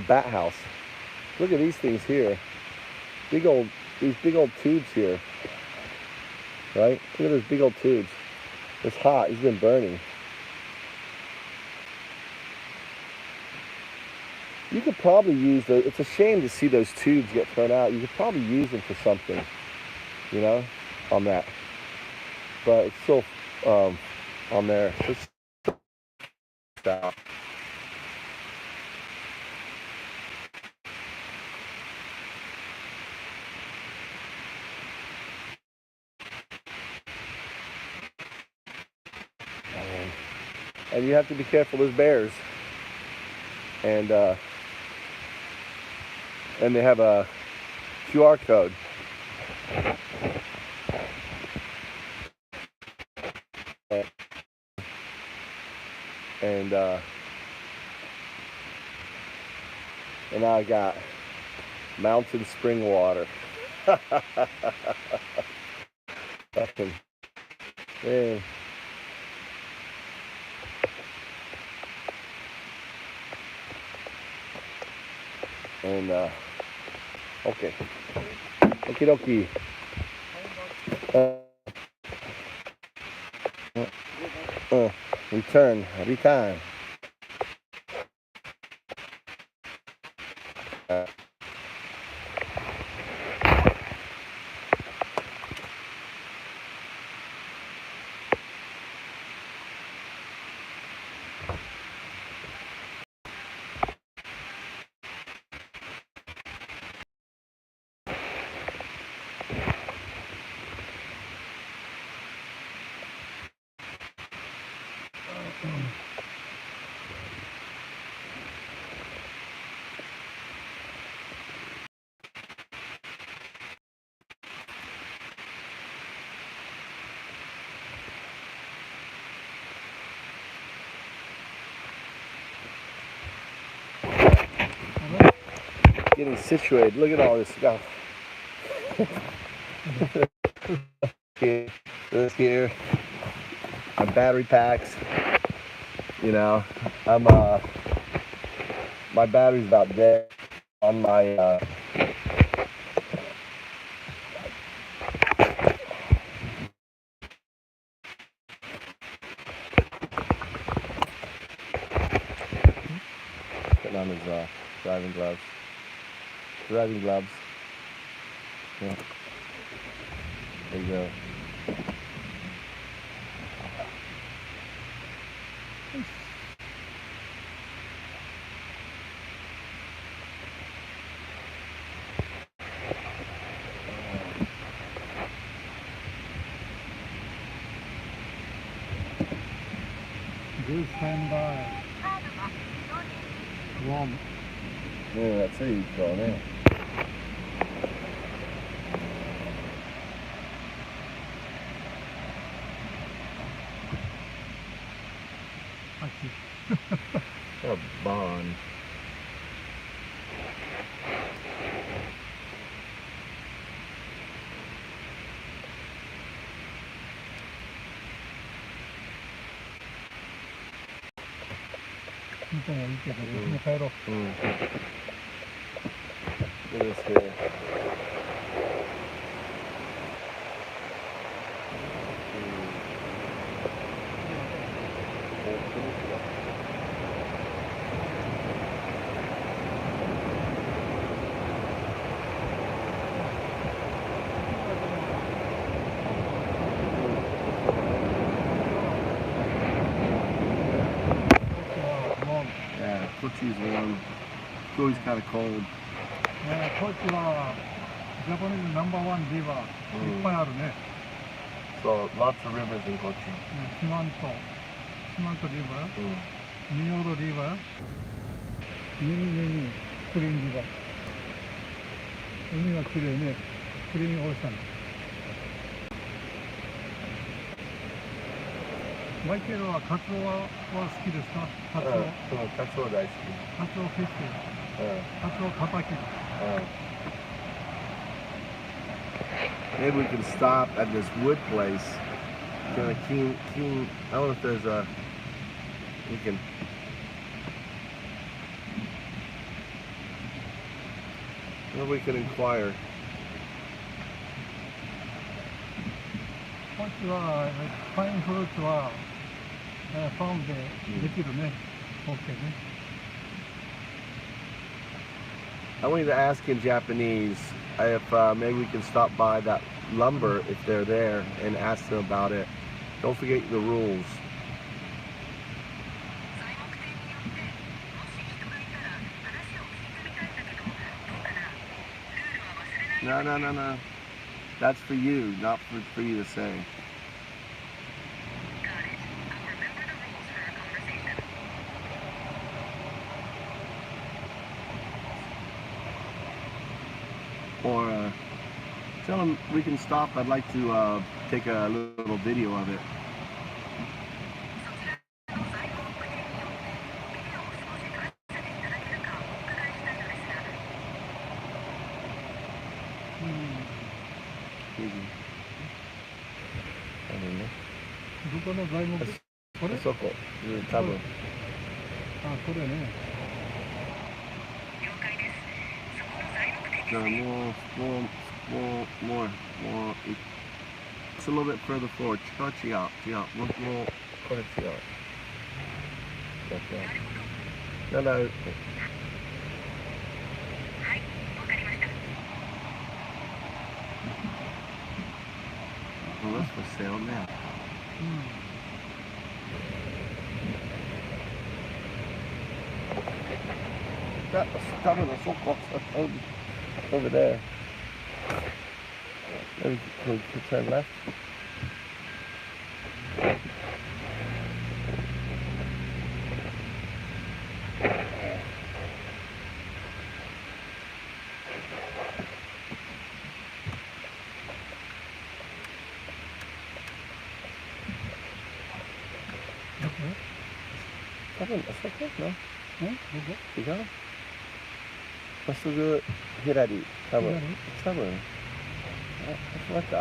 A: bat house. Look at these things here. These big old tubes here. Right? Look at those big old tubes. It's hot. It's been burning. You could probably use those. It's a shame to see those tubes get thrown out. You could probably use them for something, you know, on that. But it's still on there. It's out. And you have to be careful. There's bears, and they have a QR code. And I got mountain spring water. Fucking man. And okay, okie dokie. Return every time. getting situated. Look at all this stuff. This here, my battery packs. You know, my battery's about dead on my. Putting on his driving gloves. Driving gloves. Yeah. There you go.
B: Good standby. Warm.
A: Yeah, that's it. You go in. A bond. Look at this here. Yeah, Kochi's warm. Kochi's kind of cold.
B: 高知はジャパニーズナンバーワンリバーいっぱいあるね。
A: So lots of rivers in Kochi.
B: 四万十リバー、仁淀リバー、ミクリーンリバー。海はきれいね。クリーンオーシャン。マイケルはカツオは好きですか？カツオ。
A: そう、カツオ大好き。
B: カツオフィッシュ。カツオたたき。
A: Maybe we can stop at this wood place. Kind of keen. I don't know if there's a. We can. Maybe we can inquire.
B: こっちはパインフルーツはファームでできるね。OK ね。
A: I wanted to ask in Japanese if maybe we can stop by that lumber if they're there and ask them about it. Don't forget the rules. No. That's for you, not for you to say. Or tell them we can stop. I'd like to take a little video of it. I don't know.
B: どこの材木？これ？
A: そこ。多分。
B: あ、これね。
A: No, more. It's a little bit further forward. Chiga. More. No. Well, that's for sale now. That's over there. Maybe we could turn left. Okay. That's okay, no?
B: Okay.
A: You got it? まっすぐ左、多分。
B: 左
A: 多分。What the?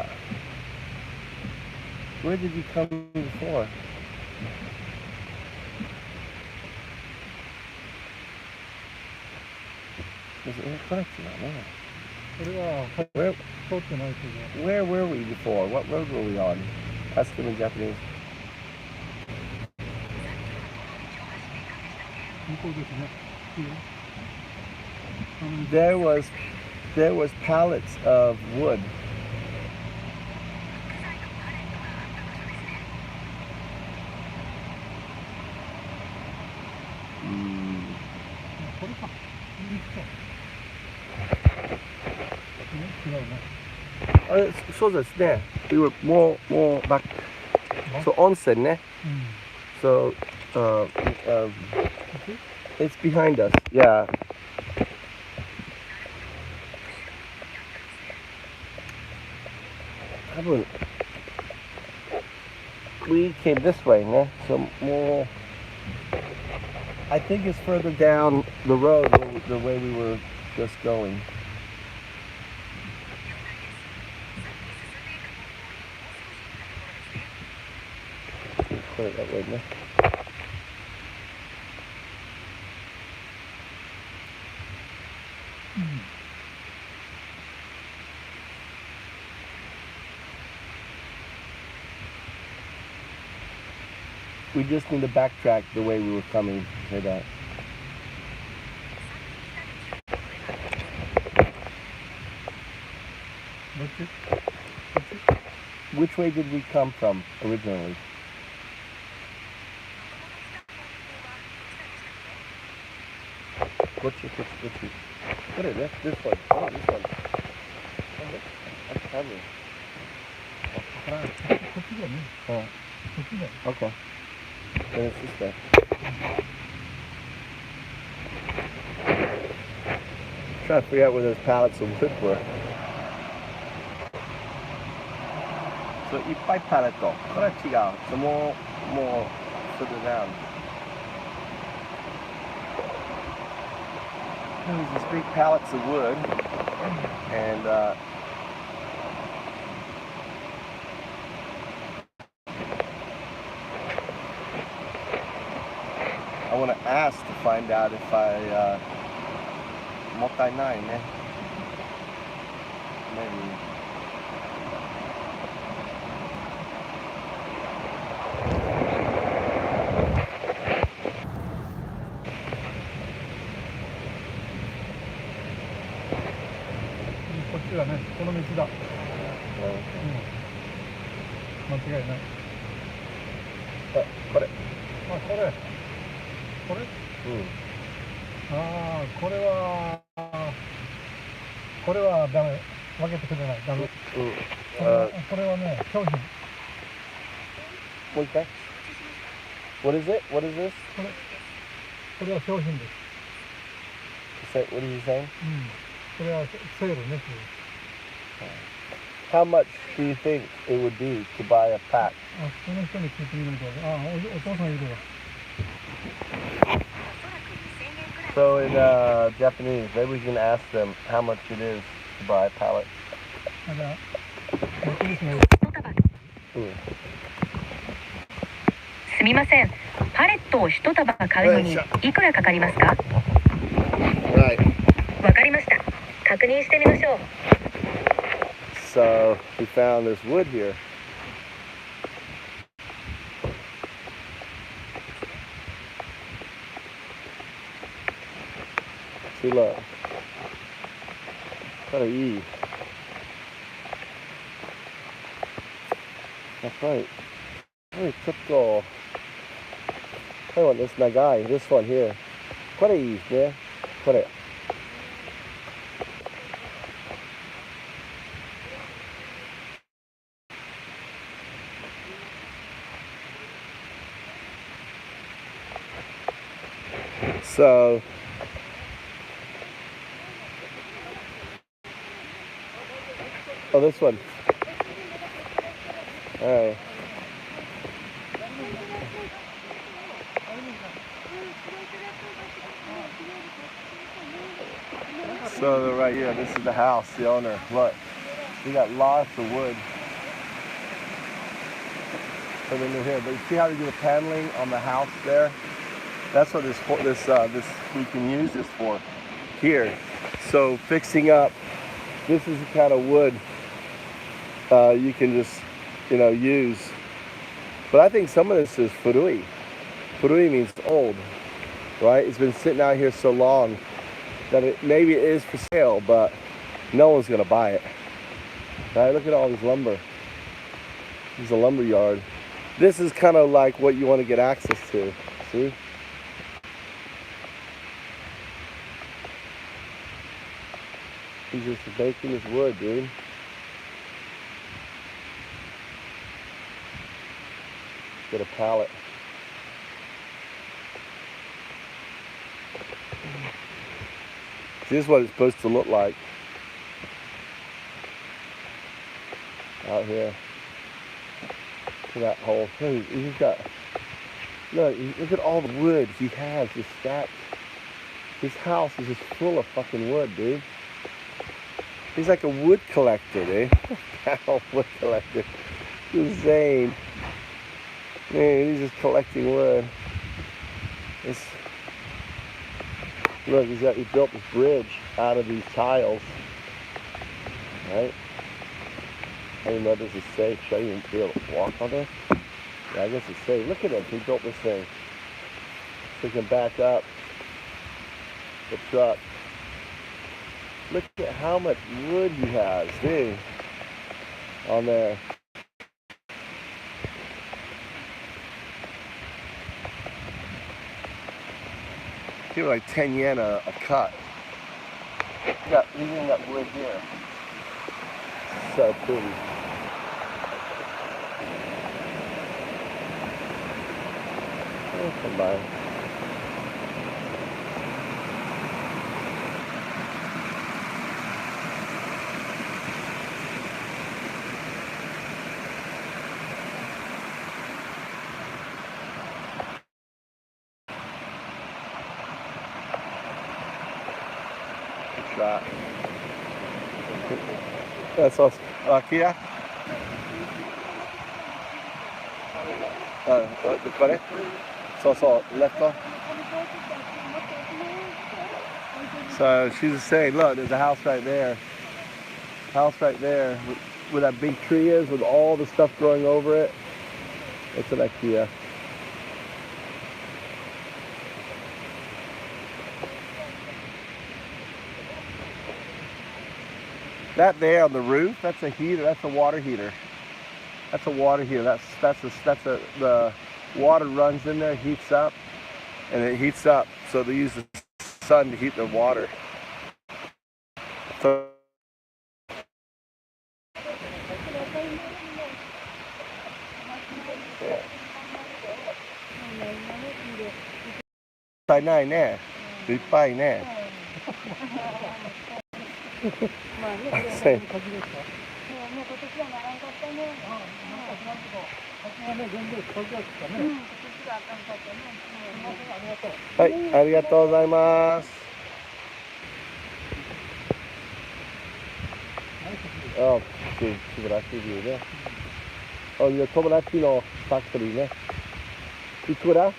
A: Where did you come before? これ違うね。
B: これは
A: Where,
B: 通ってないけど
A: where were we before? What road were we on? Ask him in Japanese.
B: 向こうですね。いいよ。
A: There was pallets of wood.
B: これか。違うね。
A: あれ、そうですね。We were more back. So onsen ね。So it's behind us. Yeah. We came this way, né? So more. I think it's further down the road the way we were just going. Put it that way, né? We just need to backtrack the way we were coming. Say that. Which way did we come from originally? Which? What is this? This one. Oh, this one. That's heavy.
B: こっちだね。
A: Oh,
B: こっちだよ。
A: okay. Then it's this way. Trying to figure out where those pallets of wood were. So, いっぱいパレット。これは違う。So, more further down. There's these big pallets of wood, and I want to ask to find out if I もったいないね。Maybe.
B: Mm. こっちだね。この道だ。間違いない。
A: これ。
B: あ、これ。これ？ああ、これはダメ。分けてくれない。ダメ。これはね、商品。
A: もう一回。What is it? What is this?
B: これは商品です。
A: What are you saying?
B: これはセールね。
A: How much do you think it would be to buy a pack?
B: あ、この人に聞いてみると、お父さんいるわ。
A: So in Japanese, maybe we can ask them how much it is to buy a pallet.
B: じゃあ、持ってですね。
C: すみません。パレットを一束買うのにいくらかかりますか？
A: Right.
C: わかりました。確認してみましょう。
A: So we found this wood here. See, look. これいい。やっぱりちょっと、I want this 長い。This one here. これいいですね。これ。So this one. All right. So right here, this is the house, the owner. Look, we got lots of wood. Put in here, but you see how they do the paneling on the house there? That's what this we can use this for here. So fixing up, this is the kind of wood you can just, use. But I think some of this is furui. Furui means old, right? It's been sitting out here so long that maybe it is for sale, but no one's gonna buy it. Right? Look at all this lumber. This is a lumber yard. This is kind of like what you want to get access to. See? He's just making his wood, dude. Get a pallet. This is what it's supposed to look like out here. Look at that hole. Hey, he's got. Look at all the wood he has just stacked. His house is just full of fucking wood, dude. He's like a wood collector, dude. Wood collector. Insane. Man, he's just collecting wood. Look, he built this bridge out of these tiles. Right? I didn't know this is safe. Should I even be able to walk on this? Yeah, I guess it's safe. Look at him. He built this thing. So he can back up the truck. Look at how much wood he has, dude, on there. Give it like 10 yen a cut. He even got wood here. So pretty. Oh, come by. Shot. That's us. Akiya? これそうそう、left off. So she's just saying, look, there's a house right there. House right there where that big tree is with all the stuff growing over it. It's an Akiya. That there on the roof, that's a heater, that's a water heater. That's a water heater. The water runs in there, heats up, and it heats up. So they use the sun to heat their water. So yeah. ないね。いっぱいね。はい、ありがとうございます。あ、素晴らしいビューね。あ、いや、友達のファクトリーね。いくら？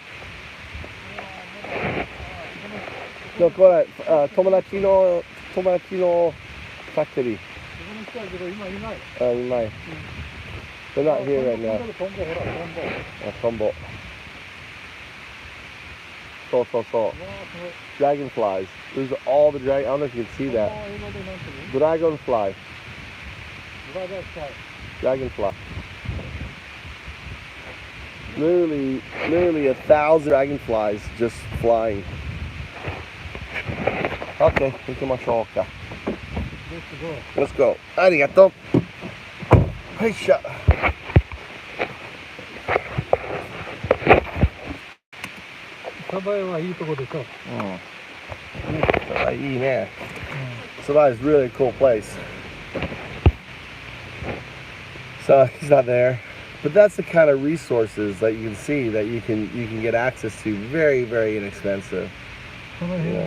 A: これ、友達のファクトリー。今い。They're not here right now. Tombo. So. Dragonflies. There's all the I don't know if you can see that. Dragonfly. Dragonfly. Literally 1,000 dragonflies just flying. Okay, 行きましょうか。Let's go. ありがとう。はいしょ。
B: サバイはいいとこでしょ。
A: いいね。Sabai is really a cool place. So he's not there. But that's the kind of resources that you can see that you can get access to very, very inexpensive.
B: この辺は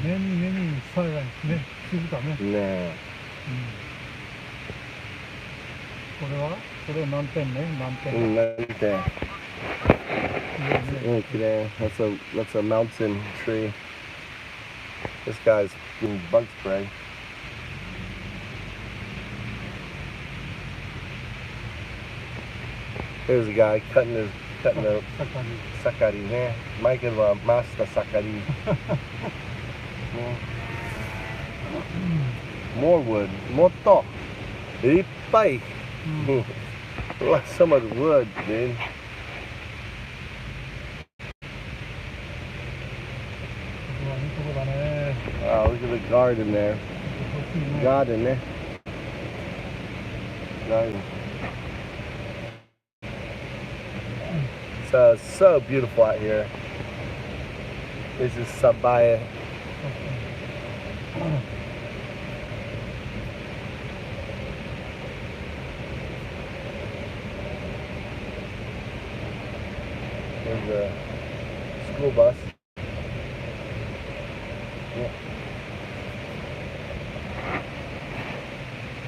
B: many silent ね、静かね。
A: ね
B: これは何点ね、何点。
A: なんて綺麗。That's a mountain tree. This guy's getting bug spray. Here's a guy cutting the sakari ね。マイケルはマスターsakari. More wood. もっといっぱい。So much wood, dude. Oh, look at the garden there. Garden there. Garden. So, so beautiful out here. This is Sabaya. There's a school bus. Yeah.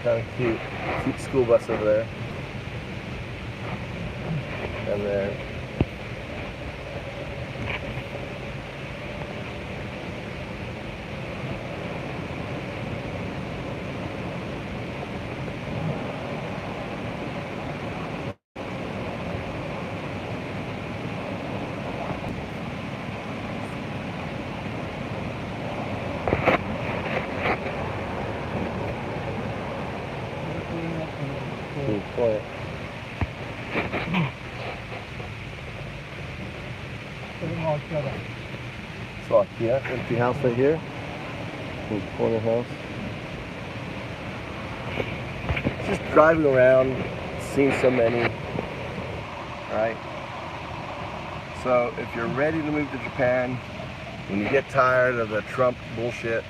A: Kind of cute school bus over there. And there. Quiet. So Akiya, empty house right here. Corner house. Just driving around, seeing so many. Alright. So if you're ready to move to Japan, when you get tired of the Trump bullshit,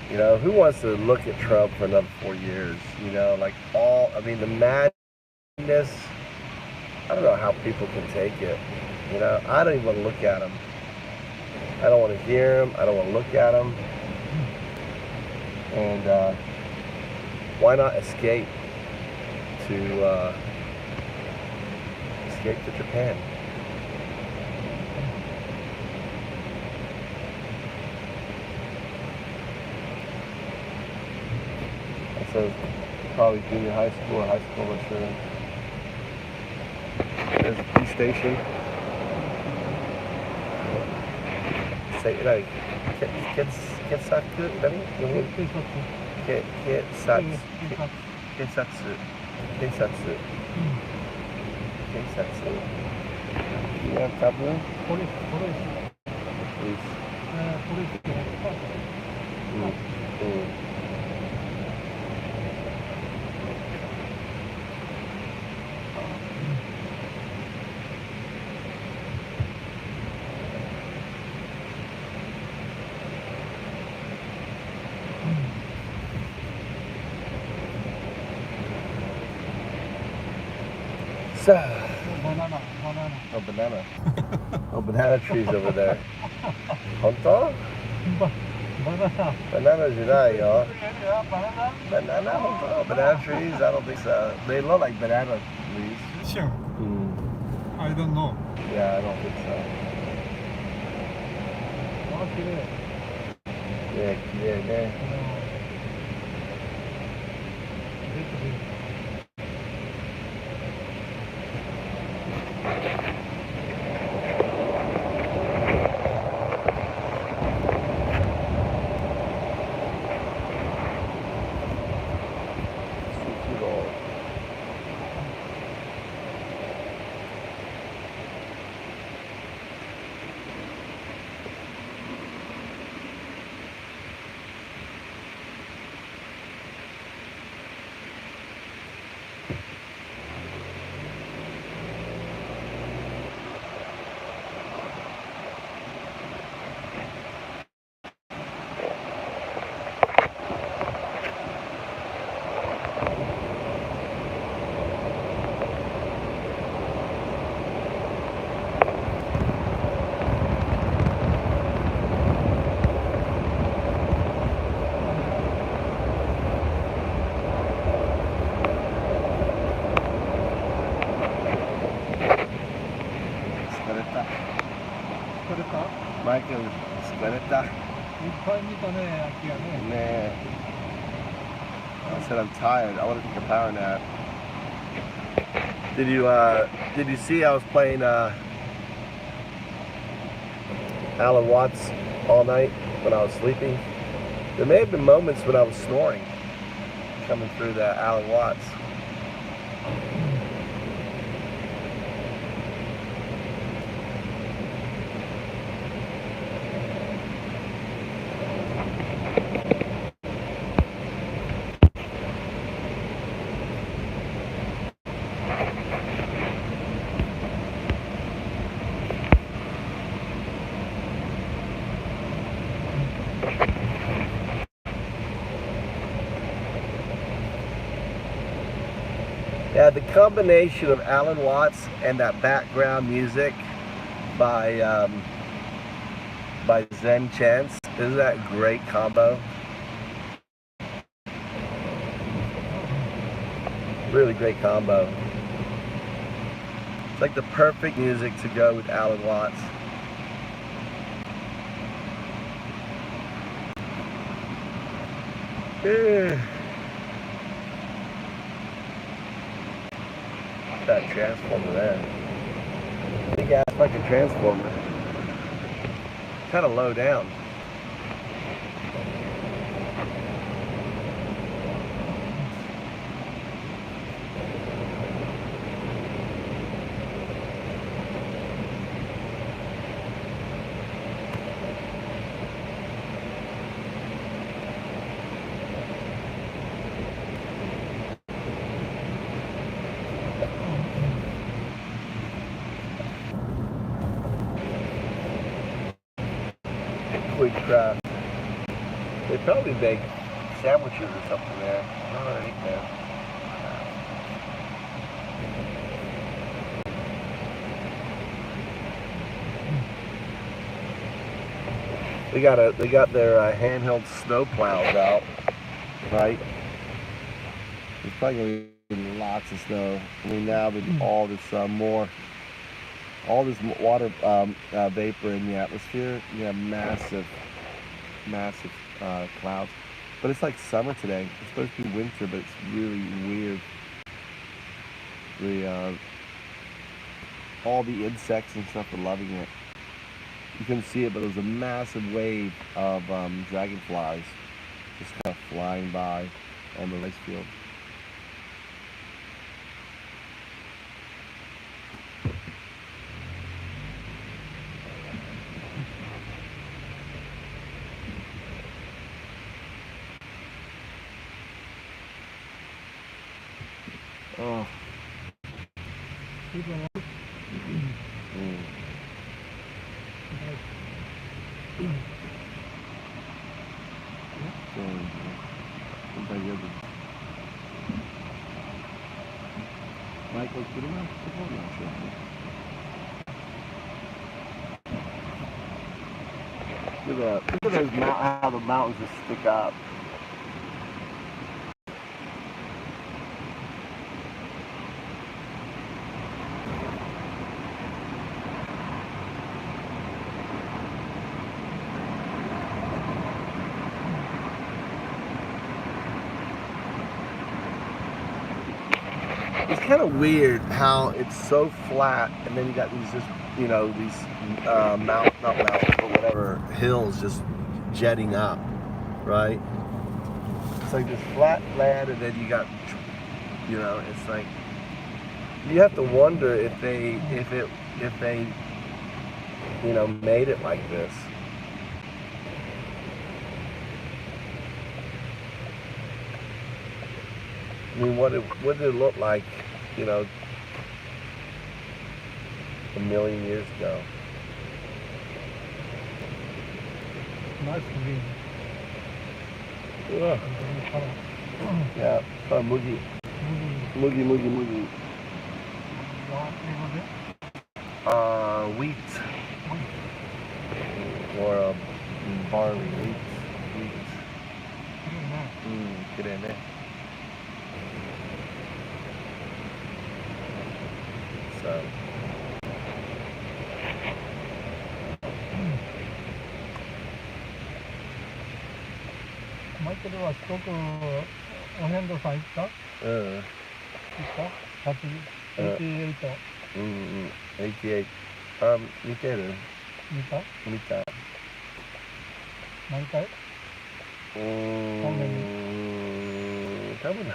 A: you know, who wants to look at Trump for another 4 years? You know, like the madness, I don't know how people can take it. You know, I don't even want to look at him. I don't want to hear him. I don't want to look at him. And why not escape to Japan? So probably junior high school or high school, I'm sure. There's a police station. Say like Ketsaku, nani? Keisatsu. Yeah, taboo. Police. So, oh, banana. Oh, banana trees over there. Honto? Banana jidai, yo. Banana, honto? Banana trees? I don't think so. They look like banana leaves.
B: Sure. I don't know.
A: Yeah, I don't think so. Yeah, yeah. マイケル、疲れた。
B: いっぱい見たね、空き家ね。
A: ね I said I'm tired. I want to take a power nap. Did you see I was playing Alan Watts all night when I was sleeping? There may have been moments when I was snoring coming through that Alan Watts. Yeah, the combination of Alan Watts and that background music by Zen Chance, isn't that a great combo? Really great combo. It's like the perfect music to go with Alan Watts. That transformer there. Big ass fucking transformer. Kind of low down. Quick craft. They probably make sandwiches or something there. Not underneath there. They got their handheld snow plows out, right? There's probably gonna be lots of snow. I mean, now with all this water vapor in the atmosphere, you have massive clouds. But it's like summer today. It's supposed to be winter, but it's really weird. All the insects and stuff are loving it. You couldn't see it, but there was a massive wave of dragonflies just kind of flying by on the rice field. Oh. Michael, look at those how the mountains just stick up. It's kind of weird how it's so flat, and then you got these not mountains, but whatever, hills just jetting up, right? It's like this flat land, and then you got, it's like you have to wonder if they made it like this. I mean, what did it look like, a million years ago?
B: Nice green.
A: Yeah. Yeah. Mugi. Mugi. Wheat. Or barley. Wheat. Get in there. So
B: トルは四国お遍路さん行った？行った？88。
A: 88。見てる？
B: 見た？
A: 見た。
B: 何回？
A: 多分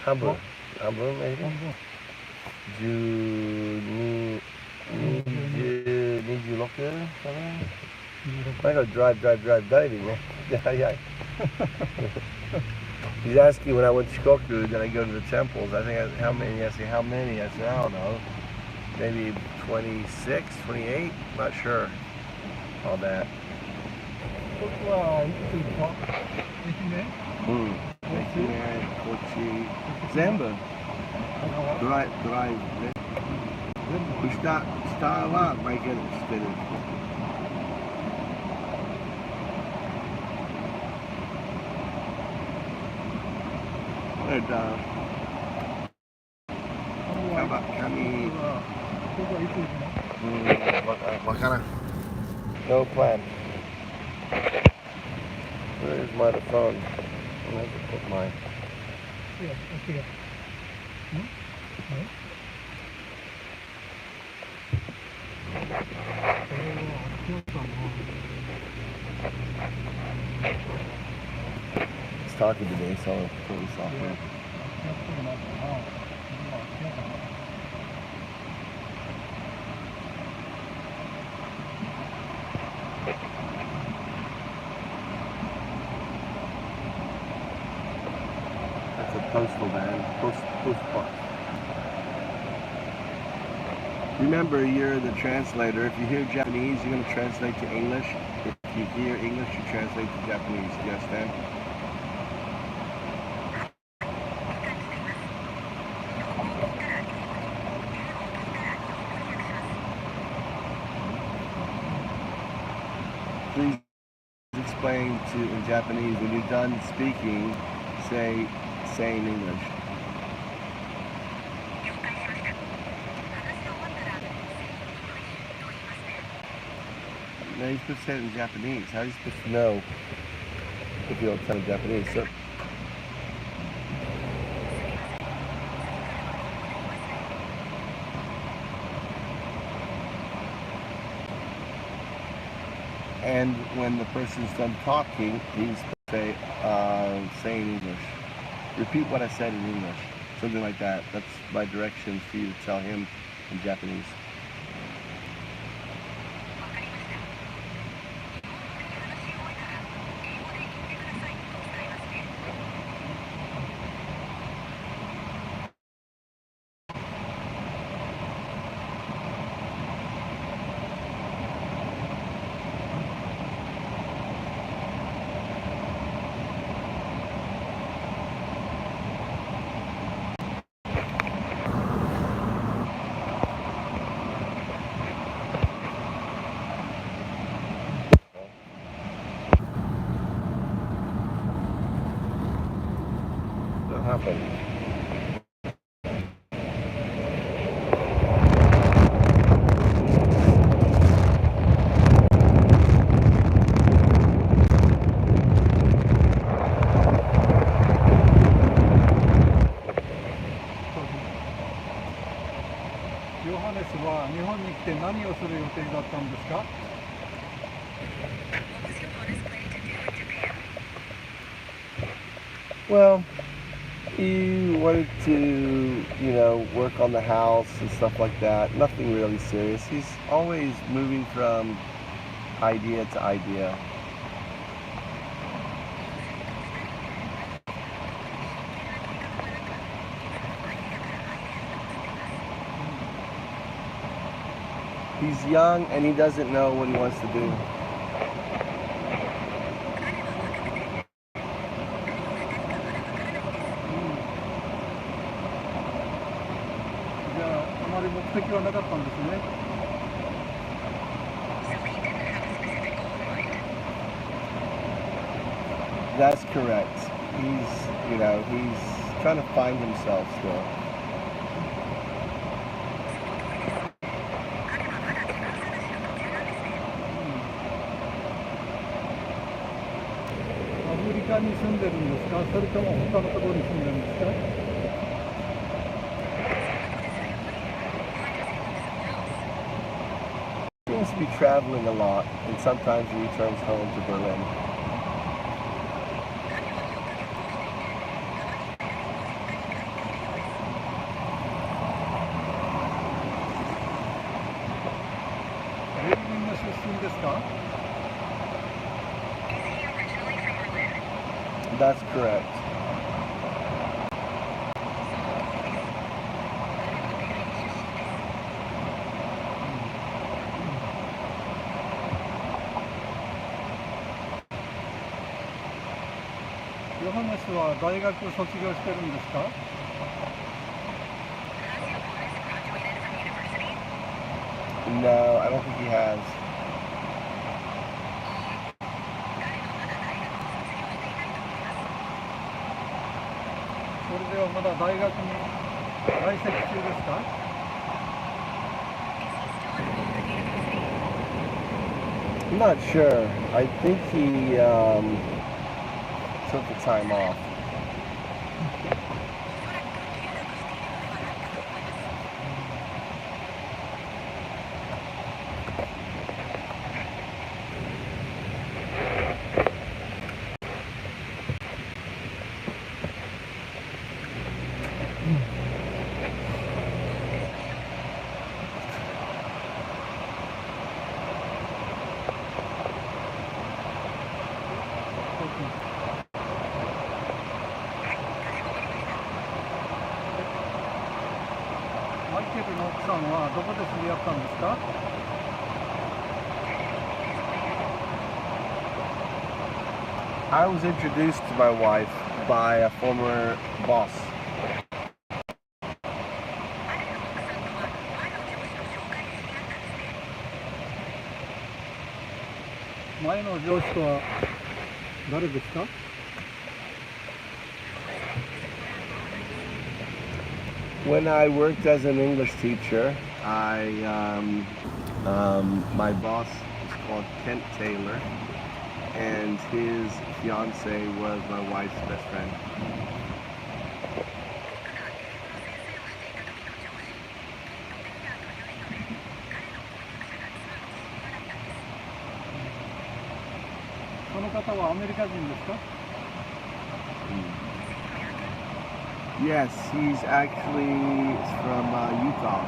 A: 半分 maybe 12、26 I go drive driving ね。早い。He's asking when I went to Shikoku, did I go to the temples? I think how many? I say how many? I said I don't know. Maybe 26, 28. Not sure. All that.
B: 僕はいくつ行った？愛媛？
A: 高知、全部。ドライね。下はマイケルしてる。わからん。No plan. Where's my phone? I have to put mine.
B: Akiya.
A: He's talking to me, so I'll put this off here. That's a postal van, postbox. Remember, you're the translator. If you hear Japanese, you're going to translate to English. If you hear English, you translate to Japanese. Do you understand? Please explain in Japanese. When you're done speaking, say in English. No, you're supposed to say it in Japanese. How are you supposed to know if you don't tell in Japanese? So, and when the person's done talking, he's supposed to say in English. Repeat what I said in English. Something like that. That's my directions for you to tell him in Japanese. What happened? Well, he wanted to, work on the house and stuff like that. Nothing really serious. He's always moving from idea to idea. He's young and he doesn't know what he wants to do. That's correct. He's trying to find himself still.
B: に住んでるんですか、それとも他のところに住んでるんですか。
A: He seems to be traveling a lot, and sometimes he returns home to Berlin.
B: ベルリンの出身ですか。
C: Is he originally from Berlin?
A: That's correct.
B: ヨハネスは大学卒業してるんですか。
C: Has Johannes graduated from university?
A: No, I don't think he has.
B: それではまだ大学に在籍中ですか。
C: Is he still enrolled at university?
A: I'm not sure. I think he took the time off.
B: マイケルの奥さんはどこで知り合ったんですか。
A: I was introduced to my wife by a former boss.
B: 前の上司とは誰ですか。
A: When I worked as an English teacher, my boss is called Kent Taylor, and his fiance was my wife's best friend.
B: その方はアメリカ人ですか。
A: Yes, he's actually from Utah.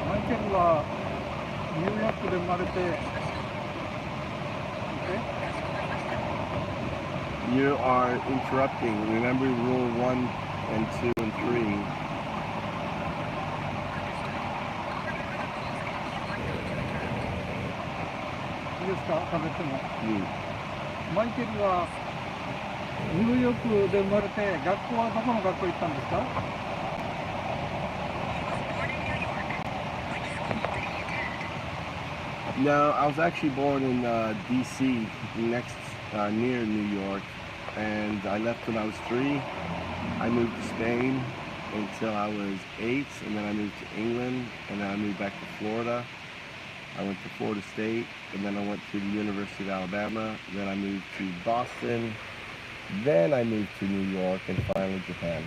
B: マイケルはニューヨークで生まれて、
A: You are interrupting. Remember rule 1 and 2 and 3.
B: いいですか、食べても。
A: Mm.
B: マイケルはニューヨークで生まれて、学校はどこの学校行ったんですか。
A: No, I was actually born in D.C., next near New York, and I left when I was 3. I moved to Spain until I was 8, and then I moved to England, and then I moved back to Florida. I went to Florida State, and then I went to the University of Alabama. Then I moved to Boston. Then I moved to New York, and finally Japan.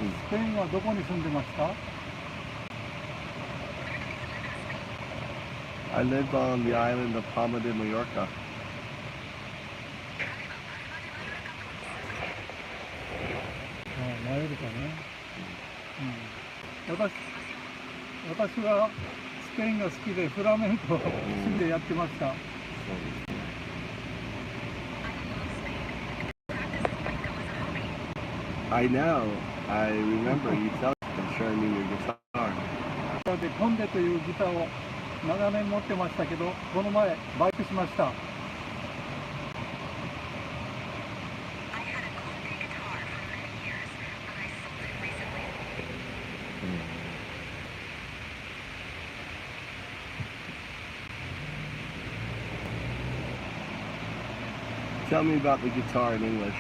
A: Mm.
B: スペインはどこに住んでました。
A: I lived on the island of Palma de Mallorca.
B: マヨルカね。私はスペインが好きでフラメンコを趣味でやってました。
A: I know. I remember you telling me. I'm sure learning your guitar?
B: でコンデというギターを長年持ってましたけど、この前バイクしました。
C: I had a Conde guitar for many years, but I sold it recently.
A: Tell me about the guitar in English.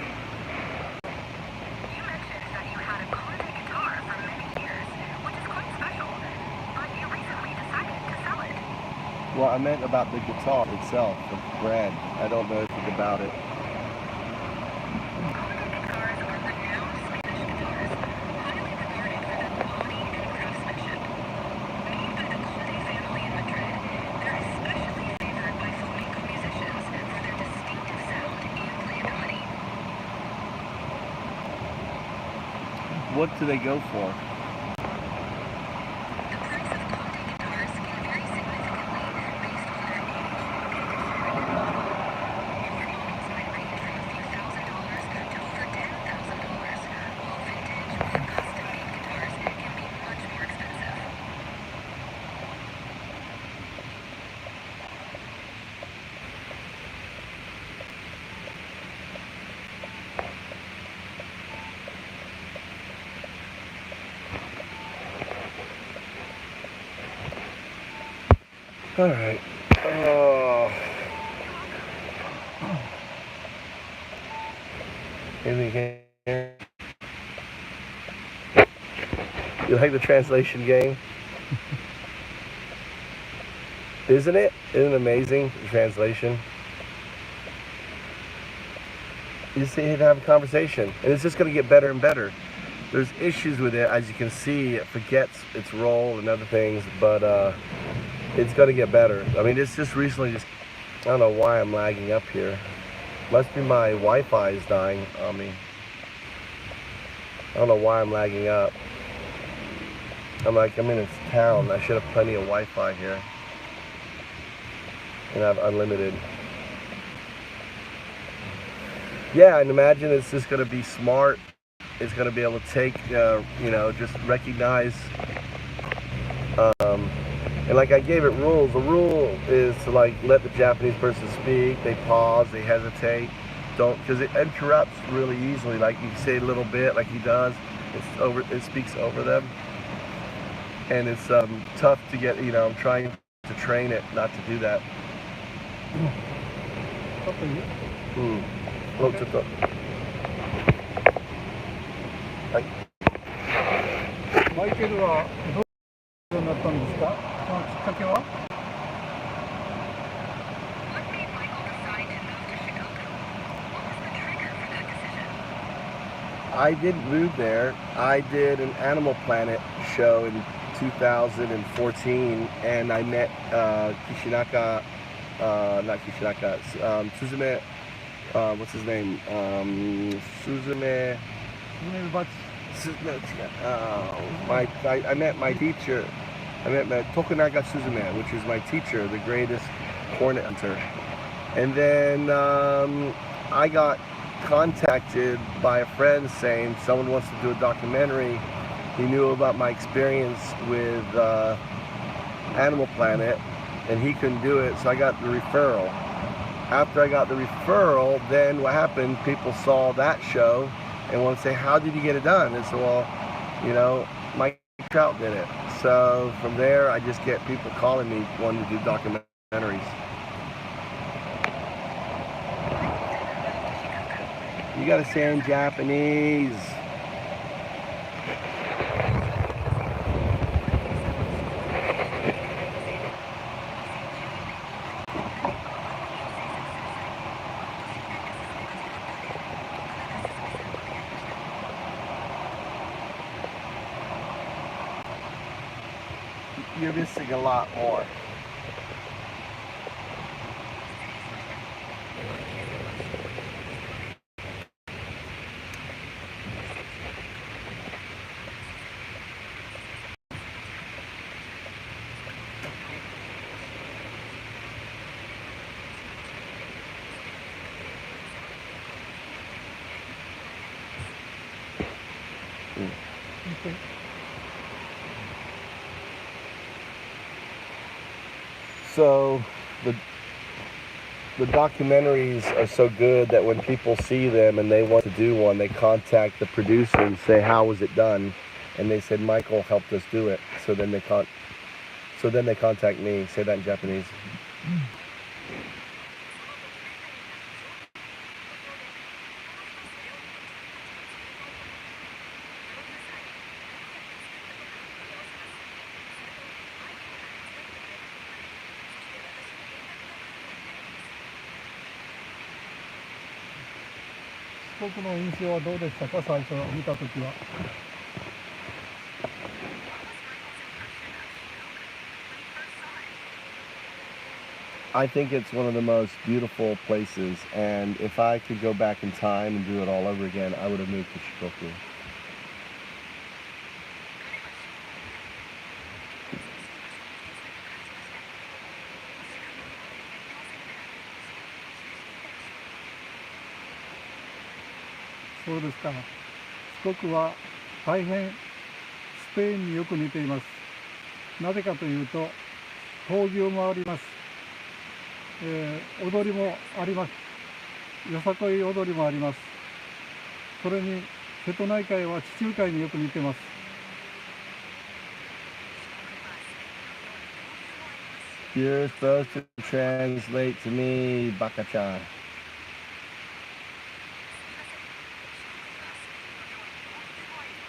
C: You mentioned that you had a Conde guitar for many years, which is quite special, but you recently decided to sell it.
A: Well, I meant about the guitar itself, the brand. I don't know anything about it.
C: Conde guitars are renowned Spanish guitars, highly regarded for their quality and craftsmanship. Made by the Conde family in Madrid, they're especially favored by flamenco musicians for their distinctive sound and playability.
A: What do they go for?
C: The price of Conde guitars can vary significantly based on their age and condition. Newer models might range from a few $1,000s to over $10,000, while vintage or custom-made guitars can be much more expensive.
A: All right. Oh. Anything here? You like the translation game? Isn't it? Isn't it amazing, the translation? You just sit here and have a conversation, and it's just going to get better and better. There's issues with it, as you can see. It forgets its role and other things, but it's going to get better. I mean, it's just recently I don't know why I'm lagging up here. Must be my Wi-Fi is dying on me. I don't know why I'm lagging up. I'm in a town. I should have plenty of Wi-Fi here. And I have unlimited. Yeah, and imagine it's just going to be smart. It's going to be able to take, just recognize. And like I gave it rules. The rule is to let the Japanese person speak. They pause, they hesitate. Because it interrupts really easily. Like you say a little bit, like he does. It speaks over them. And it's tough to get, I'm trying to train it not to do that. Like,
B: マイケルはどういうようになったんですか？そのきっかけは？
C: What made Michael decide to move to Shikoku? What was the trigger for that decision?
A: I didn't move there. I did an Animal Planet show in 2014, and I met Kishinaka, not Kishinaka, Suzume, what's his name? Suzume. I met my teacher. I met Tokunaga Suzume, which is my teacher, the greatest hornet hunter. And then I got contacted by a friend saying someone wants to do a documentary. He knew about my experience with Animal Planet, and he couldn't do it, so I got the referral. After I got the referral, then what happened, people saw that show and wanted to say, how did you get it done? And so, well, Mike Trout did it. So from there, I just get people calling me wanting to do documentaries. You gotta say in Japanese. You're missing a lot more. So the documentaries are so good that when people see them and they want to do one, they contact the producer and say, "How was it done?" And they said, "Michael helped us do it." So then they contact me. Say that in Japanese.
B: 四国の印象はどうでしたか、最初見たときは。
A: I think it's one of the most beautiful places, and if I could go back in time and do it all over again, I would have moved to Shikoku. .
B: そうですか。四国は大変スペインによく似ています。なぜかというと、闘牛もあります。踊りもあります。よさこい踊りもあります。それに瀬戸内海は地中海によく似てます。
A: You're supposed to translate to me, Baka-chan.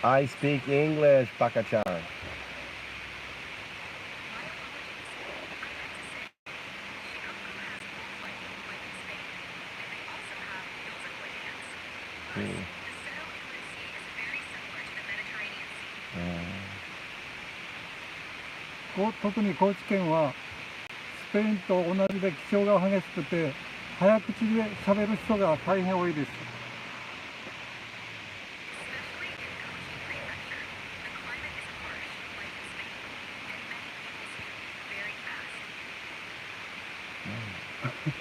A: I speak English, Baka-chan. Hmm.
B: 特に高知県はスペインと同じで気象が激しくて早口で喋る人が大変多いです。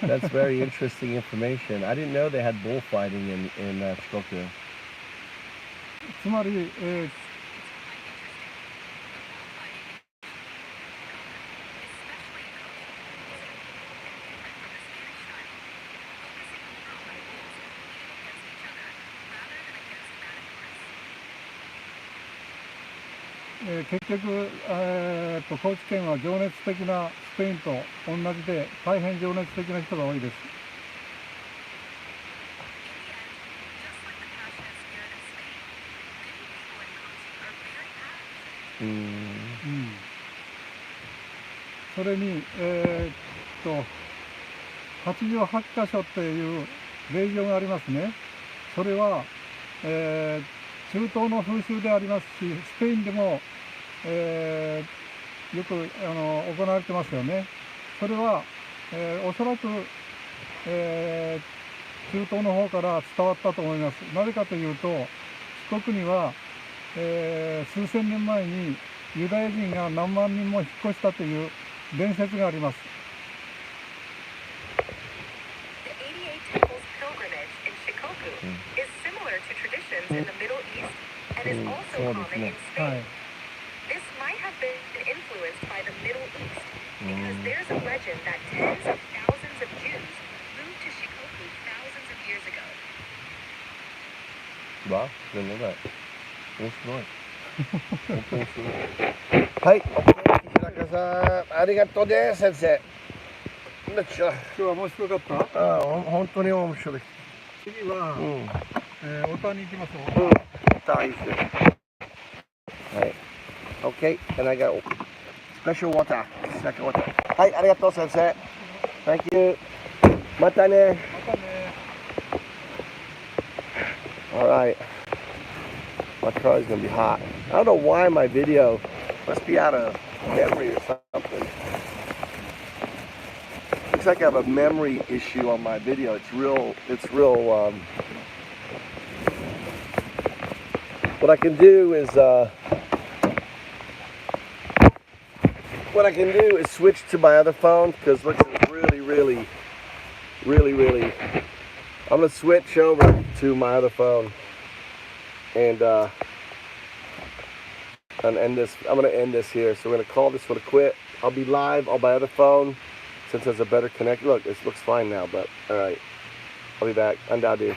A: That's very interesting information. I didn't know they had bullfighting in Shikoku.
B: つまり、結局、高知県は情熱的なスペインと同じで大変情熱的な人が多いです。それに、88カ所っていう霊場がありますね。それは、中東の風習でありますし、スペインでも、よく行われてますよね。それは、おそらく、中東の方から伝わったと思います。なぜかというと、四国には、数千年前にユダヤ人が何万人も引っ越したという伝説があります。
C: In the Middle East and is also common in Spain. This might have been influenced by the Middle East because there's a legend that tens of thousands of Jews moved to Shikoku thousands of years ago.
A: Wow, didn't know that. Hi, Hiraka-san. ありがとうです、先生。
B: 今日は面白かった？
A: 本当に面白い。
B: 次は、お田に行きましょう。
A: はい。Okay, and I got special water. Special water. はい、ありがとう、先生。Thank you. またね。
B: またね。
A: Alright. My car is going to be hot. I don't know why my video must be out of memory or something. Looks like I have a memory issue on my video. It's real, what I can do is switch to my other phone because look, it's really I'm going to switch over to my other phone and end this. I'm going to end this here. So we're going to call this one a quit. I'll be live on my other phone since there's a better connect. Look, it looks fine now, but all right. I'll be back. UnDaoDu.